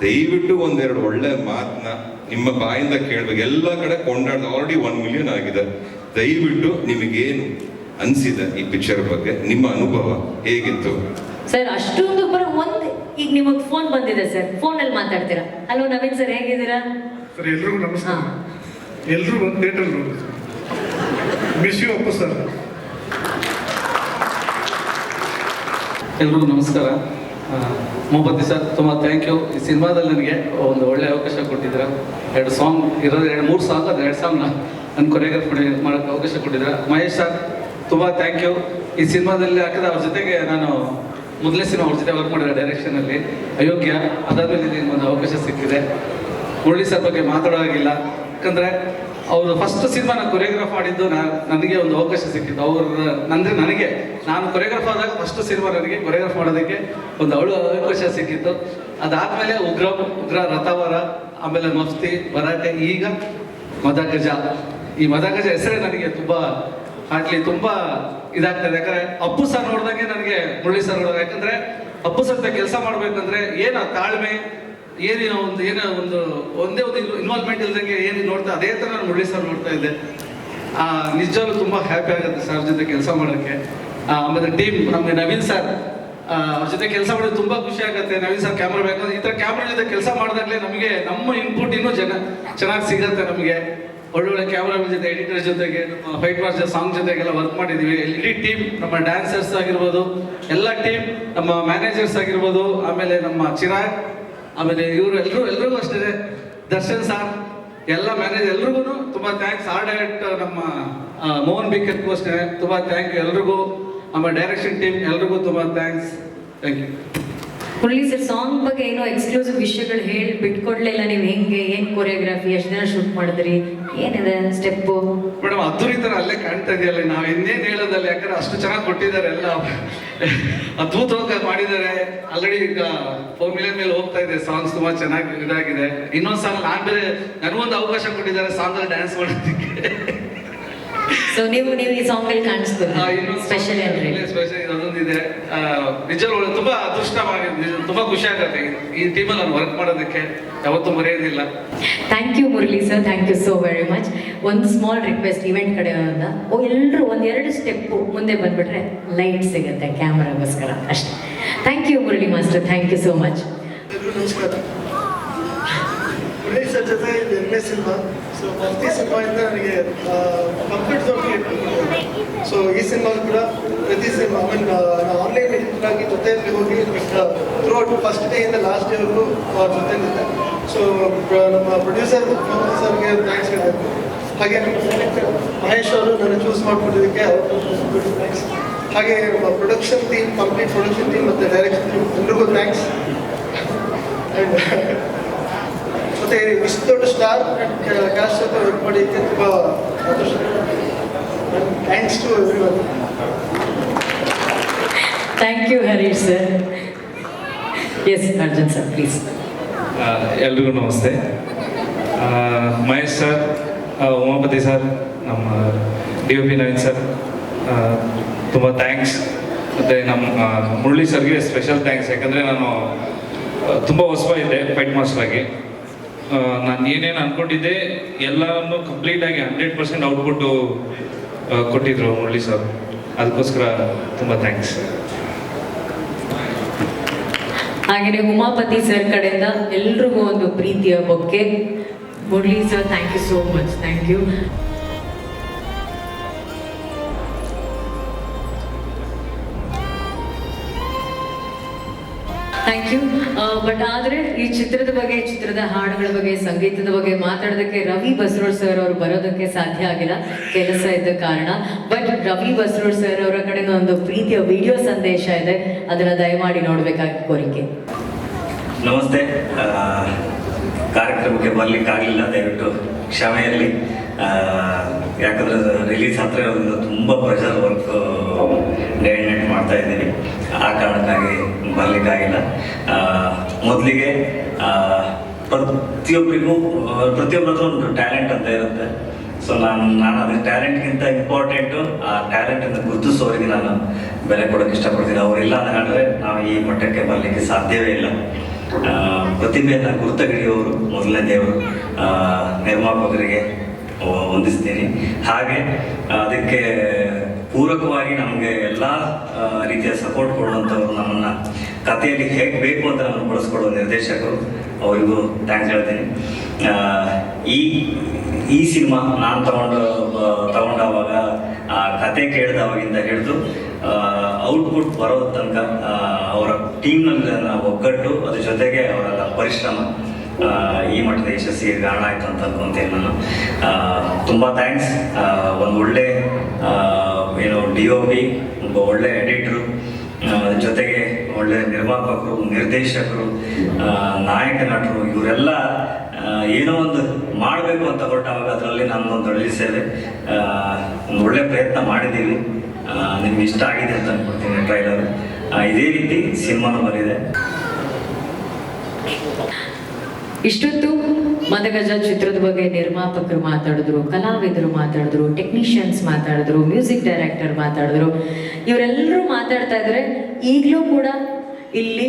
Speaker 2: ದಯವಿಟ್ಟು ಒಂದೆರಡು ಒಳ್ಳೆ ಮಾತನ್ನ ನಿಮ್ಮ ಬಾಯಿಂದ ಕೇಳ್ಬೇಕು. ಎಲ್ಲ ಕಡೆ ಕೊಂಡಾಡ್ದು ಆಲ್ರೆಡಿ 1 ಮಿಲಿಯನ್ ಆಗಿದೆ. ದಯವಿಟ್ಟು ನಿಮಗೇನು ಅನ್ಸಿದೆ ಈ ಪಿಕ್ಚರ್ ಬಗ್ಗೆ, ನಿಮ್ಮ ಅನುಭವ ಹೇಗಿತ್ತು?
Speaker 1: ಸರ್ ಅಷ್ಟೊಂದು ಒಂದು ಈಗ ನಿಮಗೆ ಫೋನ್ ಬಂದಿದೆ ಸರ್, ಫೋನಲ್ಲಿ ಮಾತಾಡ್ತೀರಾ? ಹಲೋ ನವೀನ್ ಸರ್, ಹೇಗಿದ್ದೀರಾ
Speaker 16: ಸರ್? ಎಲ್ರಿಗೂ ನಮಸ್ಕಾರ. ಎಲ್ಲರೂ ಒಂದು ಥಿಯೇಟರ್ ನೋಡಿ. Miss you Appu sir.
Speaker 17: ಎಲ್ರಿಗೂ ನಮಸ್ಕಾರ. ಮೊಹಬ್ಬತಿ ಸರ್, ತುಂಬ ಥ್ಯಾಂಕ್ ಯು. ಈ ಸಿನಿಮಾದಲ್ಲಿ ನನಗೆ ಒಂದು ಒಳ್ಳೆ ಅವಕಾಶ ಕೊಟ್ಟಿದ್ದೀರಾ. 2 ಸಾಂಗ್ ಇರೋದು, 3 ಸಾಂಗ್, ಅದು 2 ಸಾಂಗ್ ನನ್ನ ಕೊರಿಯೋಗ್ರಫಿ ಮಾಡೋಕ್ಕೆ ಅವಕಾಶ ಕೊಟ್ಟಿದ್ದೀರಾ. ಮಹೇಶ್ ಸರ್ ತುಂಬ ಥ್ಯಾಂಕ್ ಯು. ಈ ಸಿನಿಮಾದಲ್ಲಿ ಹಾಕಿದ ಅವ್ರ ಜೊತೆಗೆ ನಾನು ಮೊದಲೇ ಸಿನಿಮಾ ಅವ್ರ ಜೊತೆ ವರ್ಕ್ ಮಾಡಿರೋ ಡೈರೆಕ್ಷನಲ್ಲಿ ಅಯೋಗ್ಯ, ಅದಾದಮೇಲೆ ಇದಕ್ಕೆ ಒಂದು ಅವಕಾಶ ಸಿಕ್ಕಿದೆ. ಮುರಳಿ ಸರ್ ಬಗ್ಗೆ ಮಾತಾಡೋವಾಗಿಲ್ಲ, ಯಾಕಂದರೆ ಅವರು ಫಸ್ಟ್ ಸಿನಿಮಾ ನಾನು ಕೊರಿಯೋಗ್ರಾಫ್ ಮಾಡಿದ್ದು ನನಗೆ ಒಂದು ಅವಕಾಶ ಸಿಕ್ಕಿತ್ತು. ನನಗೆ ನಾನು ಕೊರಿಯೋಗ್ರಾಫ್ ಆದಾಗ ಫಸ್ಟ್ ಸಿನಿಮಾ ನನಗೆ ಕೊರಿಯೋಗ್ರಾಫ್ ಮಾಡೋದಕ್ಕೆ ಒಂದು ಅವಕಾಶ ಸಿಕ್ಕಿತ್ತು. ಅದಾದಮೇಲೆ ಉಗ್ರ ರಥವರ, ಆಮೇಲೆ ಮಫ್ತಿ, ಭರಾಟೆ, ಈಗ ಮದಗಜ. ಈ ಮದಗಜ ಹೆಸರೇ ನನಗೆ ತುಂಬ ತುಂಬ ಇದಾಗ್ತದೆ. ಯಾಕಂದರೆ ಅಪ್ಪು ಸರ್ ನೋಡಿದಂಗೆ ನನಗೆ ಮುರಳಿ ಸರ್ ನೋಡಿದಾಗ, ಯಾಕಂದರೆ ಅಪ್ಪು ಸರ್ ಕೆಲಸ ಮಾಡಬೇಕಂದ್ರೆ ಏನೋ ತಾಳ್ಮೆ, ಏನೋ ಒಂದು ಒಂದೇ ಒಂದು ಇನ್ವಾಲ್ವ್ಮೆಂಟ್ ಇಲ್ದಂಗೆ ಏನು ನೋಡ್ತಾ ಅದೇ ಥರ ನಾನು ಮುರಳಿ ಸರ್ ನೋಡ್ತಾ ಇದ್ದೆ. ನಿಜವಾಗ್ಲೂ ತುಂಬ ಹ್ಯಾಪಿ ಆಗುತ್ತೆ ಸರ್ ಜೊತೆ ಕೆಲಸ ಮಾಡೋಕ್ಕೆ. ಆಮೇಲೆ ಟೀಮ್ ನಮಗೆ ನವೀನ್ ಸರ್ ಅವ್ರ ಜೊತೆ ಕೆಲಸ ಮಾಡೋದು ತುಂಬ ಖುಷಿ ಆಗುತ್ತೆ. ನವೀನ್ ಸರ್ ಕ್ಯಾಮ್ರಾ ಬೇಕಾದ್ರೆ ಈ ಥರ ಕ್ಯಾಮ್ರಾ ಜೊತೆ ಕೆಲಸ ಮಾಡಿದಾಗಲೇ ನಮಗೆ ನಮ್ಮ ಇನ್ಪುಟ್ ಇನ್ನೂ ಚೆನ್ನಾಗಿ ಸಿಗುತ್ತೆ. ನಮಗೆ ಒಳ್ಳೊಳ್ಳೆ ಕ್ಯಾಮ್ರಾ ಜೊತೆ, ಎಡಿಟರ್ ಜೊತೆಗೆ, ನಮ್ಮ ಫೈಟ್ ಮಾಸ್ಟರ್ ಸಾಂಗ್ ಜೊತೆಗೆಲ್ಲ ವರ್ಕ್ ಮಾಡಿದ್ದೀವಿ. ಇಡೀ ಟೀಮ್, ನಮ್ಮ ಡ್ಯಾನ್ಸರ್ಸ್ ಆಗಿರ್ಬೋದು, ಎಲ್ಲ ಟೀಮ್, ನಮ್ಮ ಮ್ಯಾನೇಜರ್ಸ್ ಆಗಿರ್ಬೋದು, ಆಮೇಲೆ ನಮ್ಮ ಚಿರಾಗ್, ಆಮೇಲೆ ಇವರು ಎಲ್ರಿಗೂ ಅಷ್ಟೇ, ದರ್ಶನ್ ಸರ್, ಎಲ್ಲ ಮ್ಯಾನೇಜರ್ ಎಲ್ರಿಗೂ ತುಂಬ ಥ್ಯಾಂಕ್ಸ್. ಆರ್ಟ್ ಡೈರೆಕ್ಟರ್ ನಮ್ಮ ಮೋಹನ್ ಬಿ ಕೆರ್ಗೂ ಅಷ್ಟೇ ತುಂಬ ಥ್ಯಾಂಕ್ ಯು ಎಲ್ರಿಗೂ. ಆಮೇಲೆ ಡೈರೆಕ್ಷನ್ ಟೀಮ್ ಎಲ್ರಿಗೂ ತುಂಬ thanks. Thank you.
Speaker 1: Murali sir, song ಬಗ್ಗೆ ಏನೋ ಎಕ್ಸ್ಕ್ಲೂಸಿವ್ ವಿಷಯಗಳು ಹೇಳಿ ಬಿಟ್ಕೊಡ್ಲಿಲ್ಲ. ನೀವು ಹೆಂಗೆ, ಏನು ಕೊರಿಯೋಗ್ರಫಿ, ಎಷ್ಟು ದಿನ ಶೂಟ್ ಮಾಡಿದ್ರಿ, ಏನಿದೆ ಸ್ಟೆಪ್ಪು?
Speaker 17: ಮೇಡಮ್ ಅದ್ದೂರಿ ಥರ ಅಲ್ಲೇ ಕಾಣ್ತಾ ಇದೆಯಲ್ಲ, ನಾವು ಇನ್ನೇನು ಹೇಳೋದಲ್ಲ, ಯಾಕಂದ್ರೆ ಅಷ್ಟು ಚೆನ್ನಾಗಿ ಕೊಟ್ಟಿದ್ದಾರೆ, ಎಲ್ಲ ಅದ್ಭುತವಾಗಿ ಮಾಡಿದ್ದಾರೆ. ಆಲ್ರೆಡಿ ಈಗ 4 ಮಿಲಿಯನ್ ಮೇಲೆ ಹೋಗ್ತಾ ಇದೆ. ಸಾಂಗ್ಸ್ ತುಂಬ ಚೆನ್ನಾಗಿ ಇದಾಗಿದೆ. ಇನ್ನೊಂದು ಸಾಂಗ್ ನನಗೊಂದು ಅವಕಾಶ ಕೊಟ್ಟಿದ್ದಾರೆ ಸಾಂಗಲ್ಲಿ ಡ್ಯಾನ್ಸ್ ಮಾಡೋದಕ್ಕೆ.
Speaker 1: ಸೊ ನೀವು ಈ ಸಾಂಗ್ ಅಲ್ಲಿ ಕಾಣಿಸ್ತೀರಿ ಸ್ಪೆಷಲ್ ಏನ್ರಿ?
Speaker 17: ಅದೊಂದಿದೆ ನಿಜವಾಗ್ಲೂ ತುಂಬಾ ಅದೃಷ್ಟವಾಗಿದೆ, ತುಂಬಾ ಖುಷಿ ಆಗುತ್ತೆ ಈ ಟೀಮಲ್ಲಿ ನಾನು ವರ್ಕ್ ಮಾಡೋದಕ್ಕೆ, ಯಾವತ್ತೂ ಮರೆಯೋದಿಲ್ಲ.
Speaker 1: Thank you Murali sir, thank you so very much. ಒಂದು ಸ್ಮಾಲ್ ರಿಕ್ವೆಸ್ಟ್ ಇವೆಂಟ್ ಕಡೆಯಿಂದ ಎಲ್ಲರೂ ಒಂದೆರಡು ಸ್ಟೆಪ್ಪು ಮುಂದೆ ಬಂದ್ಬಿಟ್ರೆ ಲೈಟ್ ಸಿಗುತ್ತೆ ಕ್ಯಾಮರಾಗೋಸ್ಕರ ಅಷ್ಟೇ. Thank you Murali master, thank you so much.
Speaker 16: ನಮಸ್ಕಾರ. ಮುರಳಿ ಸರ್ ಜೊತೆ ಇದು 2ನೇ ಸಿನಿಮಾ. ಸೊ ಫಸ್ಟಿ ಸಿನಿಮಾಯಿಂದ ನನಗೆ ಕಂಫರ್ಟ್ ಝೋನ್ ಸೊ ಈ ಸಿನಿಮಾ ಕೂಡ ಪ್ರತಿ ಸಿನಿಮಾ ನಾವು ಆನ್ಲೈನ್ ಆಗಿ ಜೊತೆಯಲ್ಲಿ ಹೋಗಿ ಥ್ರೂ ಔಟ್ ಫಸ್ಟ್ ಡೇ ಇಂದ ಲಾಸ್ಟ್ ಡೇವರೆಗೂ ಅವ್ರ ಜೊತೆಲಿದ್ದೆ. ಸೊ ನಮ್ಮ ಪ್ರೊಡ್ಯೂಸರ್ ಸರ್ಗೆ ಥ್ಯಾಂಕ್ಸ್ ಹೇಳಬೇಕು. ಹಾಗೆ ನಮ್ಮ ಡೈರೆಕ್ಟರ್ ಮಹೇಶ್ ಅವರು ನನ್ನ ಚೂಸ್ ಮಾಡ್ಕೊಂಡಿದ್ದಕ್ಕೆ ಅವ್ರಿಗೂ ಥ್ಯಾಂಕ್ಸ್. ಹಾಗೆ production team, complete production team ಮತ್ತು ಡೈರೆಕ್ಷನ್ ಟೀಮ್ ಎಲ್ರಿಗೂ ಥ್ಯಾಂಕ್ಸ್. ಆ್ಯಂಡ್ ಮತ್ತು ಇಷ್ಟು ದೊಡ್ಡ ಸ್ಟಾರ್ ಕ್ಯಾಸ್ಟ್ ಜೊತೆ ವರ್ಕ್ ಮಾಡಿದ್ದಕ್ಕೆ ತುಂಬ ಅದೃಷ್ಟ. Thanks to everyone.
Speaker 1: Thank you Harish sir. Yes Arjun sir please.
Speaker 10: ಎಲ್ರಿಗೂ ನಮಸ್ತೆ. ಮಹೇಶ್ ಸರ್, ಉಮಾಪತಿ ಸರ್, ನಮ್ಮ DOP ನವೀನ್ ಸರ್, ತುಂಬ ಥ್ಯಾಂಕ್ಸ್. ಮತ್ತು ನಮ್ಮ ಮುರಳಿ ಸರ್ಗೆ ಸ್ಪೆಷಲ್ ಥ್ಯಾಂಕ್ಸ್. ಯಾಕಂದರೆ ನಾನು ತುಂಬ ಹೊಸಬಾಗಿದ್ದೆ ಫೈಟ್ ಮಾಸ್ಟರಾಗಿ. ನಾನು ಏನೇನು ಅಂದ್ಕೊಂಡಿದ್ದೆ ಎಲ್ಲನೂ ಕಂಪ್ಲೀಟಾಗಿ 100% ಔಟ್ಪುಟ್ಟು ಕೊಟ್ಟಿದ್ರು ಮುರಳಿ ಸರ್. ಅದಕ್ಕೋಸ್ಕರ ತುಂಬ ಥ್ಯಾಂಕ್ಸ್.
Speaker 1: ಹಾಗೆಯೇ ಉಮಾಪತಿ ಸರ್ ಕಡೆಯಿಂದ ಎಲ್ರಿಗೂ ಒಂದು ಪ್ರೀತಿಯ bouquet. Murali sir, thank you so much, thank you. Thank you. But ಆದರೆ ಈ ಚಿತ್ರದ ಬಗ್ಗೆ, ಚಿತ್ರದ ಹಾಡುಗಳ ಬಗ್ಗೆ, ಸಂಗೀತದ ಬಗ್ಗೆ ಮಾತಾಡೋದಕ್ಕೆ ರವಿ ಬಸ್ರೋಡ್ ಸರ್ ಅವರು ಬರೋದಕ್ಕೆ ಸಾಧ್ಯ ಆಗಿಲ್ಲ, ಕೆಲಸ ಇದ್ದ ಕಾರಣ. ಬಟ್ ರವಿ ಬಸ್ರೋಡ್ ಸರ್ ಅವರ ಕಡೆಯಿಂದ ಒಂದು ಪ್ರೀತಿಯ ವಿಡಿಯೋ ಸಂದೇಶ ಇದೆ, ಅದನ್ನು ದಯಮಾಡಿ ನೋಡಬೇಕಾಗಿ ಕೋರಿಕೆ.
Speaker 18: ನಮಸ್ತೆ. ಕಾರ್ಯಕ್ರಮಕ್ಕೆ ಬರಲಿಕ್ಕಾಗಲಿಲ್ಲ, ದಯವಿಟ್ಟು ಕ್ಷಮೆ ಇರಲಿ. ಯಾಕಂದರೆ ರಿಲೀಸ್ ಹತ್ರ ಇರೋದ್ರಿಂದ ತುಂಬ pressure work day and night ಮಾಡ್ತಾ ಇದ್ದೀನಿ. ಆ ಕಾರಣಕ್ಕಾಗಿ ಬರಲಿಕ್ಕಾಗಿಲ್ಲ. ಮೊದಲಿಗೆ ಪ್ರತಿಯೊಬ್ಬರಿಗೂ ಒಂದು ಟ್ಯಾಲೆಂಟ್ ಅಂತ ಇರುತ್ತೆ. ಸೊ ನಾನು ಅದ್ರ ಟ್ಯಾಲೆಂಟ್ಗಿಂತ ಇಂಪಾರ್ಟೆಂಟು ಆ ಟ್ಯಾಲೆಂಟನ್ನು ಗುರುತಿಸೋರಿಗೆ ನಾನು ಬೆಲೆ ಕೊಡೋಕ್ಕೆ ಇಷ್ಟಪಡ್ತೀನಿ. ಅವರಿಲ್ಲ ಅಂತ ಹೇಳಿದ್ರೆ ನಾವು ಈ ಮಟ್ಟಕ್ಕೆ ಬರಲಿಕ್ಕೆ ಸಾಧ್ಯವೇ ಇಲ್ಲ. ಪ್ರತಿಭೆಯನ್ನು ಗುರುತಗಿಡಿಯೋರು ಮೊದಲನೇ ದೇವರು. ನಿರ್ಮಾಪಕರಿಗೆ ವಂದಿಸ್ತೀನಿ. ಹಾಗೆ ಅದಕ್ಕೆ ಪೂರಕವಾಗಿ ನಮಗೆ ಎಲ್ಲ ರೀತಿಯ ಸಪೋರ್ಟ್ ಕೊಡುವಂಥವ್ರು, ನಮ್ಮನ್ನು ಕಥೆಯಲ್ಲಿ ಹೇಗೆ ಬೇಕು ಅಂತ ನಮ್ಮನ್ನು ಬಳಸ್ಕೊಡೋ ನಿರ್ದೇಶಕರು, ಅವರಿಗೂ ಥ್ಯಾಂಕ್ಸ್ ಹೇಳ್ತೀನಿ. ಈ ಸಿನಿಮಾ ನಾನು ತಗೊಂಡಾಗ ಆ ಕತೆ ಕೇಳಿದವಾಗಿಂದ ಹಿಡಿದು ಔಟ್ಪುಟ್ ಬರೋ ತನಕ ಅವರ ಟೀಮ್ನಲ್ಲಿ ಒಗ್ಗಟ್ಟು, ಅದ್ರ ಜೊತೆಗೆ ಅವರ ಪರಿಶ್ರಮ ಈ ಮಟ್ಟದ ಯಶಸ್ಸಿಗೆ ಕಾರಣ ಆಯಿತು ಅಂತ ಅನ್ಕೊಂತೀನಿ ನಾನು. ತುಂಬ ಥ್ಯಾಂಕ್ಸ್. ಒಂದು ಒಳ್ಳೆ DOP, ಒಬ್ಬ ಒಳ್ಳೆ ಎಡಿಟ್ರು, ಜೊತೆಗೆ ಒಳ್ಳೆ ನಿರ್ಮಾಪಕರು, ನಿರ್ದೇಶಕರು, ನಾಯಕ ನಟರು, ಇವರೆಲ್ಲ ಏನೋ ಒಂದು ಮಾಡಬೇಕು ಅಂತ ಹೊರಟಾಗ ಅದರಲ್ಲಿ ನಮ್ಮದೊಂದು ಒಳ್ಳೆ ಸೇವೆ, ಒಂದು ಒಳ್ಳೆ ಪ್ರಯತ್ನ ಮಾಡಿದ್ದೀವಿ. ನಿಮ್ಗೆ ಇಷ್ಟ ಆಗಿದೆ ಅಂತ ಅನ್ಕೊಳ್ತೀನಿ ಟ್ರೈಲರ್. ಇದೇ ರೀತಿ ಸಿನಿಮಾನು ಬಂದಿದೆ.
Speaker 1: ಇಷ್ಟೊತ್ತು ಮದಗಜ ಚಿತ್ರದ ಬಗ್ಗೆ ನಿರ್ಮಾಪಕರು ಮಾತಾಡಿದ್ರು, ಕಲಾವಿದರು ಮಾತಾಡಿದ್ರು, ಟೆಕ್ನಿಷಿಯನ್ಸ್ ಮಾತಾಡಿದ್ರು, ಮ್ಯೂಸಿಕ್ ಡೈರೆಕ್ಟರ್ ಮಾತಾಡಿದ್ರು. ಇವರೆಲ್ಲರೂ ಮಾತಾಡ್ತಾ ಇದ್ರೆ ಈಗಲೂ ಕೂಡ ಇಲ್ಲಿ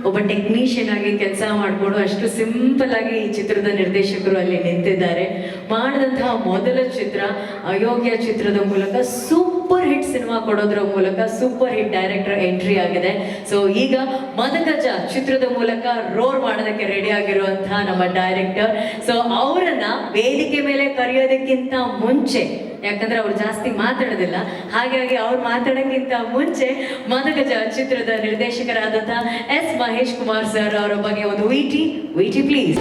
Speaker 1: ಒಬ್ಬ ಟೆಕ್ನಿಷಿಯನ್ ಆಗಿ ಕೆಲಸ ಮಾಡಿಕೊಂಡು ಅಷ್ಟು ಸಿಂಪಲ್ ಆಗಿ ಈ ಚಿತ್ರದ ನಿರ್ದೇಶಕರು ಅಲ್ಲಿ ನಿಂತಿದ್ದಾರೆ. ಮಾಡಿದಂತಹ ಮೊದಲ ಚಿತ್ರ ಅಯೋಗ್ಯ ಚಿತ್ರದ ಮೂಲಕ ಸೂಪರ್ ಹಿಟ್ ಸಿನಿಮಾ ಕೊಡೋದ್ರ ಮೂಲಕ ಸೂಪರ್ ಹಿಟ್ ಡೈರೆಕ್ಟರ್ ಎಂಟ್ರಿ ಆಗಿದೆ. ಸೊ ಈಗ ಮದಗಜ ಚಿತ್ರದ ಮೂಲಕ ರೋಲ್ ಮಾಡೋದಕ್ಕೆ ರೆಡಿ ಆಗಿರುವಂತಹ ನಮ್ಮ ಡೈರೆಕ್ಟರ್. ಸೊ ಅವರನ್ನ ವೇದಿಕೆ ಮೇಲೆ ಕರೆಯೋದಕ್ಕಿಂತ ಮುಂಚೆ, ಯಾಕಂದ್ರೆ ಅವ್ರು ಜಾಸ್ತಿ ಮಾತಾಡೋದಿಲ್ಲ, ಹಾಗಾಗಿ ಅವ್ರು ಮಾತಾಡೋಕ್ಕಿಂತ ಮುಂಚೆ ಮದಗಜ ಚಿತ್ರದ ನಿರ್ದೇಶಕರಾದಂತಹ S. ಮಹೇಶ್ ಕುಮಾರ್ ಸರ್ ಅವರ ಬಗ್ಗೆ ಒಂದು VT please.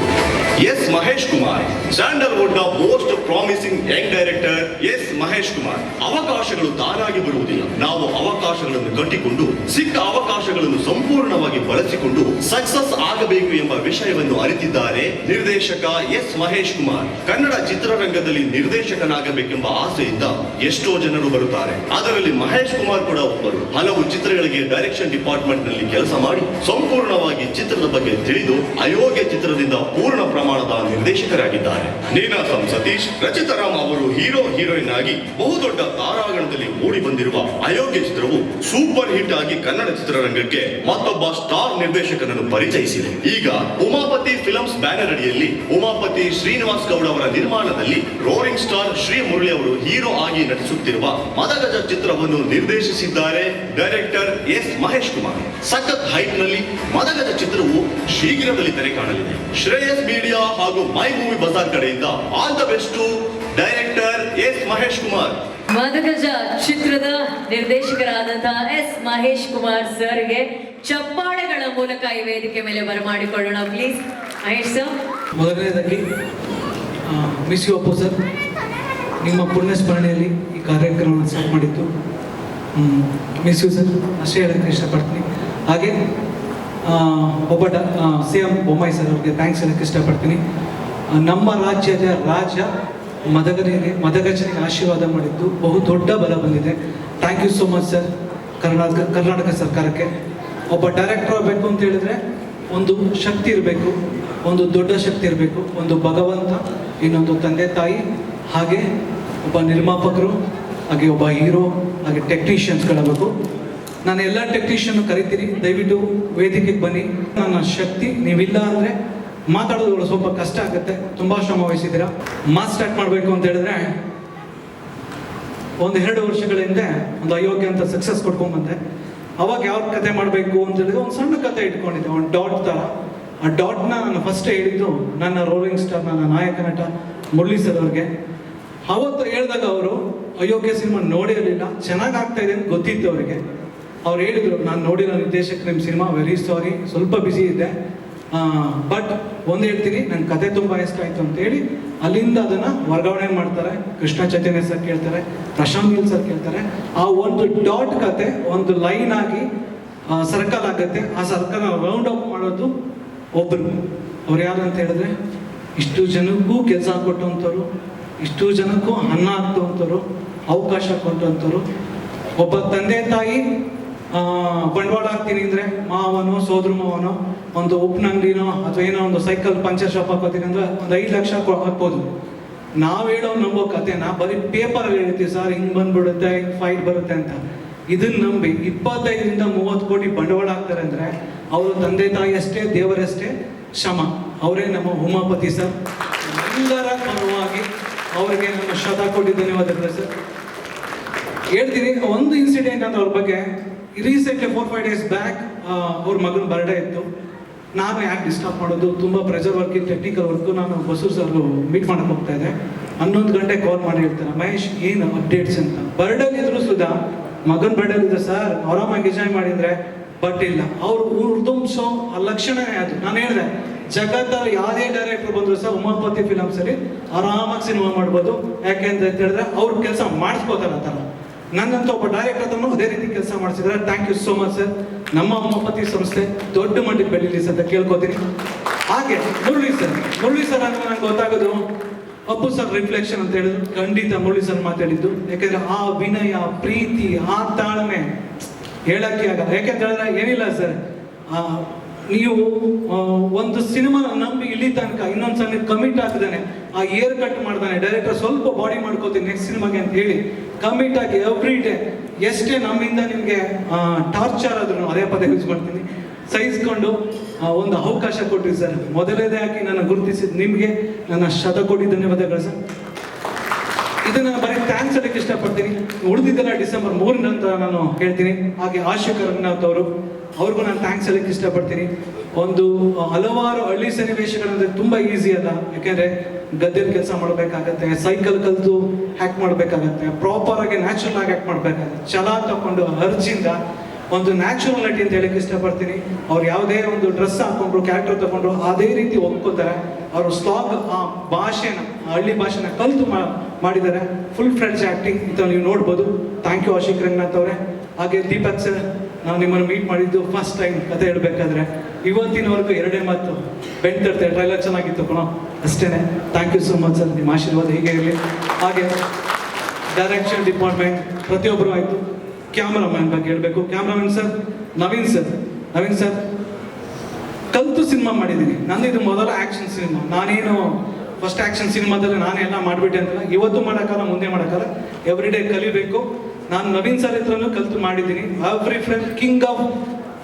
Speaker 19: S. Mahesh Kumar, Sandalwood ನ most promising young director S. Mahesh Kumar. ಅವಕಾಶಗಳು ತಾನಾಗಿ ಬರುವುದಿಲ್ಲ, ನಾವು ಅವಕಾಶಗಳನ್ನು ಕಟ್ಟಿಕೊಂಡು ಸಿಕ್ಕ ಅವಕಾಶ ಅವಕಾಶಗಳನ್ನು ಸಂಪೂರ್ಣವಾಗಿ ಬಳಸಿಕೊಂಡು ಸಕ್ಸಸ್ ಆಗಬೇಕು ಎಂಬ ವಿಷಯವನ್ನು ಅರಿತಿದ್ದಾರೆ ನಿರ್ದೇಶಕ ಎಸ್ ಮಹೇಶ್ ಕುಮಾರ್. ಕನ್ನಡ ಚಿತ್ರರಂಗದಲ್ಲಿ ನಿರ್ದೇಶಕನಾಗಬೇಕೆಂಬ ಆಸೆಯಿಂದ ಎಷ್ಟೋ ಜನರು ಬರುತ್ತಾರೆ. ಅದರಲ್ಲಿ ಮಹೇಶ್ ಕುಮಾರ್ ಕೂಡ ಒಬ್ಬರು. ಹಲವು ಚಿತ್ರಗಳಿಗೆ ಡೈರೆಕ್ಷನ್ ಡಿಪಾರ್ಟ್ಮೆಂಟ್ ನಲ್ಲಿ ಕೆಲಸ ಮಾಡಿ ಸಂಪೂರ್ಣವಾಗಿ ಚಿತ್ರದ ಬಗ್ಗೆ ತಿಳಿದು ಅಯೋಗ್ಯ ಚಿತ್ರದಿಂದ ಪೂರ್ಣ ಪ್ರಮಾಣದ ನಿರ್ದೇಶಕರಾಗಿದ್ದಾರೆ. ನೀನಾಸಂ ಸತೀಶ್, ರಚಿತಾರಾಮ್ ಅವರು ಹೀರೋ ಹೀರೋಯಿನ್ ಆಗಿ ಬಹುದೊಡ್ಡ ತಾರಾಗಣದಲ್ಲಿ ಮೂಡಿ ಬಂದಿರುವ ಅಯೋಗ್ಯ ಚಿತ್ರವು ಸೂಪರ್ ಹಿಟ್ ಆಗಿ ಕನ್ನಡ ಚಿತ್ರರಂಗಕ್ಕೆ ಮತ್ತೊಬ್ಬ ಸ್ಟಾರ್ ನಿರ್ದೇಶಕನನ್ನು ಪರಿಚಯಿಸಿದೆ. ಈಗ ಉಮಾಪತಿ ಫಿಲ್ಮ್ಸ್ ಬ್ಯಾನರ್ ಅಡಿಯಲ್ಲಿ ಉಮಾಪತಿ ಶ್ರೀನಿವಾಸ್ ಗೌಡ ಅವರ ನಿರ್ಮಾಣದಲ್ಲಿ ರೋರಿಂಗ್ ಸ್ಟಾರ್ ಶ್ರೀ ಮುರಳಿ ಅವರು ಹೀರೋ ಆಗಿ ನಟಿಸುತ್ತಿರುವ ಮದಗಜ ಚಿತ್ರವನ್ನು ನಿರ್ದೇಶಿಸಿದ್ದಾರೆ ಡೈರೆಕ್ಟರ್ ಎಸ್ ಮಹೇಶ್ ಕುಮಾರ್. ಸಖತ್ ಹೈಟ್ ನಲ್ಲಿ ಮದಗಜ ಚಿತ್ರವು ಶೀಘ್ರದಲ್ಲಿ ತೆರೆ ಕಾಣಲಿದೆ. ಶ್ರೇಯಸ್ ಮೀಡಿಯಾ ಹಾಗೂ ಮೈ ಮೂವಿ ಬಜಾರ್ ಕಡೆಯಿಂದ all the best to director S Mahesh Kumar.
Speaker 1: Madagaja ಚಿತ್ರದ ನಿರ್ದೇಶಕರಾದಂತಹ ಎಸ್ ಮಹೇಶ್ ಕುಮಾರ್ ಸರ್ಗೆ ಚಪ್ಪಾಳೆಗಳ ಮೂಲಕ ಈ ವೇದಿಕೆ ಮೇಲೆ ಬರಮಾಡಿಕೊಳ್ಳೋಣ ಪ್ಲೀಸ್. ಮಹೇಶ್ ಸರ್,
Speaker 16: ಮೊದಲನೇದಾಗಿ ಮಿಸ್ ಯು ಅಪ್ಪು ಸರ್, ನಿಮ್ಮ ಪುಣ್ಯ ಸ್ಮರಣೆಯಲ್ಲಿ ಈ ಕಾರ್ಯಕ್ರಮವನ್ನು ಸ್ಟಾರ್ಟ್ ಮಾಡಿದ್ದು ಮಿಸ್ ಯು ಸರ್ ಅಷ್ಟೇ ಹೇಳಕ್ಕೆ ಇಷ್ಟಪಡ್ತೀನಿ. ಹಾಗೆ ಒಬ್ಬ CM ಬೊಮ್ಮಾಯಿ ಸರ್ ಅವ್ರಿಗೆ ಥ್ಯಾಂಕ್ಸ್ ಹೇಳಕ್ಕೆ ಇಷ್ಟಪಡ್ತೀನಿ. ನಮ್ಮ ರಾಜ್ಯದ ರಾಜ ಮದಗಜನಿಗೆ ಆಶೀರ್ವಾದ ಮಾಡಿದ್ದು ಬಹು ದೊಡ್ಡ ಬಲ ಬಂದಿದೆ. Thank you so much sir. Karnataka ಸರ್ಕಾರಕ್ಕೆ ಒಬ್ಬ ಡೈರೆಕ್ಟರ್ ಆಗಬೇಕು ಅಂತ ಹೇಳಿದ್ರೆ ಒಂದು ಶಕ್ತಿ ಇರಬೇಕು, ಒಂದು ದೊಡ್ಡ ಶಕ್ತಿ ಇರಬೇಕು. ಒಂದು ಭಗವಂತ, ಇನ್ನೊಂದು ತಂದೆ ತಾಯಿ, ಹಾಗೆ ಒಬ್ಬ ನಿರ್ಮಾಪಕರು, ಹಾಗೆ ಒಬ್ಬ ಹೀರೋ, ಹಾಗೆ ಟೆಕ್ನಿಷಿಯನ್ಸ್ಗಳಾಗಬೇಕು. ನಾನು ಎಲ್ಲ ಟೆಕ್ನಿಷಿಯನ್ ಕರಿತೀನಿ, ದಯವಿಟ್ಟು ವೇದಿಕೆಗೆ ಬನ್ನಿ. ನನ್ನ ಶಕ್ತಿ ನೀವಿಲ್ಲ ಅಂದರೆ ಮಾತಾಡೋದು ಸ್ವಲ್ಪ ಕಷ್ಟ ಆಗುತ್ತೆ. ತುಂಬ ಶ್ರಮ ವಹಿಸಿದ್ದೀರಾ. ಮಾತು ಸ್ಟಾರ್ಟ್ ಮಾಡಬೇಕು ಅಂತ ಹೇಳಿದ್ರೆ 1-2 ವರ್ಷಗಳ ಹಿಂದೆ ಒಂದು ಅಯೋಗ್ಯ ಅಂತ ಸಕ್ಸಸ್ ಕೊಟ್ಕೊಂಡ್ಬಂದೆ. ಅವಾಗ ಯಾವ ಕತೆ ಮಾಡಬೇಕು ಅಂತ ಹೇಳಿದ್ರೆ ಒಂದು ಸಣ್ಣ ಕತೆ ಇಟ್ಕೊಂಡಿದ್ದೆ, ಒಂದು ಡಾಟ್ ಥರ. ಆ ಡಾಟ್ನ ನಾನು ಫಸ್ಟ್ ಹೇಳಿದ್ದು ನನ್ನ ರೋಲಿಂಗ್ ಸ್ಟಾರ್, ನನ್ನ ನಾಯಕ ನಟ ಮುರಳಿ ಸರ್ ಅವ್ರಿಗೆ. ಅವತ್ತು ಹೇಳಿದಾಗ ಅವರು ಅಯೋಗ್ಯ ಸಿನಿಮಾ ನೋಡಿರಲಿಲ್ಲ, ಚೆನ್ನಾಗಿ ಆಗ್ತಾ ಇದೆ ಅಂತ ಗೊತ್ತಿತ್ತು ಅವರಿಗೆ. ಅವ್ರು ಹೇಳಿದರು, ನಾನು ನೋಡಿರೋ ನಿರ್ದೇಶಕ ನಿಮ್ಮ ಸಿನಿಮಾ, ವೆರಿ ಸಾರಿ, ಸ್ವಲ್ಪ ಬ್ಯುಸಿ ಇದ್ದೆ, ಬಟ್ ಒಂದು ಹೇಳ್ತೀನಿ, ನನ್ನ ಕತೆ ತುಂಬ ಇಷ್ಟ ಆಯಿತು ಅಂತೇಳಿ ಅಲ್ಲಿಂದ ಅದನ್ನು ವರ್ಗಾವಣೆ ಮಾಡ್ತಾರೆ. ಕೃಷ್ಣ ಚೈತನ್ಯ ಸರ್ ಕೇಳ್ತಾರೆ, ಪ್ರಶಾಂತ್ ನೀಲ್ ಸರ್ ಕೇಳ್ತಾರೆ. ಆ ಒಂದು ಡಾಟ್ ಕತೆ ಒಂದು ಲೈನ್ ಆಗಿ ಸರ್ಕಲ್ ಆಗುತ್ತೆ. ಆ ಸರ್ಕಲ್ ರೌಂಡ್ ಅಪ್ ಮಾಡೋದು ಒಬ್ಬರು. ಅವ್ರು ಯಾರು ಅಂತ ಹೇಳಿದ್ರೆ, ಇಷ್ಟು ಜನಕ್ಕೂ ಕೆಲಸ ಕೊಟ್ಟಂಥವ್ರು, ಇಷ್ಟು ಜನಕ್ಕೂ ಅನ್ನ ಹಾಕ್ತವಂಥವ್ರು, ಅವಕಾಶ ಕೊಟ್ಟಂಥವ್ರು. ಒಬ್ಬ ತಂದೆ ತಾಯಿ ಬಂಡವಾಳ ಹಾಕ್ತೀನಿ ಅಂದರೆ ಮಾವನೋ ಸೋದರ ಮಾವನೋ ಒಂದು ಉಪ್ಪಿನಂಗಡಿನೋ ಅಥವಾ ಏನೋ ಒಂದು ಸೈಕಲ್ ಪಂಚರ್ ಶಾಪ್ ಹಾಕೋತೀನಿ ಅಂದರೆ ಒಂದು 5 ಲಕ್ಷ ಹಾಕ್ಬೋದು. ನಾವು ಹೇಳೋ ನಂಬೋ ಕತೆನ ಬರೀ ಪೇಪರಲ್ಲಿ ಹೇಳ್ತೀವಿ, ಸರ್ ಹಿಂಗೆ ಬಂದ್ಬಿಡುತ್ತೆ, ಹಿಂಗೆ ಫೈಟ್ ಬರುತ್ತೆ ಅಂತ. ಇದನ್ನ ನಂಬಿ 25-30 ಕೋಟಿ ಬಂಡವಾಳ ಹಾಕ್ತಾರೆ ಅಂದರೆ ಅವರು ತಂದೆ ತಾಯಿ ಅಷ್ಟೇ, ದೇವರಷ್ಟೇ ಶ್ರಮ. ಅವರೇ ನಮ್ಮ ಉಮಾಪತಿ ಸರ್. ಎಲ್ಲರ ಪರವಾಗಿ ಅವರಿಗೆ ನಮ್ಮ ಶತಕೋಟಿ ಧನ್ಯವಾದಗಳು ಸರ್. ಹೇಳ್ತೀನಿ ಒಂದು ಇನ್ಸಿಡೆಂಟ್ ಅಂತ ಅವ್ರ ಬಗ್ಗೆ. ರೀಸೆಂಟ್ಲಿ 4-5 ಡೇಸ್ ಬ್ಯಾಕ್ ಅವ್ರ ಮಗನ ಬರ್ಡೇ ಇತ್ತು. ನಾನು ಯಾಕೆ ಡಿಸ್ಟರ್ಬ್ ಮಾಡೋದು, ತುಂಬ ಪ್ರೆಷರ್ ವರ್ಕ್, ಟೆಕ್ನಿಕಲ್ ವರ್ಕು. ನಾನು ಬಸೂರು ಸರ್ ಮೀಟ್ ಮಾಡಕ್ಕೆ ಹೋಗ್ತಾ ಇದ್ದೆ. 11 ಗಂಟೆ ಕಾಲ್ ಮಾಡಿ ಹೇಳ್ತಾರೆ, ಮಹೇಶ್ ಏನು ಅಪ್ಡೇಟ್ಸ್ ಅಂತ. ಬರ್ಡೇಲಿ ಇದ್ರು ಸುಧಾ, ಮಗನ ಬರ್ಡೇಲಿ ಇದ್ರೆ ಸರ್ ಆರಾಮಾಗಿ ಎಂಜಾಯ್ ಮಾಡಿದರೆ, ಬಟ್ ಇಲ್ಲ, ಅವ್ರು ಉರ್ದುಂಸೋ ಆ ಲಕ್ಷಣನೇ ಅದು. ನಾನು ಹೇಳಿದೆ, ಜಗತ್ತಲ್ಲಿ ಯಾವುದೇ ಡೈರೆಕ್ಟರ್ ಬಂದರೂ ಸಹ ಉಮಾಪತಿ ಫಿಲಮ್ಸಲ್ಲಿ ಆರಾಮಾಗಿ ಸಿನಿಮಾ ಮಾಡ್ಬೋದು. ಯಾಕೆ ಅಂತ ಹೇಳಿದ್ರೆ ಅವ್ರು ಕೆಲಸ ಮಾಡಿಸ್ಕೋತಾರೆ. ಆ ಥರ ನನ್ನಂತ ಒಬ್ಬ ಡೈರೆಕ್ಟರ್ ಹತ್ರನೂ ಅದೇ ರೀತಿ ಕೆಲಸ ಮಾಡಿಸಿದ್ರೆ thank you so much sir. ನಮ್ಮ ಉಮಾಪತಿ ಸಂಸ್ಥೆ ದೊಡ್ಡ ಮಟ್ಟಿಗೆ ಬೆಳೀಲಿ ಸರ್ ಅಂತ ಕೇಳ್ಕೊತೀನಿ. ಹಾಗೆ ಮುರಳಿ ಸರ್ ಅಂದ್ರೆ ನಂಗೆ ಗೊತ್ತಾಗೋದು ಅಪ್ಪು ಸರ್ ರಿಫ್ಲೆಕ್ಷನ್ ಅಂತ ಹೇಳಿದ್ರು. ಖಂಡಿತ ಮುರಳಿ ಸರ್ ಮಾತಾಡಿದ್ದು. ಯಾಕೆಂದ್ರೆ ಆ ವಿನಯ, ಪ್ರೀತಿ, ಆ ತಾಳ್ಮೆ ಹೇಳಕ್ಕೆ ಆಗಲ್ಲ. ಯಾಕೆಂತ ಹೇಳಿದ್ರೆ ಏನಿಲ್ಲ ಸರ್, ನೀವು ಒಂದು ಸಿನಿಮಾ ನಂಬಿ ಇಲ್ಲಿ ತನಕ ಇನ್ನೊಂದು ಸಲ ಕಮಿಟ್ ಆಗ್ತಾನೆ, ಆ ಏರ್ ಕಟ್ ಮಾಡ್ತಾನೆ ಡೈರೆಕ್ಟರ್, ಸ್ವಲ್ಪ ಬಾಡಿ ಮಾಡ್ಕೋತೀನಿ ನೆಕ್ಸ್ಟ್ ಸಿನಿಮಾಗೆ ಅಂತ ಹೇಳಿ ಕಮಿಟ್ ಆಗಿ ಎವ್ರಿ ಡೇ ಎಷ್ಟೇ ನಮ್ಮಿಂದ ನಿಮಗೆ ಟಾರ್ಚರ್ ಆದ್ರೂ ಅದೇ ಪದ ಯೂಸ್ ಮಾಡ್ತೀನಿ, ಸಹಿಸ್ಕೊಂಡು ಒಂದು ಅವಕಾಶ ಕೊಟ್ಟಿವಿ ಸರ್. ಮೊದಲನೇದಾಗಿ ನನ್ನ ಗುರುತಿಸಿದ ನಿಮಗೆ ನನ್ನ ಶತಕೋಟಿ ಧನ್ಯವಾದಗಳು ಸರ್. ಇದನ್ನ ಬರೀ ಥ್ಯಾಂಕ್ಸ್ ಹೇಳಕ್ಕೆ ಇಷ್ಟಪಡ್ತೀನಿ. ಉಳಿದಿದ್ದೆಲ್ಲ ಡಿಸೆಂಬರ್ 3 ಅಂತ ನಾನು ಹೇಳ್ತೀನಿ. ಹಾಗೆ ಆಶಿಕ್ ರಂಗನಾಥ್ ಅವರು, ಅವ್ರಿಗೂ ನಾನು ಥ್ಯಾಂಕ್ಸ್ ಹೇಳಕ್ಕೆ ಇಷ್ಟಪಡ್ತೀನಿ. ಒಂದು ಹಲವಾರು ಹಳ್ಳಿ ಸನ್ನಿವೇಶಗಳಂದ್ರೆ ತುಂಬ ಈಸಿ ಅಲ್ಲ. ಯಾಕೆಂದರೆ ಗದ್ದೆಯಲ್ಲಿ ಕೆಲಸ ಮಾಡಬೇಕಾಗತ್ತೆ, ಸೈಕಲ್ ಕಲಿತು ಹ್ಯಾಕ್ ಮಾಡಬೇಕಾಗತ್ತೆ, ಪ್ರಾಪರಾಗಿ ನ್ಯಾಚುರಲ್ ಆಗಿ ಹ್ಯಾಕ್ ಮಾಡಬೇಕಾಗತ್ತೆ. ಛಲ ತಗೊಂಡು ಅರ್ಜಿಂದ ಒಂದು ನ್ಯಾಚುರಲಿಟಿ ಅಂತ ಹೇಳಕ್ಕೆ ಇಷ್ಟಪಡ್ತೀನಿ. ಅವ್ರು ಯಾವುದೇ ಒಂದು ಡ್ರೆಸ್ ಹಾಕೊಂಡ್ರು, ಕ್ಯಾರೆಕ್ಟರ್ ತಗೊಂಡ್ರು ಅದೇ ರೀತಿ ಒಪ್ಕೋತಾರೆ. ಅವರು ಸ್ಲಾಗ್ ಆ ಭಾಷೆನ, ಹಳ್ಳಿ ಭಾಷೆನ ಕಲಿತು ಮಾಡಿದ್ದಾರೆ. ಫುಲ್ ಫ್ರೆಂಡ್ಸ್ ಆ್ಯಕ್ಟಿಂಗ್ ಇಂಥ ನೀವು ನೋಡ್ಬೋದು. ಥ್ಯಾಂಕ್ ಯು ಆಶಿಕ್ ರಂಗನಾಥ್ ಅವರೇ. ಹಾಗೆ ದೀಪಕ್ ಸರ್, ನಾವು ನಿಮ್ಮನ್ನು ಮೀಟ್ ಮಾಡಿದ್ದು ಫಸ್ಟ್ ಟೈಮ್ ಕತೆ ಹೇಳಬೇಕಾದ್ರೆ. ಇವತ್ತಿನವರೆಗೂ ಎರಡೇ ಮಾತು, ಬೆಂಡ್ ತರ್ತೆ ಟ್ರೈಲರ್ ಚೆನ್ನಾಗಿತ್ತು ಕಣೋ ಅಷ್ಟೇ. Thank you so much sir, ನಿಮ್ಮ ಆಶೀರ್ವಾದ ಹೀಗೆ ಇರಲಿ. ಹಾಗೆ ಡೈರೆಕ್ಷನ್ ಡಿಪಾರ್ಟ್ಮೆಂಟ್ ಪ್ರತಿಯೊಬ್ಬರು ಆಯಿತು. ಕ್ಯಾಮ್ರಾಮ್ಯಾನ್ ಬಗ್ಗೆ ಹೇಳಬೇಕು. ಕ್ಯಾಮ್ರಾಮನ್ ಸರ್ ನವೀನ್ ಸರ್ ಕಲ್ತು ಸಿನಿಮಾ ಮಾಡಿದ್ದೀನಿ. ನಂದಿದು ಮೊದಲ ಆ್ಯಕ್ಷನ್ ಸಿನಿಮಾ. ನಾನೇನು ಫಸ್ಟ್ ಆ್ಯಕ್ಷನ್ ಸಿನಿಮಾದಲ್ಲಿ ನಾನೆಲ್ಲ ಮಾಡಿಬಿಟ್ಟೆ ಅಂತಲ್ಲ, ಇವತ್ತು ಮಾಡೋಕ್ಕಲ್ಲ, ಮುಂದೆ ಮಾಡೋಕ್ಕಲ್ಲ, ಎವ್ರಿ ಡೇ ಕಲಿಬೇಕು. ನಾನು ನವೀನ್ ಸರ್ ಹತ್ರನೂ ಕಲ್ತು ಮಾಡಿದ್ದೀನಿ. Every frame king of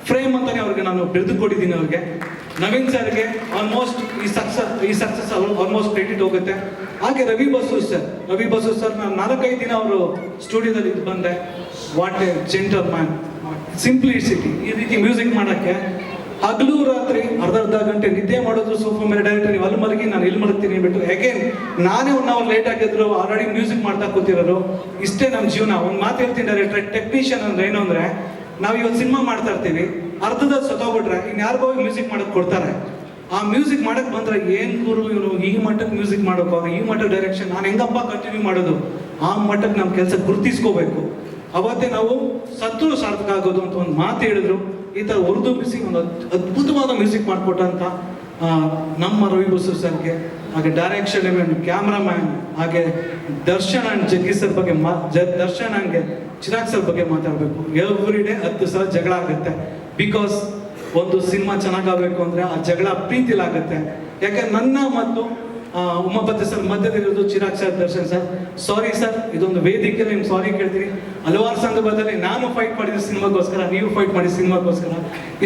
Speaker 16: frame ಅಂತಲೇ ಅವ್ರಿಗೆ ನಾನು ಬಿರುದು ಕೊಟ್ಟಿದ್ದೀನಿ ಅವ್ರಿಗೆ. ನವೀನ್ ಸರ್ಗೆ ಆಲ್ಮೋಸ್ಟ್ ಈ ಸಕ್ಸಸ್ ಆಲ್ಮೋಸ್ಟ್ ಕ್ರೆಡಿಟ್ ಹೋಗುತ್ತೆ. ಹಾಗೆ ರವಿ ಬಸು ಸರ್ ನಾನು 4-5 ದಿನ ಅವರು ಸ್ಟುಡಿಯೋದಲ್ಲಿ ಇದು ಬಂದೆ. What A gentle man, simplicity. ಈ ರೀತಿ ಮ್ಯೂಸಿಕ್ ಮಾಡೋಕ್ಕೆ ಹಗಲು ರಾತ್ರಿ ಅರ್ಧ ಗಂಟೆ ನಿದ್ದೆ ಮಾಡೋದು ಸೋಫಾ ಮೇಲೆ ಡೈರೆಕ್ಟ್ ನೀವು ಅಲ್ಲಿ ಮಲಗಿ ನಾನು ಇಲ್ಲಿ ಮಲಗ್ತೀನಿ ಬಿಟ್ಟು ಅಗೇನ್ ನಾನೇ 1 ಅವರ್ ಲೇಟ್ ಆಗಿದ್ರು ಆಲ್ರೆಡಿ ಮ್ಯೂಸಿಕ್ ಮಾಡ್ತಾ ಕೂತಿರೋರು. ಇಷ್ಟೇ ನಮ್ಮ ಜೀವನ. ಒಂದು ಮಾತು ಹೇಳ್ತೀನಿ ಡೈರೆಕ್ಟರ್, ಟೆಕ್ನಿಷಿಯನ್ ಅಂದ್ರೆ ಏನು ಅಂದರೆ, ನಾವು ಇವತ್ತು ಸಿನಿಮಾ ಮಾಡ್ತಾ ಇರ್ತೀವಿ, ಅರ್ಧದಲ್ಲಿ ಸತ್ತೋಗ್ಬಿಟ್ರೆ ಇನ್ಯಾರಿಗೋ ಮ್ಯೂಸಿಕ್ ಮಾಡೋಕೆ ಕೊಡ್ತಾರೆ. ಆ ಮ್ಯೂಸಿಕ್ ಮಾಡಕ್ಕೆ ಬಂದರೆ ಏನು ಗುರು ಇವನು ಈ ಮಟ್ಟಕ್ಕೆ ಮ್ಯೂಸಿಕ್ ಮಾಡೋಕೆ, ಈ ಮಟ್ಟಕ್ಕೆ ಡೈರೆಕ್ಷನ್ ನಾನು ಹೆಂಗಪ್ಪ ಕಂಟಿನ್ಯೂ ಮಾಡೋದು? ಆ ಮಟ್ಟಕ್ಕೆ ನಮ್ಮ ಕೆಲಸ ಗುರುತಿಸ್ಕೋಬೇಕು. ಅವತ್ತೇ ನಾವು ಸತ್ರು ಸಾರ್ಥಕ ಆಗೋದು ಅಂತ ಒಂದು ಮಾತು ಹೇಳಿದ್ರು. ಈ ಥರ ಉರ್ದು ಮ್ಯೂಸಿಕ್ ಒಂದು ಅದ್ಭುತವಾದ ಮ್ಯೂಸಿಕ್ ಮಾಡಿಕೊಟ್ಟಂಥ ನಮ್ಮ ರವಿ ಬಸು ಸರ್ಗೆ, ಹಾಗೆ ಡೈರೆಕ್ಷನ್ ಕ್ಯಾಮ್ರಾಮ್ಯಾನ್, ಹಾಗೆ ದರ್ಶನ್ ಆ್ಯಂಡ್ ಜಗ್ಗಿ ಸರ್ ಬಗ್ಗೆ ದರ್ಶನ್ ಆ್ಯಂಡ್ಗೆ ಚಿರಾಗ್ ಸರ್ ಬಗ್ಗೆ ಮಾತಾಡಬೇಕು. ಎವ್ರಿ ಡೇ 10 ಸಲ ಜಗಳ ಆಗುತ್ತೆ. ಬಿಕಾಸ್ ಒಂದು ಸಿನಿಮಾ ಚೆನ್ನಾಗಾಗಬೇಕು ಅಂದರೆ ಆ ಜಗಳ ಪ್ರೀತಿಲಾಗುತ್ತೆ. ಯಾಕೆ ನನ್ನ ಮತ್ತು ಉಮಾಪತಿ ಸರ್ ಮಧ್ಯದಲ್ಲಿರೋದು Chirag sir, Darshan sir. Sorry sir, ಇದೊಂದು ವೇದಿಕೆ ನಿಮ್ಗೆ ಸಾರಿ ಕೇಳ್ತೀನಿ. ಹಲವಾರು ಸಂದರ್ಭದಲ್ಲಿ ನಾನು ಫೈಟ್ ಮಾಡಿದ ಸಿನಿಮಾಗೋಸ್ಕರ, ನೀವು ಫೈಟ್ ಮಾಡಿದ ಸಿನಿಮಾಗೋಸ್ಕರ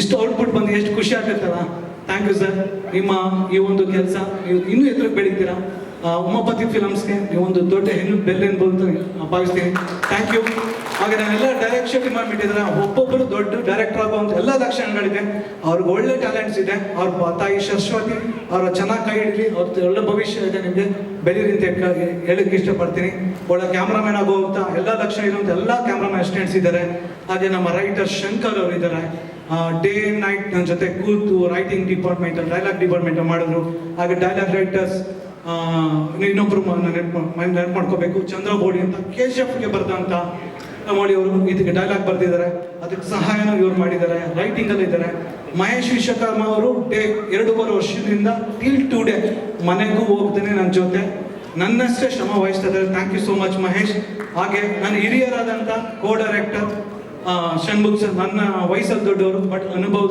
Speaker 16: ಇಷ್ಟು ಔಟ್ಪುಟ್ ಬಂದು ಎಷ್ಟು ಖುಷಿ ಆಗುತ್ತಲ್ಲ. Thank you sir. ನಿಮ್ಮ ಈ ಒಂದು ಕೆಲಸ ನೀವು ಇನ್ನೂ ಎದುರಿಗೆ ಬೆಳೀತೀರಾ. ಉಮಾಪತಿ ಫಿಲಮ್ಸ್ಗೆ ನೀವೊಂದು ದೊಡ್ಡ ಹೆಣ್ಣು ಬೆಲೆ ಅನ್ಬೋದು ಭಾವಿಸ್ತೀನಿ. Thank you. ಹಾಗೆ ನಾನೆಲ್ಲ ಡೈರೆಕ್ಷನ್ ಡಿಪಾರ್ಟ್ಮೆಂಟ್ ಇದ್ದಾರೆ, ಒಬ್ಬೊಬ್ಬರು ದೊಡ್ಡ ಡೈರೆಕ್ಟರ್ ಆಗುವಂಥ ಎಲ್ಲ ಲಕ್ಷಣಗಳಿದೆ. ಅವ್ರಿಗೆ ಒಳ್ಳೆ ಟ್ಯಾಲೆಂಟ್ಸ್ ಇದೆ. ಅವ್ರ ತಾಯಿ ಸರಸ್ವತಿ ಅವರ ಚೆನ್ನಾಗಿ ಕೈ ಹಿಡಲಿ, ಅವ್ರದ್ದು ಒಳ್ಳೆ ಭವಿಷ್ಯ ಇದೆ, ನಿಮಗೆ ಬೆಳೀರಿ ಅಂತ ಹೇಳಕ್ಕೆ ಇಷ್ಟಪಡ್ತೀನಿ. ಒಳ್ಳೆ ಕ್ಯಾಮ್ರಾಮನ್ ಆಗುವಂಥ ಎಲ್ಲ ಲಕ್ಷಣ ಇರುವಂಥ ಎಲ್ಲ ಕ್ಯಾಮ್ರಾಮನ್ ಅಸಿಸ್ಟೆಂಟ್ಸ್ ಇದ್ದಾರೆ. ಹಾಗೆ ನಮ್ಮ ರೈಟರ್ ಶಂಕರ್ ಅವರು ಇದ್ದಾರೆ. ಡೇ ಆ್ಯಂಡ್ ನೈಟ್ ನನ್ನ ಜೊತೆ ಕೂತು ರೈಟಿಂಗ್ ಡಿಪಾರ್ಟ್ಮೆಂಟ್, ಡೈಲಾಗ್ ಡಿಪಾರ್ಟ್ಮೆಂಟ್ ಮಾಡಿದ್ರು. ಹಾಗೆ ಡೈಲಾಗ್ ರೈಟರ್ಸ್ ಇನ್ನೊಬ್ರು ನೆನಪು ಮಾಡ್ಕೋಬೇಕು, ಚಂದ್ರಬೋಡಿ ಅಂತ KGFಗೆ ಬರೆದಂಥ ಮೋಳಿ ಅವರು ಇದಕ್ಕೆ ಡೈಲಾಗ್ ಬರೆದಿದ್ದಾರೆ. ಅದಕ್ಕೆ ಸಹಾಯನೂ ಇವ್ರು ಮಾಡಿದ್ದಾರೆ. ರೈಟಿಂಗಲ್ಲಿ ಇದ್ದಾರೆ. ಮಹೇಶ್ ವಿಶ್ವಕರ್ಮ ಅವರು 2.5 ವರ್ಷದಿಂದ ಟಿಲ್ ಟುಡೇ ಮನೆಗೂ ಹೋಗ್ತಾನೆ ನನ್ನ ಜೊತೆ ನನ್ನಷ್ಟೇ ಶ್ರಮ ವಹಿಸ್ತಾ ಇದ್ದಾರೆ. Thank you so much Mahesh. ಹಾಗೆ ನನ್ನ ಹಿರಿಯರಾದಂಥ ಡೈರೆಕ್ಟರ್ ಷಣ್ಮುಖ್ ಸರ್, ನನ್ನ ವಯಸ್ಸಲ್ಲಿ ದೊಡ್ಡವರು ಬಟ್ ಅನುಭವ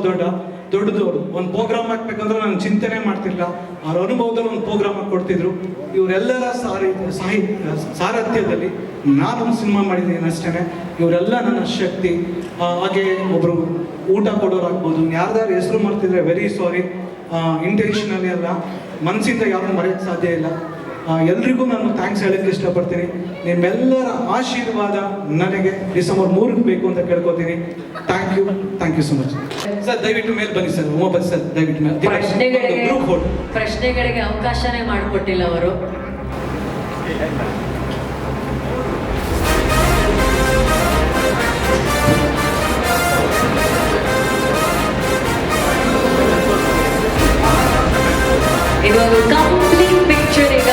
Speaker 16: ದೊಡ್ಡದವರು. ಒಂದು ಪ್ರೋಗ್ರಾಮ್ ಹಾಕ್ಬೇಕಂದ್ರೆ ನಾನು ಚಿಂತನೆ ಮಾಡ್ತಿಲ್ಲ, ಅವ್ರ ಅನುಭವದಲ್ಲಿ ಒಂದು ಪ್ರೋಗ್ರಾಮ್ ಹಾಕ್ಕೊಡ್ತಿದ್ರು. ಇವರೆಲ್ಲರ ಸಾರಥ್ಯದಲ್ಲಿ ನಾನೊಂದು ಸಿನಿಮಾ ಮಾಡಿದ್ದೀನಿ ಅಷ್ಟೇ. ಇವರೆಲ್ಲ ನನ್ನ ಶಕ್ತಿ. ಹಾಗೆ ಒಬ್ಬರು ಊಟ ಕೊಡೋರು ಆಗ್ಬೋದು, ಯಾರ್ದಾರು ಹೆಸರು ಮಾಡ್ತಿದ್ರೆ ವೆರಿ ಸಾರಿ. ಇಂಟೆನ್ಷನಲಿ ಅಲ್ಲ, ಮನಸ್ಸಿಂದ ಯಾರು ಮರೆಯೋಕ್ಕೆ ಸಾಧ್ಯ ಇಲ್ಲ. ಎಲ್ರಿಗೂ ನಾನು ಥ್ಯಾಂಕ್ಸ್ ಹೇಳಕ್ಕೆ ಇಷ್ಟಪಡ್ತೀನಿ. ನಿಮ್ಮೆಲ್ಲರ ಆಶೀರ್ವಾದ ನನಗೆ ಡಿಸೆಂಬರ್ 3ಕ್ಕೆ ಬೇಕು ಅಂತ ಕೇಳ್ಕೊತೀನಿ. Thank you so much sir. ದಯವಿಟ್ಟು ಮೇಲೆ ಬನ್ನಿ ಸರ್, ಉಮಾಪತಿ ಸರ್, ದಯವಿಟ್ಟು ಮೇಲೆ.
Speaker 1: ಪ್ರಶ್ನೆಗಳಿಗೆ ಅವಕಾಶನೇ ಮಾಡಿಕೊಟ್ಟಿಲ್ಲ ಅವರು. ಇದೊಂದು ಕಂಪ್ಲೀಟ್ ಪಿಕ್ಚರ್. ಈಗ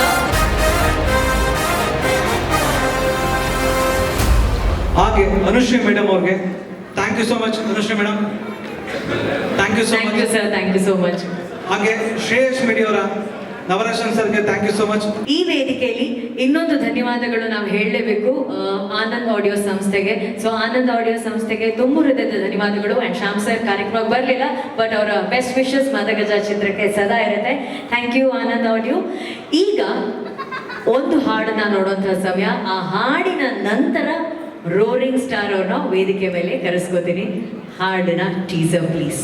Speaker 16: ಹಾಗೆ ಅನುಶ್ರೀ ಮೇಡಮ್ ಅವ್ರಿಗೆ thank you so much. Anushree madam thank you so much
Speaker 1: sir. Thank you so much.
Speaker 16: ಹಾಗೆ ಶ್ರೇಯಸ್ ಮೀಡಿಯಾ ಅವರ ನವರಶನ್ ಸರ್ಗೆ ಥ್ಯಾಂಕ್ ಯು ಸೋ ಮಚ್.
Speaker 1: ಈ ವೇದಿಕೆಯಲ್ಲಿ ಇನ್ನೊಂದು ಧನ್ಯವಾದಗಳು ನಾವು ಹೇಳಲೇಬೇಕು ಆನಂದ್ ಆಡಿಯೋ ಸಂಸ್ಥೆಗೆ. ಸೊ ಆನಂದ್ ಆಡಿಯೋ ಸಂಸ್ಥೆಗೆ ತುಂಬ ಹೃದಯದ ಧನ್ಯವಾದಗಳು. ಆ್ಯಂಡ್ ಶ್ಯಾಮ್ ಸರ್ ಕಾರ್ಯಕ್ರಮಕ್ಕೆ ಬರಲಿಲ್ಲ, ಬಟ್ ಅವರ ಬೆಸ್ಟ್ ವಿಶಸ್ ಮದಗಜ ಚಿತ್ರಕ್ಕೆ ಸದಾ ಇರುತ್ತೆ. Thank you Anand audio. ಈಗ ಒಂದು ಹಾಡನ್ನ ನೋಡುವಂತಹ ಸಮಯ. ಆ ಹಾಡಿನ ನಂತರ ರೋರಿಂಗ್ ಸ್ಟಾರ್ ಅವ್ರನ್ನ ವೇದಿಕೆ ಮೇಲೆ ಕರೆಸ್ಕೋತೀನಿ. ಹಾಡಿನ ಟೀಸರ್ ಪ್ಲೀಸ್.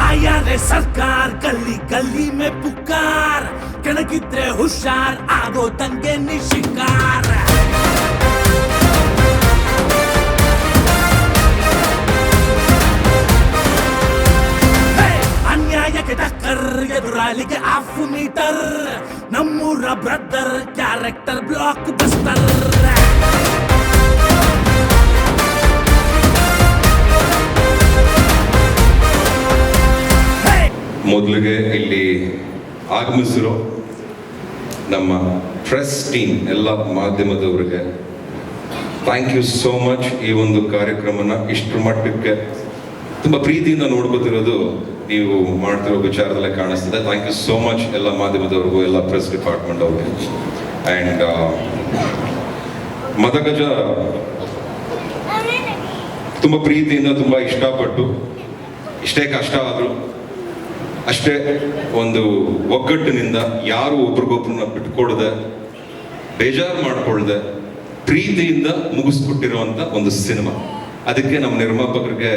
Speaker 20: आया रे सरकार गली गली में पुकार कणकिद्रे हुशार आगो तंगे निशिकार अन्यायಕ್ಕೆ ಟಕ್ಕರ್ ಎದುರಾಳಿಗೆ ಆಫ್ ಮೀಟರ್ ನಮ್ಮೂರ ಬ್ರದರ್ ಕ್ಯಾರೆಕ್ಟರ್ ಬ್ಲಾಕ್ ಬಸ್ಟರ್
Speaker 2: ಮೊದಲಿಗೆ ಇಲ್ಲಿ ಆಗಮಿಸಿರೋ ನಮ್ಮ ಪ್ರೆಸ್ ಟೀಮ್, ಎಲ್ಲ ಮಾಧ್ಯಮದವರಿಗೆ ಥ್ಯಾಂಕ್ ಯು ಸೋ ಮಚ್. ಈ ಒಂದು ಕಾರ್ಯಕ್ರಮನ ಇಷ್ಟರ ಮಟ್ಟಕ್ಕೆ ತುಂಬ ಪ್ರೀತಿಯಿಂದ ನೋಡ್ಕೋತಿರೋದು ನೀವು ಮಾಡ್ತಿರೋ ವಿಚಾರದಲ್ಲೇ ಕಾಣಿಸ್ತದೆ. ಥ್ಯಾಂಕ್ ಯು ಸೋ ಮಚ್ ಎಲ್ಲ ಮಾಧ್ಯಮದವ್ರಿಗೂ, ಎಲ್ಲ ಪ್ರೆಸ್ ಡಿಪಾರ್ಟ್ಮೆಂಟ್ ಅವ್ರಿಗೆ. ಆ್ಯಂಡ್ ಮದಗಜ ತುಂಬ ಪ್ರೀತಿಯಿಂದ, ತುಂಬ ಇಷ್ಟಪಟ್ಟು, ಇಷ್ಟೇ ಕಷ್ಟ ಆದರೂ ಅಷ್ಟೇ ಒಂದು ಒಗ್ಗಟ್ಟಿನಿಂದ, ಯಾರು ಒಬ್ರಿಗೊಬ್ರನ್ನ ಬಿಟ್ಕೊಡದೆ, ಬೇಜಾರು ಮಾಡ್ಕೊಳ್ದೆ, ಪ್ರೀತಿಯಿಂದ ಮುಗಿಸ್ಬಿಟ್ಟಿರುವಂಥ ಒಂದು ಸಿನಿಮಾ. ಅದಕ್ಕೆ ನಮ್ಮ ನಿರ್ಮಾಪಕರಿಗೆ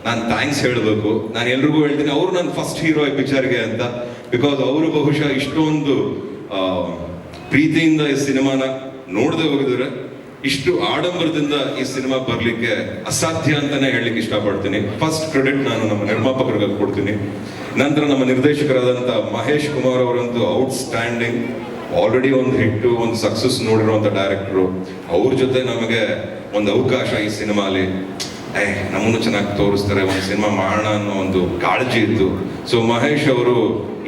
Speaker 2: ನಾನು ಥ್ಯಾಂಕ್ಸ್ ಹೇಳಬೇಕು. ನಾನು ಎಲ್ರಿಗೂ ಹೇಳ್ತೀನಿ, ಅವರು ನನ್ನ ಫಸ್ಟ್ ಹೀರೋ ಈ ಪಿಕ್ಚರ್ಗೆ ಅಂತ. ಬಿಕಾಸ್ ಅವರು ಬಹುಶಃ ಇಷ್ಟೊಂದು ಪ್ರೀತಿಯಿಂದ ಈ ಸಿನಿಮಾನ ನೋಡದೆ ಹೋಗಿದ್ರೆ ಇಷ್ಟು ಆಡಂಬರದಿಂದ ಈ ಸಿನಿಮಾ ಬರಲಿಕ್ಕೆ ಅಸಾಧ್ಯ ಅಂತಾನೆ ಹೇಳಲಿಕ್ಕೆ ಇಷ್ಟಪಡ್ತೀನಿ. ಫಸ್ಟ್ ಕ್ರೆಡಿಟ್ ನಾನು ನಮ್ಮ ನಿರ್ಮಾಪಕರಿಗೆ ಕೊಡ್ತೀನಿ. ನಂತರ ನಮ್ಮ ನಿರ್ದೇಶಕರಾದಂಥ ಮಹೇಶ್ ಕುಮಾರ್ ಅವರಂತೂ ಔಟ್ಸ್ಟ್ಯಾಂಡಿಂಗ್. ಆಲ್ರೆಡಿ ಒಂದು ಹಿಟ್ಟು, ಒಂದು ಸಕ್ಸಸ್ ನೋಡಿರುವಂಥ ಡೈರೆಕ್ಟ್ರು. ಅವ್ರ ಜೊತೆ ನಮಗೆ ಒಂದು ಅವಕಾಶ ಈ ಸಿನಿಮಾಲಿ, ನಮ್ಮನ್ನು ಚೆನ್ನಾಗಿ ತೋರಿಸ್ತಾರೆ, ಒಂದು ಸಿನಿಮಾ ಮಾಡೋಣ ಅನ್ನೋ ಒಂದು ಕಾಳಜಿ ಇತ್ತು. ಸೊ ಮಹೇಶ್ ಅವರು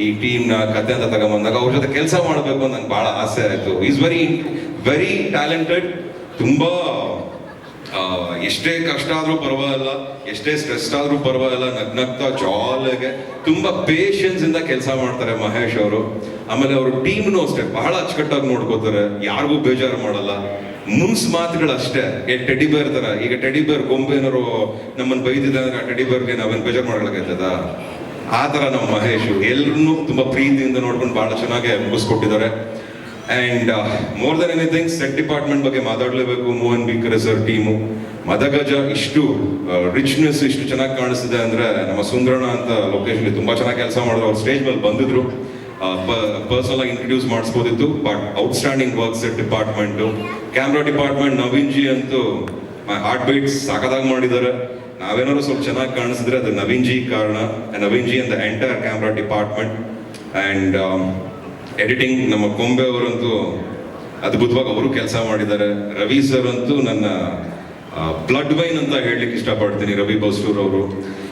Speaker 2: ಈ ಟೀಮ್ನ ಕತೆ ಅಂತ ತಗೊಂಬಂದಾಗ ಅವ್ರ ಜೊತೆ ಕೆಲಸ ಮಾಡಬೇಕು ಅಂತ ನಂಗೆ ಭಾಳ ಆಸೆ ಆಯಿತು. Is very talented. ತುಂಬ ಎಷ್ಟೇ ಕಷ್ಟ ಆದರೂ ಪರವಾಗಿಲ್ಲ, ಎಷ್ಟೇ ಸ್ಟ್ರೆಸ್ ಆದರೂ ಪರವಾಗಿಲ್ಲ, ನಗ್ನಗ್ತಾ ಜಾಲಿಗೆ ತುಂಬ ಪೇಷನ್ಸ್ ಇಂದ ಕೆಲಸ ಮಾಡ್ತಾರೆ ಮಹೇಶ್ ಅವರು. ಆಮೇಲೆ ಅವರು ಟೀಮ್ನು ಅಷ್ಟೇ ಬಹಳ ಅಚ್ಚುಕಟ್ಟಾಗಿ ನೋಡ್ಕೋತಾರೆ, ಯಾರಿಗೂ ಬೇಜಾರು ಮಾಡಲ್ಲ. ಮುನ್ಸ್ ಮಾತುಗಳಷ್ಟೇ, ಟೆಡಿ ಬೇರ್ ತರ. ಈಗ ಟೆಡಿ ಬೇರ್ ಗೊಂಬೆ ಏನಾರು ನಮ್ಮನ್ನು ಬೈದಿದೆ ಅಂದ್ರೆ ಆ ಟೆಡಿ ಬೇರ್ಗೆ ನಾವೇನು ಬೇಜಾರು ಮಾಡ್ಕೊಳಕೈತದ? ಆ ಥರ ನಮ್ಮ ಮಹೇಶ್ ಎಲ್ಲರನ್ನೂ ತುಂಬ ಪ್ರೀತಿಯಿಂದ ನೋಡ್ಕೊಂಡು ಭಾಳ ಚೆನ್ನಾಗಿ ಮುಗಿಸ್ಕೊಟ್ಟಿದ್ದಾರೆ. And more than anything, set department ಬಗ್ಗೆ ಮಾತಾಡಲೇಬೇಕು. ಮೋಹನ್ ಬಿಕರೆ ಸರ್ ಟೀಮು, ಮದಗಜ ಇಷ್ಟು ರಿಚ್ನೆಸ್ ಇಷ್ಟು ಚೆನ್ನಾಗಿ ಕಾಣಿಸ್ತಿದೆ ಅಂದರೆ ನಮ್ಮ ಸುಂದರಣ ಅಂತ ಲೊಕೇಶನ್ಗೆ ತುಂಬ ಚೆನ್ನಾಗಿ ಕೆಲಸ ಮಾಡಿದ್ರು. ಅವ್ರು ಸ್ಟೇಜ್ ಮೇಲೆ ಬಂದಿದ್ರು, ಪರ್ಸನಲ್ ಆಗಿ ಇಂಟ್ರಡ್ಯೂಸ್ ಮಾಡಿಸ್ಬೋದಿತ್ತು. But outstanding work set department. Camera department Naveen ji ಅಂತೂ ಹಾರ್ಟ್ ಬೀಟ್ಸ್ ಸಾಕಾಗಿ ಮಾಡಿದ್ದಾರೆ. ನಾವೇನಾದ್ರು ಸ್ವಲ್ಪ ಚೆನ್ನಾಗಿ ಕಾಣಿಸಿದ್ರೆ ಅದು ನವೀನ್ ಜಿ ಕಾರಣ. Naveen G and the entire camera department. And editing ನಮ್ಮ ಕೊಂಬೆ ಅವರಂತೂ ಅದ್ಭುತವಾಗಿ ಅವರು ಕೆಲಸ ಮಾಡಿದ್ದಾರೆ. ರವಿ ಸರ್ ಅಂತೂ ನನ್ನ ಬ್ಲಡ್ ವೈನ್ ಅಂತ ಹೇಳಲಿಕ್ಕೆ ಇಷ್ಟಪಡ್ತೀನಿ. ರವಿ ಬಸ್ತೂರ್ ಅವರು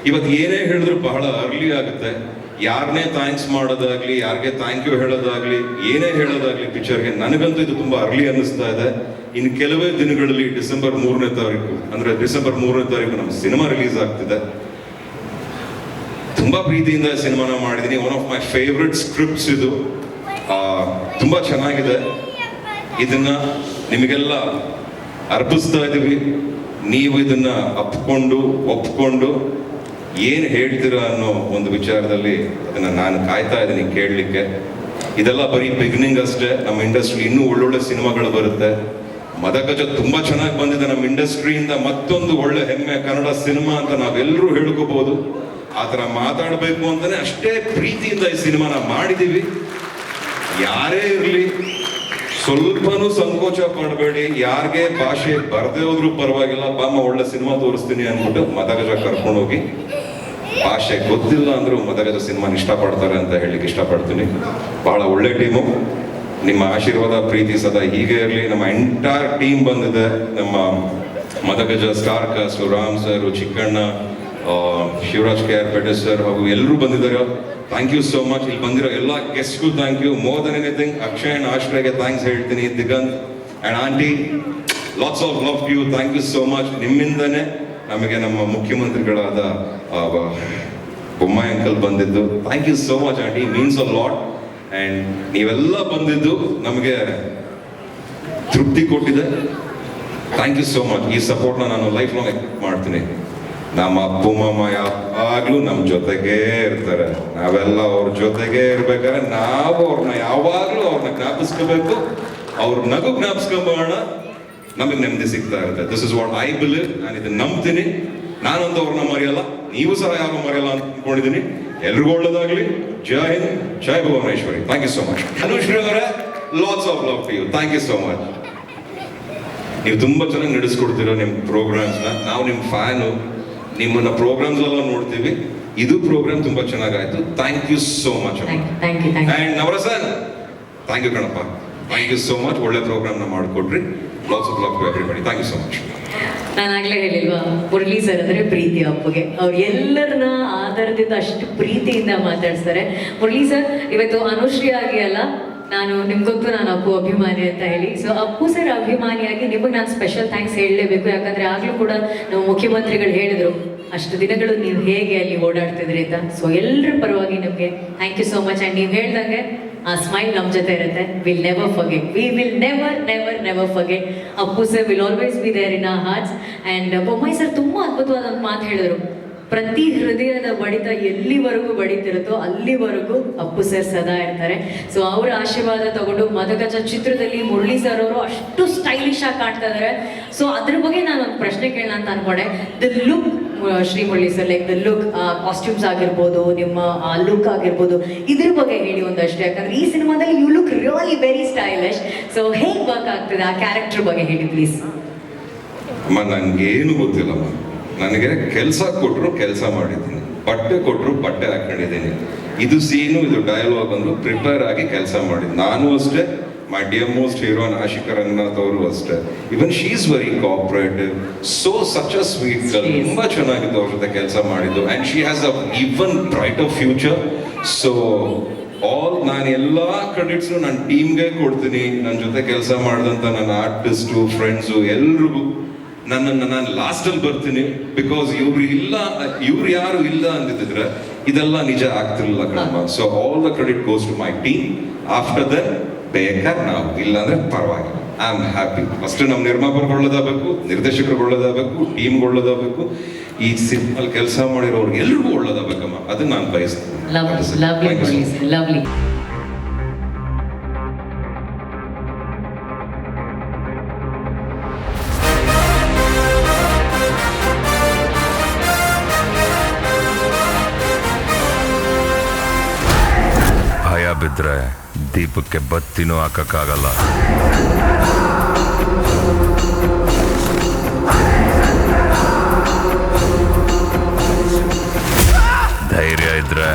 Speaker 2: ಇವತ್ತು ಏನೇ ಹೇಳಿದ್ರು ಬಹಳ ಅರ್ಲಿ ಆಗುತ್ತೆ. ಯಾರನ್ನೇ ಥ್ಯಾಂಕ್ಸ್ ಮಾಡೋದಾಗ್ಲಿ, ಯಾರಿಗೆ ಥ್ಯಾಂಕ್ ಯು ಹೇಳೋದಾಗ್ಲಿ, ಏನೇ ಹೇಳೋದಾಗ್ಲಿ ಪಿಕ್ಚರ್ಗೆ, ನನಗಂತೂ ಇದು ತುಂಬ ಅರ್ಲಿ ಅನ್ನಿಸ್ತಾ ಇದೆ. ಇನ್ನು ಕೆಲವೇ ದಿನಗಳಲ್ಲಿ ಡಿಸೆಂಬರ್ 3ನೇ ತಾರೀಕು ಅಂದರೆ ಡಿಸೆಂಬರ್ 3ನೇ ತಾರೀಕು ನಮ್ಮ ಸಿನಿಮಾ ರಿಲೀಸ್ ಆಗ್ತಿದೆ. ತುಂಬ ಪ್ರೀತಿಯಿಂದ ಸಿನಿಮಾನ ಮಾಡಿದ್ದೀನಿ. One of my favourite scripts ಇದು. ತುಂಬ ಚೆನ್ನಾಗಿದೆ. ಇದನ್ನ ನಿಮಗೆಲ್ಲ ಅರ್ಪಿಸ್ತಾ ಇದ್ದೀವಿ. ನೀವು ಇದನ್ನ ಒಪ್ಕೊಂಡು ಏನು ಹೇಳ್ತೀರಾ ಅನ್ನೋ ಒಂದು ವಿಚಾರದಲ್ಲಿ ಅದನ್ನ ನಾನು ಕಾಯ್ತಾ ಇದ್ದೀನಿ ಕೇಳಲಿಕ್ಕೆ. ಇದೆಲ್ಲ ಬರೀ ಬಿಗಿನಿಂಗ್ ಅಷ್ಟೇ. ನಮ್ಮ ಇಂಡಸ್ಟ್ರಿ ಇನ್ನೂ ಒಳ್ಳೊಳ್ಳೆ ಸಿನಿಮಾಗಳು ಬರುತ್ತೆ. ಮದಗಜ ತುಂಬಾ ಚೆನ್ನಾಗಿ ಬಂದಿದೆ. ನಮ್ಮ ಇಂಡಸ್ಟ್ರಿಯಿಂದ ಮತ್ತೊಂದು ಒಳ್ಳೆ ಹೆಮ್ಮೆ ಕನ್ನಡ ಸಿನಿಮಾ ಅಂತ ನಾವೆಲ್ಲರೂ ಹೇಳ್ಕೋಬಹುದು. ಆ ಥರ ಮಾತಾಡಬೇಕು ಅಂತಾನೆ ಅಷ್ಟೇ ಪ್ರೀತಿಯಿಂದ ಈ ಸಿನಿಮಾನ ಮಾಡಿದ್ದೀವಿ. ಯಾರೇ ಇರಲಿ ಸ್ವಲ್ಪನೂ ಸಂಕೋಚ ಪಡಬೇಡಿ. ಯಾರಿಗೆ ಭಾಷೆ ಬರದೇ ಹೋದ್ರೂ ಪರವಾಗಿಲ್ಲ, ಬಾಮ್ಮ ಒಳ್ಳೆ ಸಿನಿಮಾ ತೋರಿಸ್ತೀನಿ ಅಂದ್ಬಿಟ್ಟು ಮದಗಜ ಕರ್ಕೊಂಡು ಹೋಗಿ. ಭಾಷೆ ಗೊತ್ತಿಲ್ಲ ಅಂದ್ರೂ ಮದಗಜ ಸಿನಿಮಾನ ಇಷ್ಟಪಡ್ತಾರೆ ಅಂತ ಹೇಳಲಿಕ್ಕೆ ಇಷ್ಟಪಡ್ತೀನಿ. ಬಹಳ ಒಳ್ಳೆ ಟೀಮು. ನಿಮ್ಮ ಆಶೀರ್ವಾದ ಪ್ರೀತಿ ಸದಾ ಹೀಗೆ ಇರಲಿ. ನಮ್ಮ ಎಂಟೈರ್ ಟೀಮ್ ಬಂದಿದೆ. ನಮ್ಮ Madagaja star cast, Ram sir, Chikkanna, Shivaraj KR Pete sir ಹಾಗೂ ಎಲ್ಲರೂ ಬಂದಿದ್ದಾರೆ. Thank you so much. ಇಲ್ಲಿ ಬಂದಿರೋ ಎಲ್ಲ ಗೆಸ್ಟ್ಗೂ thank you. More than anything Akshay and ಆಶ್ರಯಗೆ ಥ್ಯಾಂಕ್ಸ್ ಹೇಳ್ತೀನಿ. Diganth and aunty, lots of love to you. Thank you so much. ನಿಮ್ಮಿಂದನೇ ನಮಗೆ ನಮ್ಮ ಮುಖ್ಯಮಂತ್ರಿಗಳಾದ ಬೊಮ್ಮಾಯಿ ಅಂಕಲ್ ಬಂದಿದ್ದು. Thank you so much aunty, means a lot. And ನೀವೆಲ್ಲ ಬಂದಿದ್ದು ನಮಗೆ ತೃಪ್ತಿ ಕೊಟ್ಟಿದೆ. Thank you so much. ಈ ಸಪೋರ್ಟ್ನ ನಾನು ಲೈಫ್ ಲಾಂಗ್ ಎಕ್ಸ್ಪೆಕ್ಟ್ ಮಾಡ್ತೀನಿ. ನಮ್ಮ ಅಪ್ಪು ಮಾಮ ಯಾವಾಗಲೂ ನಮ್ಮ ಜೊತೆಗೇ ಇರ್ತಾರೆ. ನಾವೆಲ್ಲ ಅವ್ರ ಜೊತೆಗೇ ಇರ್ಬೇಕಾದ್ರೆ ನಾವು ಅವ್ರನ್ನ ಯಾವಾಗಲೂ ಅವ್ರನ್ನ ಜ್ಞಾಪಿಸ್ಕೋಬೇಕು. ಅವ್ರ ನಗು ಜ್ಞಾಪಿಸ್ಕೊಂಬೋಣ, ನಮಗೆ ನೆಮ್ಮದಿ ಸಿಗ್ತಾ ಇರುತ್ತೆ. This is what I believe. ನಾನು ಇದನ್ನ ನಂಬ್ತೀನಿ. ನಾನಂತೂ ಅವ್ರನ್ನ ಮರೆಯಲ್ಲ, ನೀವು ಸಹ ಯಾರು ಮರೆಯಲ್ಲ ಅಂತ ಅನ್ಕೊಂಡಿದ್ದೀನಿ. ಎಲ್ರಿಗೂ ಒಳ್ಳೇದಾಗ್ಲಿ. ಜೈ ಹಿಂದ್, ಜೈ Bhuvaneshwari. Thank you so much. Anushree ಅವರೇ, lots of love to you. Thank you so much. ನೀವು ತುಂಬ ಚೆನ್ನಾಗಿ ನಡೆಸ್ಕೊಡ್ತೀರೋ ನಿಮ್ಮ ಪ್ರೋಗ್ರಾಮ್ಸ್ನ. ನಾವು ನಿಮ್ಮ ಫ್ಯಾನು. ನಿಮ್ಮನ್ನ ಪ್ರೋಗ್ರಾಮ್ಸ್ ಎಲ್ಲ ನೋಡ್ತೀವಿ. ಇದು ಪ್ರೋಗ್ರಾಮ್ ತುಂಬಾ ಚೆನ್ನಾಗಾಯ್ತು. Thank you so much. And Navarasan, thank you ಕಣಪ್ಪ. Thank you so much. ಒಳ್ಳೆ ಪ್ರೋಗ್ರಾಮ್ನ ಮಾಡಿಕೊಟ್ರಿ. Lots of love to everybody. Thank you so much.
Speaker 1: ನಾನಾಗಲೇ ಹೇಳಿಲ್ವಾ, ಮುರಳಿ ಸರ್ ಅಂದರೆ ಪ್ರೀತಿ ಅಪ್ಪಗೆ. ಅವ್ರು ಎಲ್ಲರನ್ನ ಆಧಾರದಿಂದ ಅಷ್ಟು ಪ್ರೀತಿಯಿಂದ ಮಾತಾಡ್ತಾರೆ. ಮುರಳಿ ಸರ್ ಇವತ್ತು ಅನುಶ್ರೀ ಆಗಿ ಅಲ್ಲ, ನಿಮ್ಗೆ ಗೊತ್ತು ನಾನು ಅಪ್ಪು ಅಭಿಮಾನಿ ಅಂತ ಹೇಳಿ. ಸೊ ಅಪ್ಪು ಸರ್ ಅಭಿಮಾನಿಯಾಗಿ ನಿಮಗೆ ನಾನು ಸ್ಪೆಷಲ್ ಥ್ಯಾಂಕ್ಸ್ ಹೇಳಲೇಬೇಕು. ಯಾಕಂದರೆ ಆಗಲೂ ಕೂಡ ನಾವು ಮುಖ್ಯಮಂತ್ರಿಗಳು ಹೇಳಿದರು ಅಷ್ಟು ದಿನಗಳು ನೀವು ಹೇಗೆ ಅಲ್ಲಿ ಓಡಾಡ್ತಿದ್ರಿ ಅಂತ. ಸೊ ಎಲ್ಲರ ಪರವಾಗಿ ನಿಮಗೆ thank you so much. And ನೀವು ಹೇಳ್ದಂಗೆ ಆ ಸ್ಮೈಲ್ ನಮ್ಮ ಜೊತೆ ಇರುತ್ತೆ. Will never forget, we will never never never forget. Appu sir will always be there in our hearts. And Bommai sir ತುಂಬ ಅದ್ಭುತವಾದ ಒಂದು ಮಾತು ಹೇಳಿದರು, ಪ್ರತಿ ಹೃದಯದ ಬಡಿತ ಎಲ್ಲಿವರೆಗೂ ಬಡಿತಿರುತ್ತೋ ಅಲ್ಲಿವರೆಗೂ ಅಪ್ಪು ಸರ್ ಸದಾ ಇರ್ತಾರೆ. ಸೊ ಅವರ ಆಶೀರ್ವಾದ ತಗೊಂಡು ಮದಗಜ ಚಿತ್ರದಲ್ಲಿ ಮುರಳಿ ಸರ್ ಅವರು ಅಷ್ಟು ಸ್ಟೈಲಿಶ್ ಆಗಿ ಕಾಣ್ತಾ ಇದ್ದಾರೆ. ಸೊ ಅದ್ರ ಬಗ್ಗೆ ನಾನು ಒಂದು ಪ್ರಶ್ನೆ ಕೇಳೋಣ ಅಂತ ಅನ್ಕೊಂಡೆ. The look Shri Murali sir, like the look, costumes ಆಗಿರ್ಬೋದು, ನಿಮ್ಮ ಲುಕ್ ಆಗಿರ್ಬೋದು, ಇದ್ರ ಬಗ್ಗೆ ಹೇಳಿ ಒಂದಷ್ಟು. ಯಾಕಂದ್ರೆ ಈ ಸಿನಿಮಾದಲ್ಲಿ you look really very stylish. So ಹೇಗೆ ವರ್ಕ್ ಆಗ್ತದೆ ಆ ಕ್ಯಾರೆಕ್ಟರ್ ಬಗ್ಗೆ ಹೇಳಿ ಪ್ಲೀಸ್.
Speaker 2: ಅಮ್ಮ ನನಗೇನು ಗೊತ್ತಿಲ್ಲಮ್ಮ. ನನಗೆ ಕೆಲಸ ಕೊಟ್ಟರು ಕೆಲಸ ಮಾಡಿದ್ದೀನಿ, ಬಟ್ಟೆ ಕೊಟ್ಟರು ಬಟ್ಟೆ ಹಾಕೊಂಡಿದ್ದೀನಿ. ಇದು ಸೀನು, ಇದು ಡೈಲಾಗ್ ಅಂದ್ರು ಪ್ರಿಪೇರ್ ಆಗಿ ಕೆಲಸ ಮಾಡಿದ್ದು. ನಾನು ಅಷ್ಟೇ, my dear most heroine Ashika Ranganath ಅವರು ಅಷ್ಟೇ. Even she is very cooperative, so such a sweet girl. ತುಂಬಾ ಚೆನ್ನಾಗಿತ್ತು ಅವ್ರ ಜೊತೆ ಕೆಲಸ ಮಾಡಿದ್ದು. And she has a even brighter future. So ನಾನು ಎಲ್ಲ ಕ್ರೆಡಿಟ್ಸ್ನು ನನ್ನ ಟೀಮ್ಗೆ ಕೊಡ್ತೀನಿ. ನನ್ನ ಜೊತೆ ಕೆಲಸ ಮಾಡಿದಂಥ ನನ್ನ ಆರ್ಟಿಸ್ಟು, ಫ್ರೆಂಡ್ಸು ಎಲ್ರಿಗೂ ನಾನು ಲಾಸ್ಟಲ್ಲಿ ಬರ್ತೀನಿ. ಬಿಕಾಸ್ ಇವ್ರು ಯಾರು ಇಲ್ಲ ಅಂದಿದ್ರೆ ಇದೆಲ್ಲ ನಿಜ ಆಗ್ತಿರ್ಲಿಲ್ಲ ಕಣಮ್ಮ. So all the credit goes to my team. After that ಬೇಕಾದ್ರೆ ನಾವು ಇಲ್ಲಾಂದ್ರೆ ಪರವಾಗಿಲ್ಲ, ಐ ಆಮ್ ಹ್ಯಾಪಿ. ಫಸ್ಟ್ ನಮ್ಮ ನಿರ್ಮಾಪಕರುಗಳದಾಗಬೇಕು, ನಿರ್ದೇಶಕರು ಒಳ್ಳೇದಾಗಬೇಕು, ಟೀಮ್ ಒಳ್ಳೇದಾಗಬೇಕು, ಈ ಸಿನಿಮಾಲ್ ಕೆಲಸ ಮಾಡಿರೋರ್ಗೆ ಎಲ್ರಿಗೂ ಒಳ್ಳೇದಾಗಬೇಕಮ್ಮ. ಅದನ್ನ ನಾನು ಬಯಸ್ತೀನಿ.
Speaker 1: ಲವ್ಲಿ.
Speaker 4: ಭಯ ಬಿದ್ರೆ ದೀಪಕ್ಕೆ ಬತ್ತಿನೂ ಹಾಕಕ್ಕಾಗಲ್ಲ. ಧೈರ್ಯ ಇದ್ರೆ